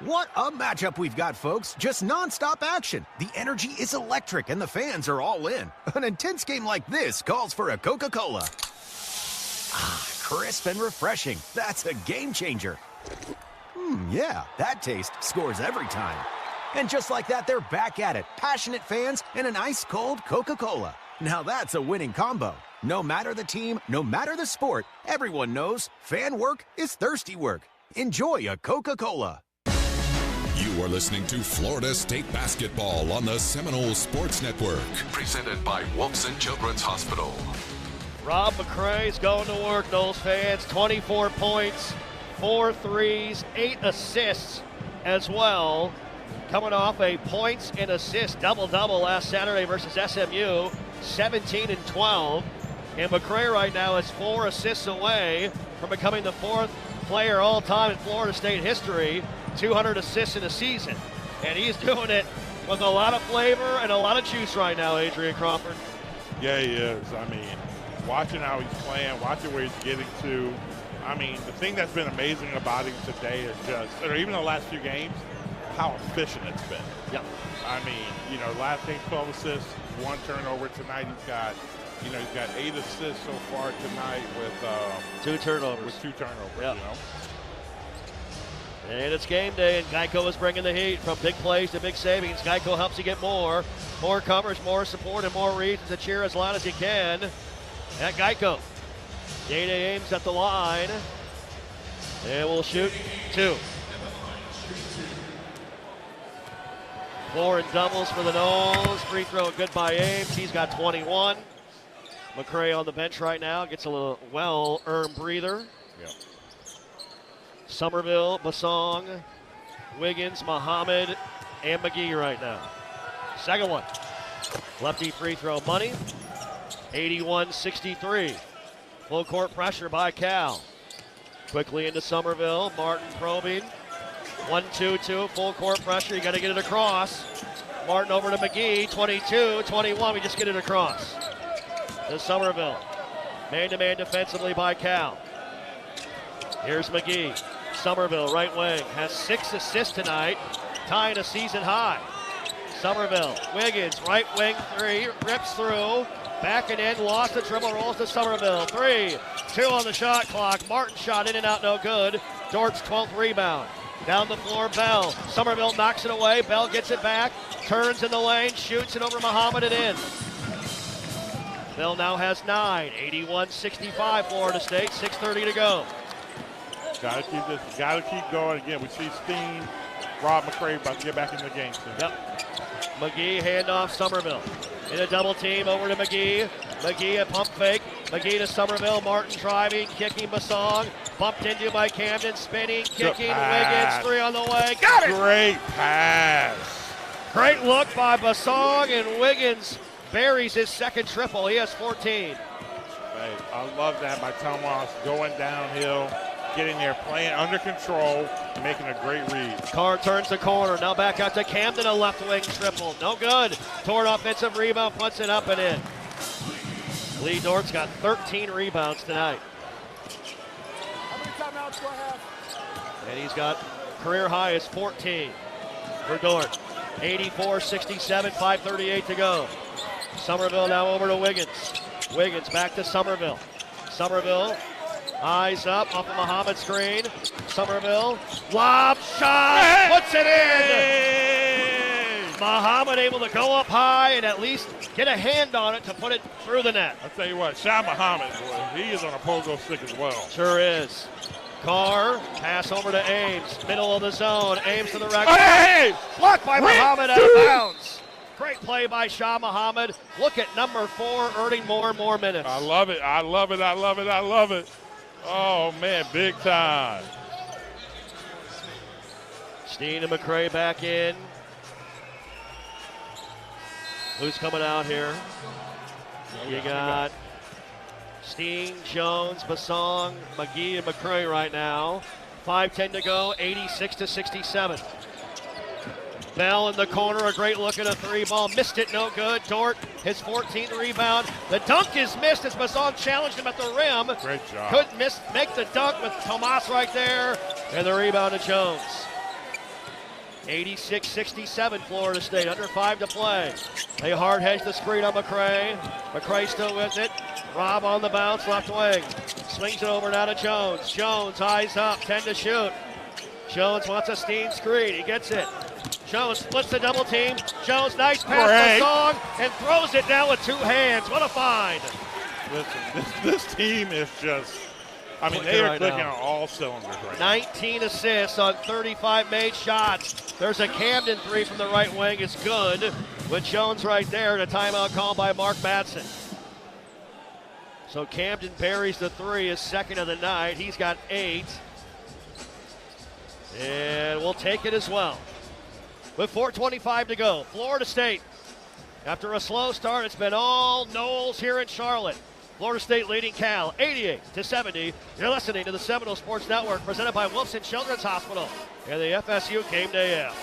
What a matchup we've got, folks. Just nonstop action. The energy is electric and the fans are all in. An intense game like this calls for a Coca-Cola. Crisp and refreshing. That's a game changer. Yeah, that taste scores every time. And just like that, they're back at it. Passionate fans and an ice-cold Coca-Cola. Now that's a winning combo. No matter the team, no matter the sport, everyone knows fan work is thirsty work. Enjoy a Coca-Cola. You are listening to Florida State Basketball on the Seminole Sports Network. Presented by Wolfson Children's Hospital. Rob McCray's going to work, Noles fans. 24 points, 4 threes, 8 assists as well. Coming off a points and assists double-double last Saturday versus SMU, 17 and 12. And McCray right now is 4 assists away from becoming the 4th player all-time in Florida State history, 200 assists in a season. And he's doing it with a lot of flavor and a lot of juice right now, Adrian Crawford. Yeah, he is. I mean, watching how he's playing, watching where he's getting to. I mean, the thing that's been amazing about him today is just, or even the last few games, how efficient it's been. Yep. I mean, last game 12 assists, 1 turnover. Tonight he's got 8 assists so far tonight with 2 turnovers. With 2 turnovers, yep. And it's game day, and Geico is bringing the heat from big plays to big savings. Geico helps you get more coverage, more support, and more reasons to cheer as loud as you can at Geico. Dana Ames at the line, and will shoot 2. 4 and doubles for the Noles. Free throw good by Ames. He's got 21. McCray on the bench right now gets a little well-earned breather. Yep. Somerville, Basong, Wiggins, Muhammad, and McGee right now. Second one. Lefty free throw money. 81-63. Full court pressure by Cal. Quickly into Somerville. Martin probing. 1-2-2. Full court pressure. You got to get it across. Martin over to McGee. 22-21. We just get it across. To Somerville. Man-to-man defensively by Cal. Here's McGee. Somerville, right wing, has 6 assists tonight, tying a season high. Somerville, Wiggins, right wing 3, rips through, back and in, lost the dribble, rolls to Somerville. 3, 2 on the shot clock. Martin shot in and out, no good. Dort's 12th rebound. Down the floor, Bell. Somerville knocks it away. Bell gets it back, turns in the lane, shoots it over Muhammad and in. Bell now has 9, 81-65 Florida State, 6:30 to go. Got to keep going. Again, we see Steen, Rob McCray about to get back in the game soon. Yep. McGee handoff Somerville. In a double team over to McGee. McGee a pump fake. McGee to Somerville. Martin driving, kicking Basong. Bumped into by Camden, spinning, kicking. Wiggins, 3 on the way. Got it! Great pass. Great look by Basong, and Wiggins buries his second triple. He has 14. Hey, I love that by Thomas going downhill. Getting there, playing under control, making a great read. Carr turns the corner, now back out to Camden, a left wing triple. No good. Toward offensive rebound, puts it up and in. Lee Dort's got 13 rebounds tonight. How many timeouts do I have? And he's got career high is 14 for Dort. 84-67, 5:38 to go. Somerville now over to Wiggins. Wiggins back to Somerville. Somerville. Eyes up off a Muhammad screen. Somerville, lob shot, puts it in. Muhammad able to go up high and at least get a hand on it to put it through the net. I'll tell you what, Shah Muhammad, boy, he is on a pogo stick as well. Sure is. Carr, pass over to Ames, middle of the zone. Ames to the right. Hey! Blocked by Muhammad out of bounds. Great play by Shah Muhammad. Look at number 4 earning more and more minutes. I love it. I love it. I love it. I love it. Oh, man, big time. Steen and McCray back in. Who's coming out here? You got Steen, Jones, Basong, McGee, and McCray right now. 5:10 to go, 86-67. Bell in the corner, a great look at a three ball. Missed it, no good. Dort, his 14th rebound. The dunk is missed as Basong challenged him at the rim. Great job. Couldn't make the dunk with Tomas right there. And the rebound to Jones. 86-67, Florida State, under 5 to play. They hard hedge the screen on McCray. McCray still with it. Rob on the bounce, left wing. Swings it over now to Jones. Jones, eyes up, 10 to shoot. Jones wants a Steen screen, he gets it. Jones splits the double team. Jones, nice pass to Song, and throws it down with 2 hands. What a find. Listen, this team is just, I mean, they are clicking on all cylinders right now. 19 assists on 35 made shots. There's a Camden three from the right wing. It's good with Jones right there, and a timeout called by Mark Batson. So Camden buries the three, his second of the night. He's got 8. And we'll take it as well. With 4:25 to go, Florida State, after a slow start, it's been all Noles here in Charlotte. Florida State leading Cal 88-70. You're listening to the Seminole Sports Network, presented by Wilson Children's Hospital and the FSU Game Day app.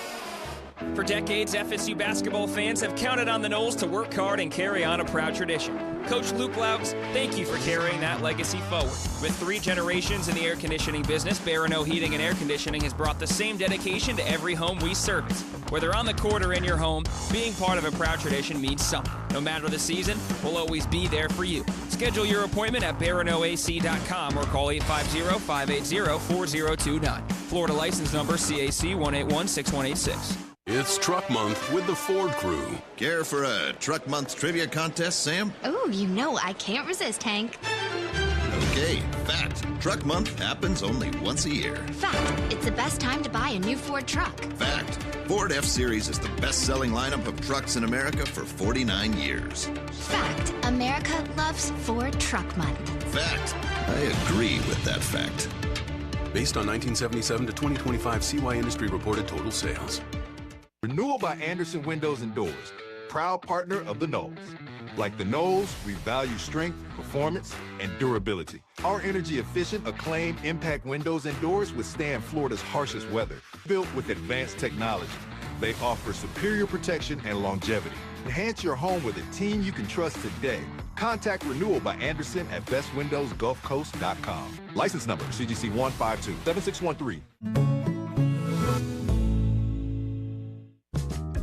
For decades, FSU basketball fans have counted on the Noles to work hard and carry on a proud tradition. Coach Luke Laux, thank you for carrying that legacy forward. With 3 generations in the air conditioning business, Barano Heating and Air Conditioning has brought the same dedication to every home we service. Whether on the court or in your home, being part of a proud tradition means something. No matter the season, we'll always be there for you. Schedule your appointment at baranoac.com or call 850-580-4029. Florida license number CAC 1816186. It's Truck Month with the Ford Crew. Care for a Truck Month trivia contest, Sam? Oh, you know I can't resist, Hank. Okay, fact. Truck Month happens only once a year. Fact. It's the best time to buy a new Ford truck. Fact. Ford F-Series is the best-selling lineup of trucks in America for 49 years. Fact. America loves Ford Truck Month. Fact. I agree with that fact. Based on 1977 to 2025 CY Industry reported total sales. Renewal by Anderson Windows and Doors, proud partner of the Noles. Like the Noles, we value strength, performance, and durability. Our energy-efficient, acclaimed impact windows and doors withstand Florida's harshest weather. Built with advanced technology, they offer superior protection and longevity. Enhance your home with a team you can trust today. Contact Renewal by Anderson at bestwindowsgulfcoast.com. License number CGC 1527613.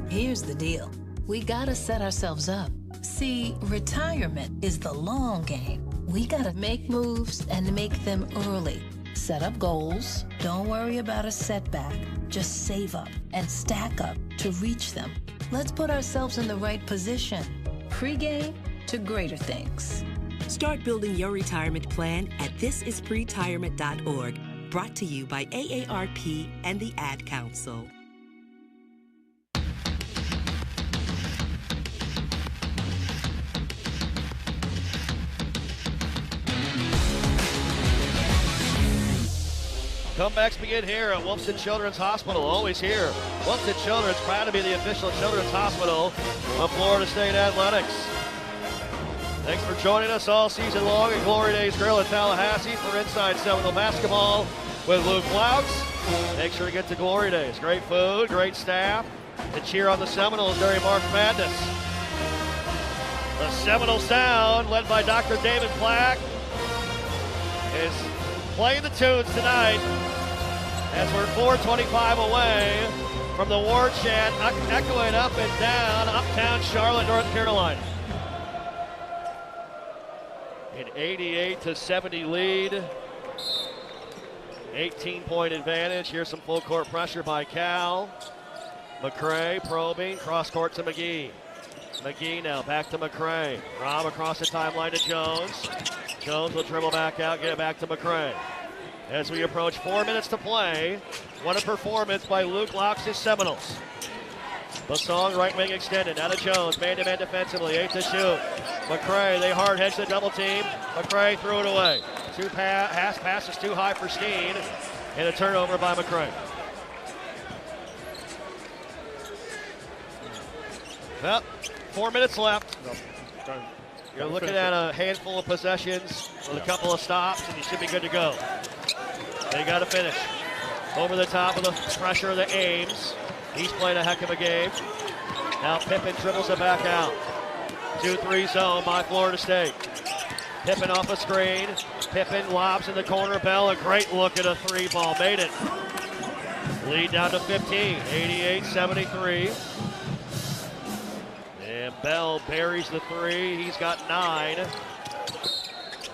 Here's the deal. We gotta set ourselves up. See, retirement is the long game. We gotta make moves and make them early. Set up goals. Don't worry about a setback. Just save up and stack up to reach them. Let's put ourselves in the right position. Pre-game to greater things. Start building your retirement plan at thisispretirement.org. Brought to you by AARP and the Ad Council. Comebacks begin here at Wolfson Children's Hospital, always here. Wolfson Children's proud to be the official children's hospital of Florida State Athletics. Thanks for joining us all season long at Glory Days Grill in Tallahassee for Inside Seminole Basketball with Luke Laux. Make sure to get to Glory Days. Great food, great staff, and cheer on the Seminoles during March Madness. The Seminole Sound, led by Dr. David Black, is playing the tunes tonight as we're 4:25 away from the War Chant, echoing up and down uptown Charlotte, North Carolina. An 88-70 lead. 18-point advantage. Here's some full court pressure by Cal. McCray probing, cross court to McGee. McGee now back to McCray. Rob across the timeline to Jones. Jones will dribble back out, get it back to McCray. As we approach 4 minutes to play, what a performance by Luke Laux' Seminoles. Basong right wing extended, out of Jones, man-to-man defensively, 8 to shoot. McCray, they hard hedge the double team. McCray threw it away. Pass is too high for Steen, and a turnover by McCray. Well, 4 minutes left. No. You're looking at a handful of possessions with a couple of stops, and you should be good to go. They got to finish. Over the top of the pressure of the Ames. He's playing a heck of a game. Now Pippen dribbles it back out. 2-3 zone by Florida State. Pippen off a screen. Pippen lobs in the corner. Bell, a great look at a three ball. Made it. Lead down to 15, 88-73. And Bell buries the three. He's got 9.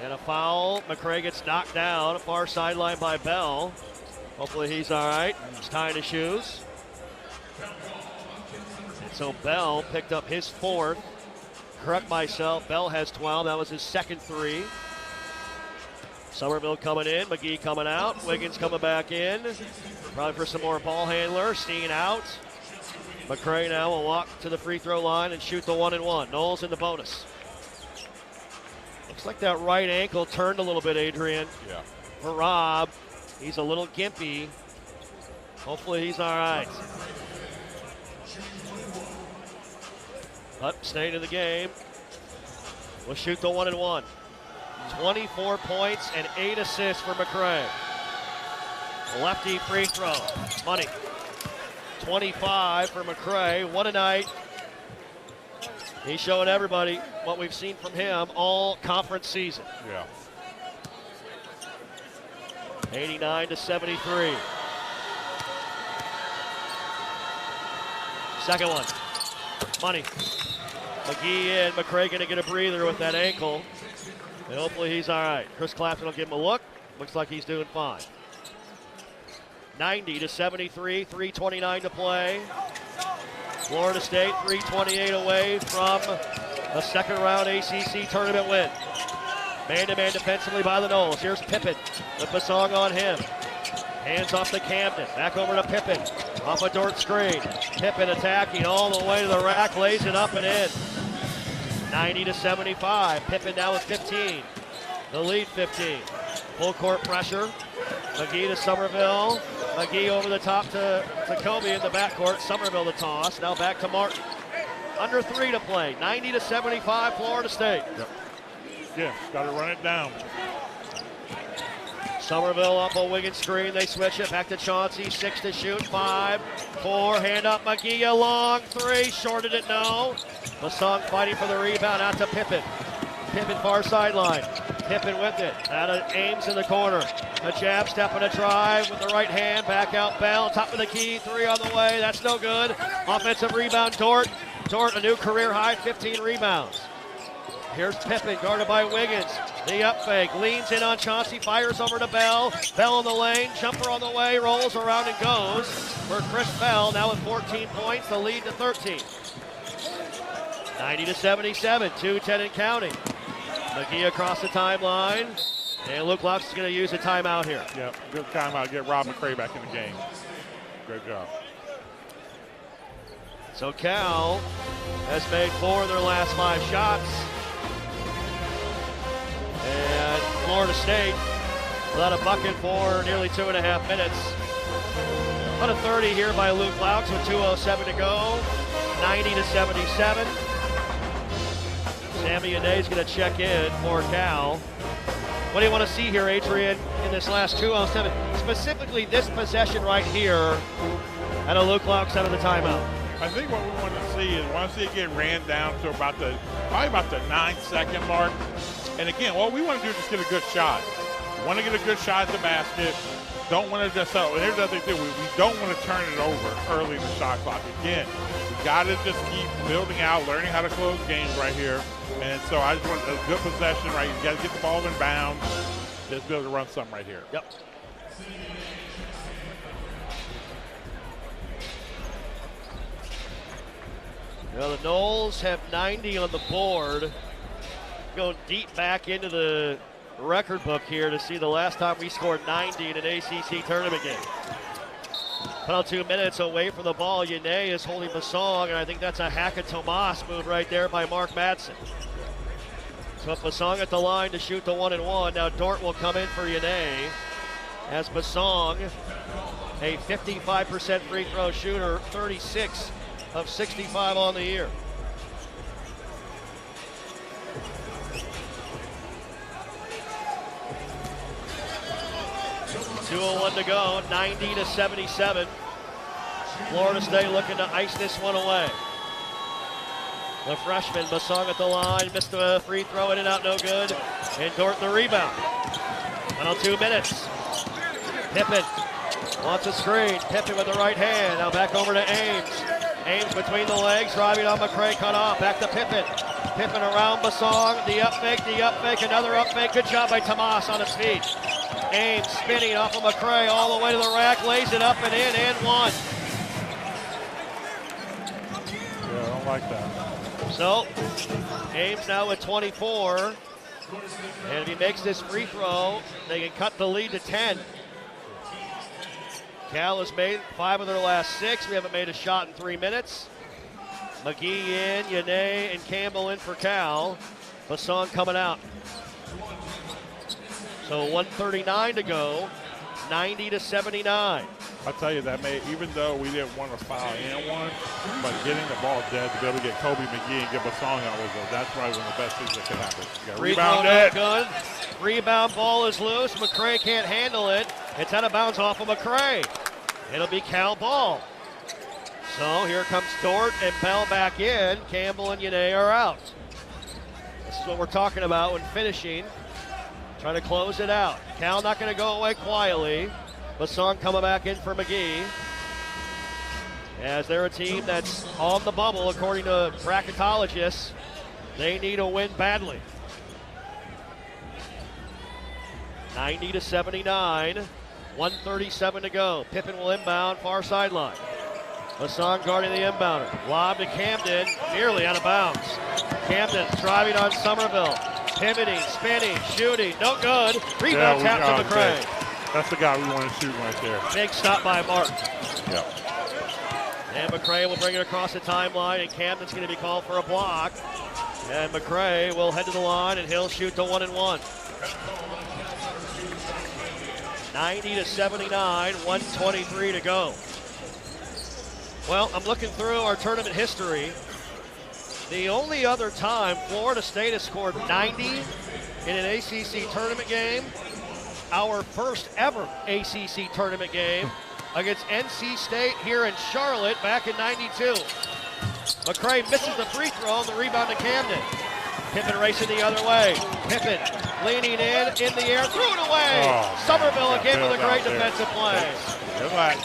And a foul. McCray gets knocked down. Far sideline by Bell. Hopefully he's all right. He's tying his shoes. And so Bell picked up his 4th. Correct myself. Bell has 12. That was his second 3. Somerville coming in. McGee coming out. Wiggins coming back in. Probably for some more ball handler. Steen out. McCray now will walk to the free throw line and shoot the 1-and-1. Knowles in the bonus. Looks like that right ankle turned a little bit, Adrian. Yeah. For Rob. He's a little gimpy. Hopefully he's all right. But staying in the game. We'll shoot the 1-and-1. 24 points and 8 assists for McCray. Lefty free throw. Money. 25 for McCray. What a night. He's showing everybody what we've seen from him all conference season. Yeah. 89-73. Second one. Money. McGee in. McCray going to get a breather with that ankle. And hopefully he's all right. Chris Clapton will give him a look. Looks like he's doing fine. 90-73, 3:29 to play. Florida State 3:28 away from a second-round ACC tournament win. Man-to-man defensively by the Knowles. Here's Pippen with the song on him. Hands off to Camden. Back over to Pippen. Off a Dort screen. Pippen attacking all the way to the rack. Lays it up and in. 90-75. Pippen now with 15. The lead 15. Full court pressure. McGee to Somerville. McGee over the top to Kobe in the backcourt. Somerville the toss. Now back to Martin. Under 3 to play. 90-75 Florida State. Yep. Yeah, got to run it down. Somerville off a Wiggins screen. They switch it back to Chauncey. 6 to shoot. 5, 4. Hand up. McGee a long 3. Shorted it. No. Masson fighting for the rebound. Out to Pippen. Pippen far sideline. Pippen with it. Out of Ames in the corner. A jab step and a drive with the right hand. Back out Bell. Top of the key. 3 on the way. That's no good. Offensive rebound. Dort. Dort a new career high. 15 rebounds. Here's Pippen guarded by Wiggins. The up fake. Leans in on Chauncey. Fires over to Bell. Bell in the lane. Jumper on the way. Rolls around and goes for Chris Bell. Now with 14 points. The lead to 13. 90-77. 2:10 and counting. McGee across the timeline. And Luke Lux is going to use a timeout here. Yep, good timeout. Get Rob McCray back in the game. Great job. So Cal has made 4 of their last 5 shots. And Florida State without a bucket for nearly 2.5 minutes. About a 30 here by Luke Laux with 2:07 to go. 90-77. Sammy Ade is going to check in for Cal. What do you want to see here, Adrian, in this last 2:07? Specifically this possession right here and a Luke Laux out of the timeout. I think what we want to see is it get ran down to probably about the 9-second mark. And again, what we want to do is just get a good shot. We want to get a good shot at the basket. Don't want to just here's the other thing, we don't want to turn it over early in the shot clock. Again, we got to just keep building out, learning how to close games right here. And so I just want a good possession, right? You got to get the ball in bounds. Just be able to run something right here. Yep. Well, the Knowles have 90 on the board. Going deep back into the record book here to see the last time we scored 90 in an ACC tournament game. About 2 minutes away from the ball. Yane is holding the song, and I think that's a Hackett Tomas move right there by Mark Madsen. So Basong at the line to shoot the 1-and-1. Now Dort will come in for Yane as Basong, a 55% free throw shooter, 36 of 65 on the year. 2:01 to go, 90-77. Florida State looking to ice this one away. The freshman, Basong at the line, missed a free throw, in and out, no good. And Dort the rebound. Final 2 minutes. Pippen wants a screen. Pippen with the right hand. Now back over to Ames. Ames between the legs, driving on McCray, cut off. Back to Pippen. Pippen around Basong. The up fake, another up fake. Good job by Tomas on his feet. Ames spinning off of McCray all the way to the rack, lays it up and in, and one. Yeah, I don't like that. So, Ames now at 24. And if he makes this free throw, they can cut the lead to 10. Cal has made 5 of their last 6. We haven't made a shot in 3 minutes. McGee in, Yane and Campbell in for Cal. Basson coming out. So 1:39 to go, 90-79. I'll tell you that even though we didn't want to foul in one, but getting the ball dead to be able to get Kobe McGee and get Basong out that's probably one of the best things that could happen. You got rebound net. Good. Rebound ball is loose. McCray can't handle it. It's out of bounds off of McCray. It'll be Cal ball. So here comes Dort and Bell back in. Campbell and Yane are out. This is what we're talking about when finishing. Trying to close it out. Cal not going to go away quietly. Basong coming back in for McGee. As they're a team that's on the bubble, according to bracketologists. They need a win badly. 90-79. 1:37 to go. Pippen will inbound, far sideline. Basong guarding the inbounder. Lob to Camden, nearly out of bounds. Camden driving on Somerville. Pivoting, spinning, shooting, no good. Rebound tap to McCray. That's the guy we want to shoot right there. Big stop by Martin. Yeah. And McCray will bring it across the timeline, and Camden's going to be called for a block. And McCray will head to the line, and he'll shoot to 1-1. 90-79, 1:23 to go. Well, I'm looking through our tournament history. The only other time Florida State has scored 90 in an ACC tournament game, our first ever ACC tournament game against NC State here in Charlotte back in 92. McCray misses the free throw, the rebound to Camden. Pippen racing the other way. Pippen leaning in the air, threw it away. Oh, Somerville again with a great defensive play. Good luck.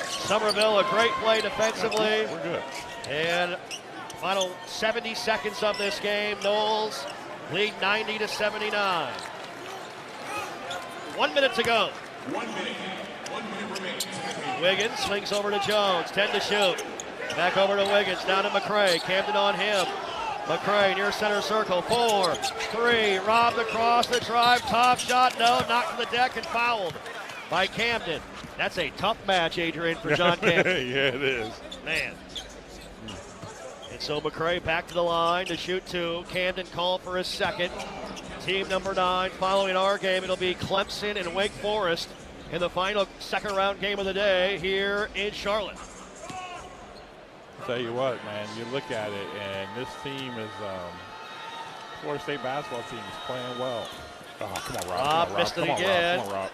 Somerville, a great play defensively. We're good. And final 70 seconds of this game, Noles lead 90-79. 1 minute to go. 1 minute. 1 minute remaining. Wiggins swings over to Jones, 10 to shoot. Back over to Wiggins, down to McCray. Camden on him. McCray near center circle, 4, 3, robbed across the drive, top shot, no, knocked to the deck and fouled by Camden. That's a tough match, Adrian, for John Camden. Yeah, it is. Man. And so McCray back to the line to shoot 2. Camden called for his second. Team number 9 following our game. It'll be Clemson and Wake Forest in the final second round game of the day here in Charlotte. I'll tell you what, man, you look at it, and this team is, Florida State basketball team is playing well. Oh, come on, Rob. Rob missed it again. Come on, Rob.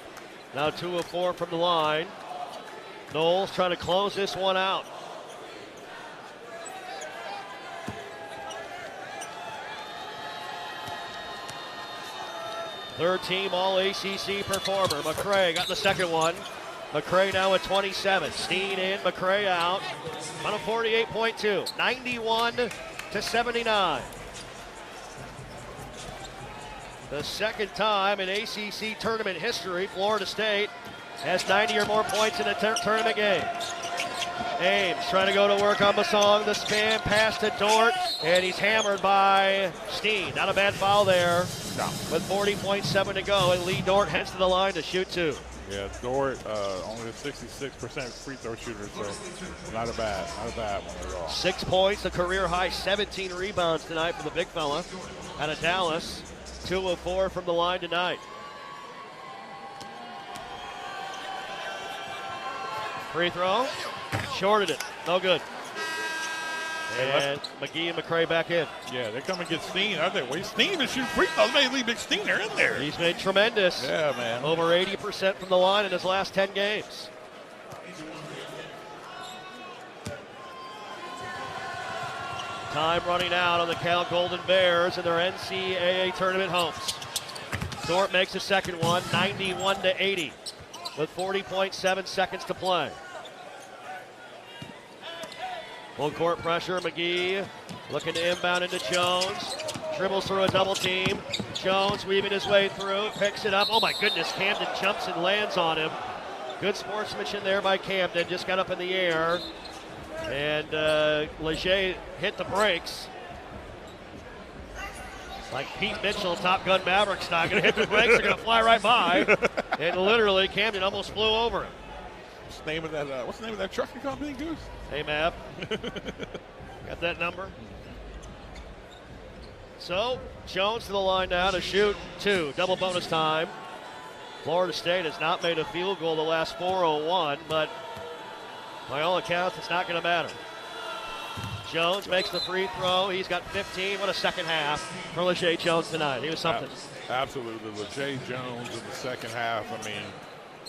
Now 2 of 4 from the line. Knowles trying to close this one out. Third team All-ACC performer. McCray got the second one. McCray now at 27. Steen in, McCray out. On a 48.2. 91-79. The second time in ACC tournament history, Florida State has 90 or more points in a tournament game. Ames trying to go to work on Basong. The spin, pass to Dort, and he's hammered by Steen. Not a bad foul there. No. With 40.7 to go, and Lee Dort heads to the line to shoot 2. Yeah, Dort only a 66% free throw shooter, so not a bad one at all. 6 points, a career high 17 rebounds tonight for the big fella out of Dallas. 2 of 4 from the line tonight. Free throw, shorted it, no good. And McGee and McCray back in. Yeah, they come and get Steen. I think, Steen even shoot free throws. They leave Big Steen in there. He's made tremendous. Yeah, man. Over 80% from the line in his last 10 games. Time running out on the Cal Golden Bears in their NCAA tournament hopes. Thorpe makes a second one, 91-80, with 40.7 seconds to play. Full court pressure, McGee looking to inbound into Jones. Dribbles through a double team. Jones weaving his way through, picks it up. Oh my goodness, Camden jumps and lands on him. Good sportsmanship there by Camden, just got up in the air. And Leger hit the brakes. Like Pete Mitchell, Top Gun Maverick style, gonna hit the brakes, they're gonna fly right by. And literally, Camden almost flew over him. What's the name of that trucking company, Goose? Hey, Mav. Got that number? So, Jones to the line now to shoot 2. Double bonus time. Florida State has not made a field goal the last 4:01, but by all accounts, it's not going to matter. Jones makes the free throw. He's got 15. What a second half for Leger Jones tonight. He was something. Absolutely. Leger Jones in the second half, I mean,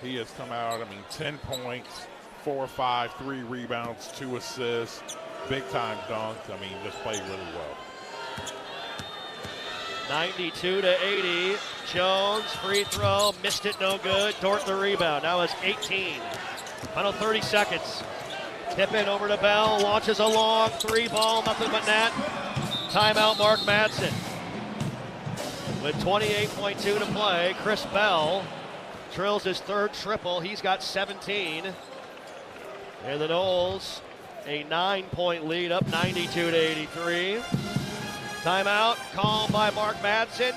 he has come out, 10 points, 4 or 5, 3 rebounds, 2 assists, big-time dunks. Just played really well. 92-80. Jones, free throw, missed it, no good. Dort the rebound. Now it's 18. Final 30 seconds. Tip in over to Bell, launches a long 3 ball, nothing but net. Timeout, Mark Madsen. With 28.2 to play, Chris Bell drills his 3rd triple. He's got 17. And the Noles, a 9-point lead, up 92-83. Timeout called by Mark Madsen.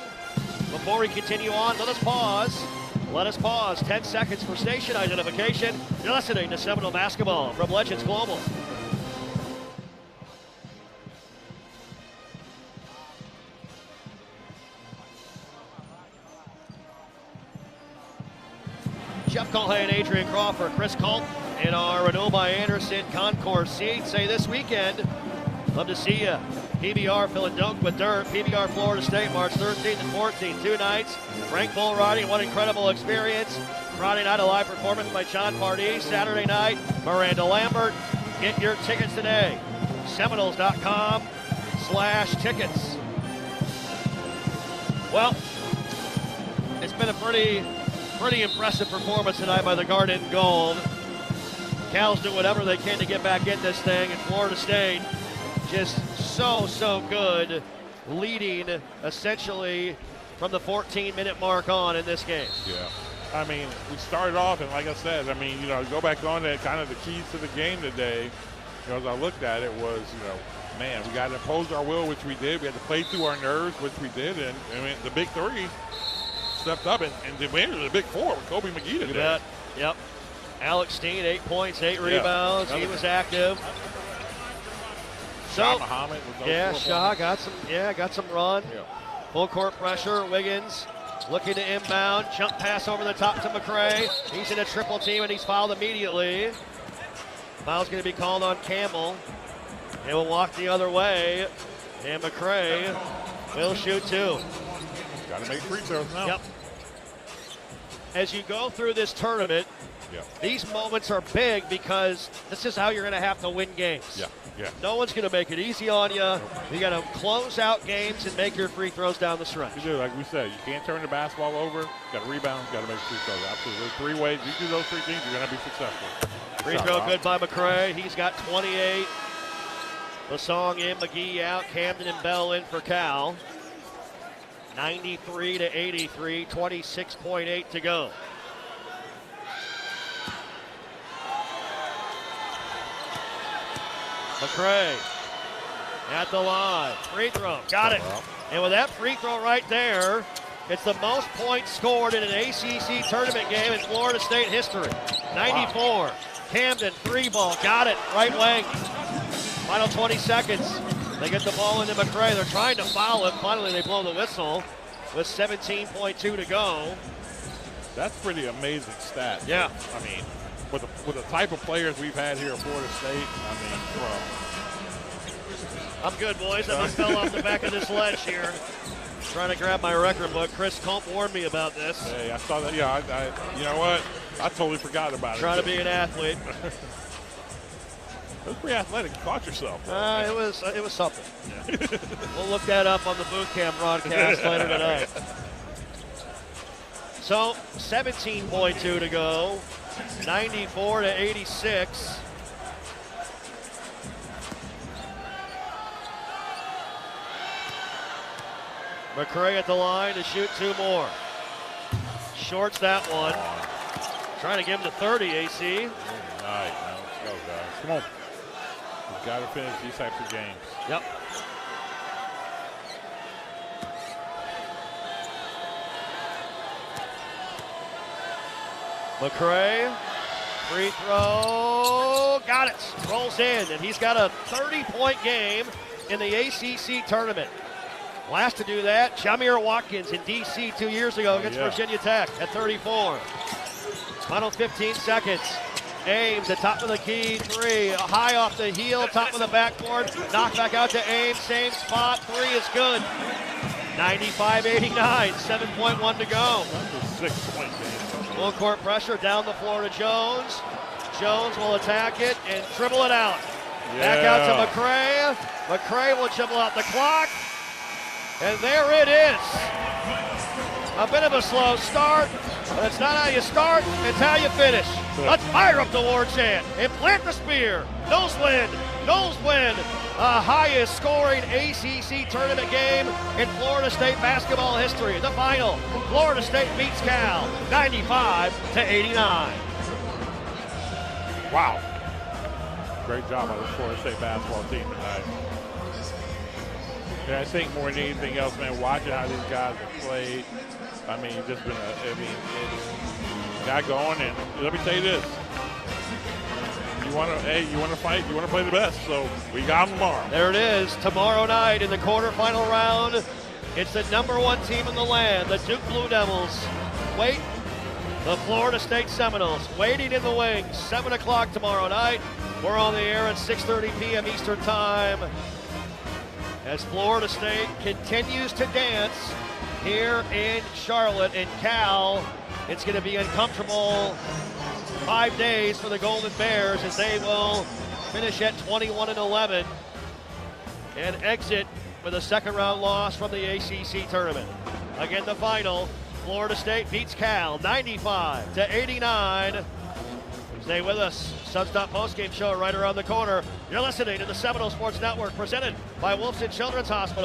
Before we continue on, let us pause. 10 seconds for station identification. You're listening to Seminole Basketball from Legends Global. Jeff Colhay, Adrian Crawford, Chris Colt in our Renewal by Anderson concourse seat. Say this weekend, love to see you. PBR filling dunk with dirt. PBR Florida State, March 13th and 14th. 2 nights. Rank bull riding, one incredible experience. Friday night, a live performance by John Pardee. Saturday night, Miranda Lambert. Get your tickets today. Seminoles.com/tickets. Well, it's been a pretty impressive performance tonight by the Garden Gold. Cal's do whatever they can to get back in this thing, and Florida State just so good, leading essentially from the 14-minute mark on in this game. Yeah. We started off, and like I said, go back on that, kind of the keys to the game today. As I looked at it was, we got to impose our will, which we did. We had to play through our nerves, which we did. And the big 3 stepped up, and then we entered the big 4 with Kobe McGee today. You bet. Yep. Alex Steen, 8 points, 8 rebounds. He was active. Shah Muhammad was Shah got some run. Yeah. Full court pressure. Wiggins looking to inbound. Jump pass over the top to McCray. He's in a triple team and he's fouled immediately. Foul's going to be called on Campbell. And will walk the other way. And McCray will shoot 2. Got to make free throws now. Yep. As you go through this tournament, these moments are big because this is how you're going to have to win games. Yeah. No one's going to make it easy on you. You got to close out games and make your free throws down the stretch. You do, like we said, you can't turn the basketball over. You got to rebound, you got to make free throws. Absolutely. 3 ways. You do those 3 things, you're going to be successful. Free throw good by McCray. He's got 28. Lasong in, McGee out, Camden and Bell in for Cal. 93-83, 26.8 to go. McCray at the line. Free throw. Got it. And with that free throw right there, it's the most points scored in an ACC tournament game in Florida State history. 94. Wow. Camden, 3 ball. Got it. Right wing. Final 20 seconds. They get the ball into McCray. They're trying to foul him. Finally, they blow the whistle with 17.2 to go. That's pretty amazing stat. Yeah. With the type of players we've had here at Florida State, I'm good, boys. I just fell off the back of this ledge here. Trying to grab my record book. Chris Culp warned me about this. Hey, I saw that. Yeah, you know what? I totally forgot about it. Trying to be an athlete. It was pretty athletic. You caught yourself. It was something. Yeah. We'll look that up on the boot camp broadcast later tonight. So 17.2 to go. 94-86. McCray at the line to shoot 2 more. Shorts that one. Trying to give him to 30, AC. All right, now let's go, guys. Come on. We've got to finish these types of games. Yep. McCray, free throw, got it. Rolls in, and he's got a 30-point game in the ACC tournament. Last to do that, Jamir Watkins in D.C. 2 years ago against Virginia Tech at 34. Final 15 seconds. Ames, the top of the key, 3. High off the heel, top of the backboard. Knock back out to Ames, same spot. 3 is good. 95-89, 7.1 to go. That's a 6-point game. Full court pressure down the floor to Jones. Jones will attack it and dribble it out. Back out to McCray. McCray will dribble out the clock. And there it is. A bit of a slow start, but it's not how you start, it's how you finish. Let's fire up the war chant and plant the spear. Knowles win. Knowles win. Highest scoring ACC tournament game in Florida State basketball history. The final, Florida State beats Cal 95-89. Wow. Great job by the Florida State basketball team tonight. Yeah, I think more than anything else, man, watching how these guys have played. I mean, just been it's got going, and let me tell you this. You want to fight, you want to play the best, so we got them tomorrow. There it is, tomorrow night in the quarterfinal round. It's the #1 team in the land, the Duke Blue Devils. Wait, the Florida State Seminoles waiting in the wings. 7 o'clock tomorrow night. We're on the air at 6:30 p.m. Eastern Time. As Florida State continues to dance here in Charlotte and Cal, it's going to be uncomfortable 5 days for the Golden Bears as they will finish at 21-11 and exit with a second round loss from the ACC tournament. Again, the final, Florida State beats Cal 95-89. Stay with us. Sunstop postgame show right around the corner. You're listening to the Seminole Sports Network, presented by Wolfson Children's Hospital.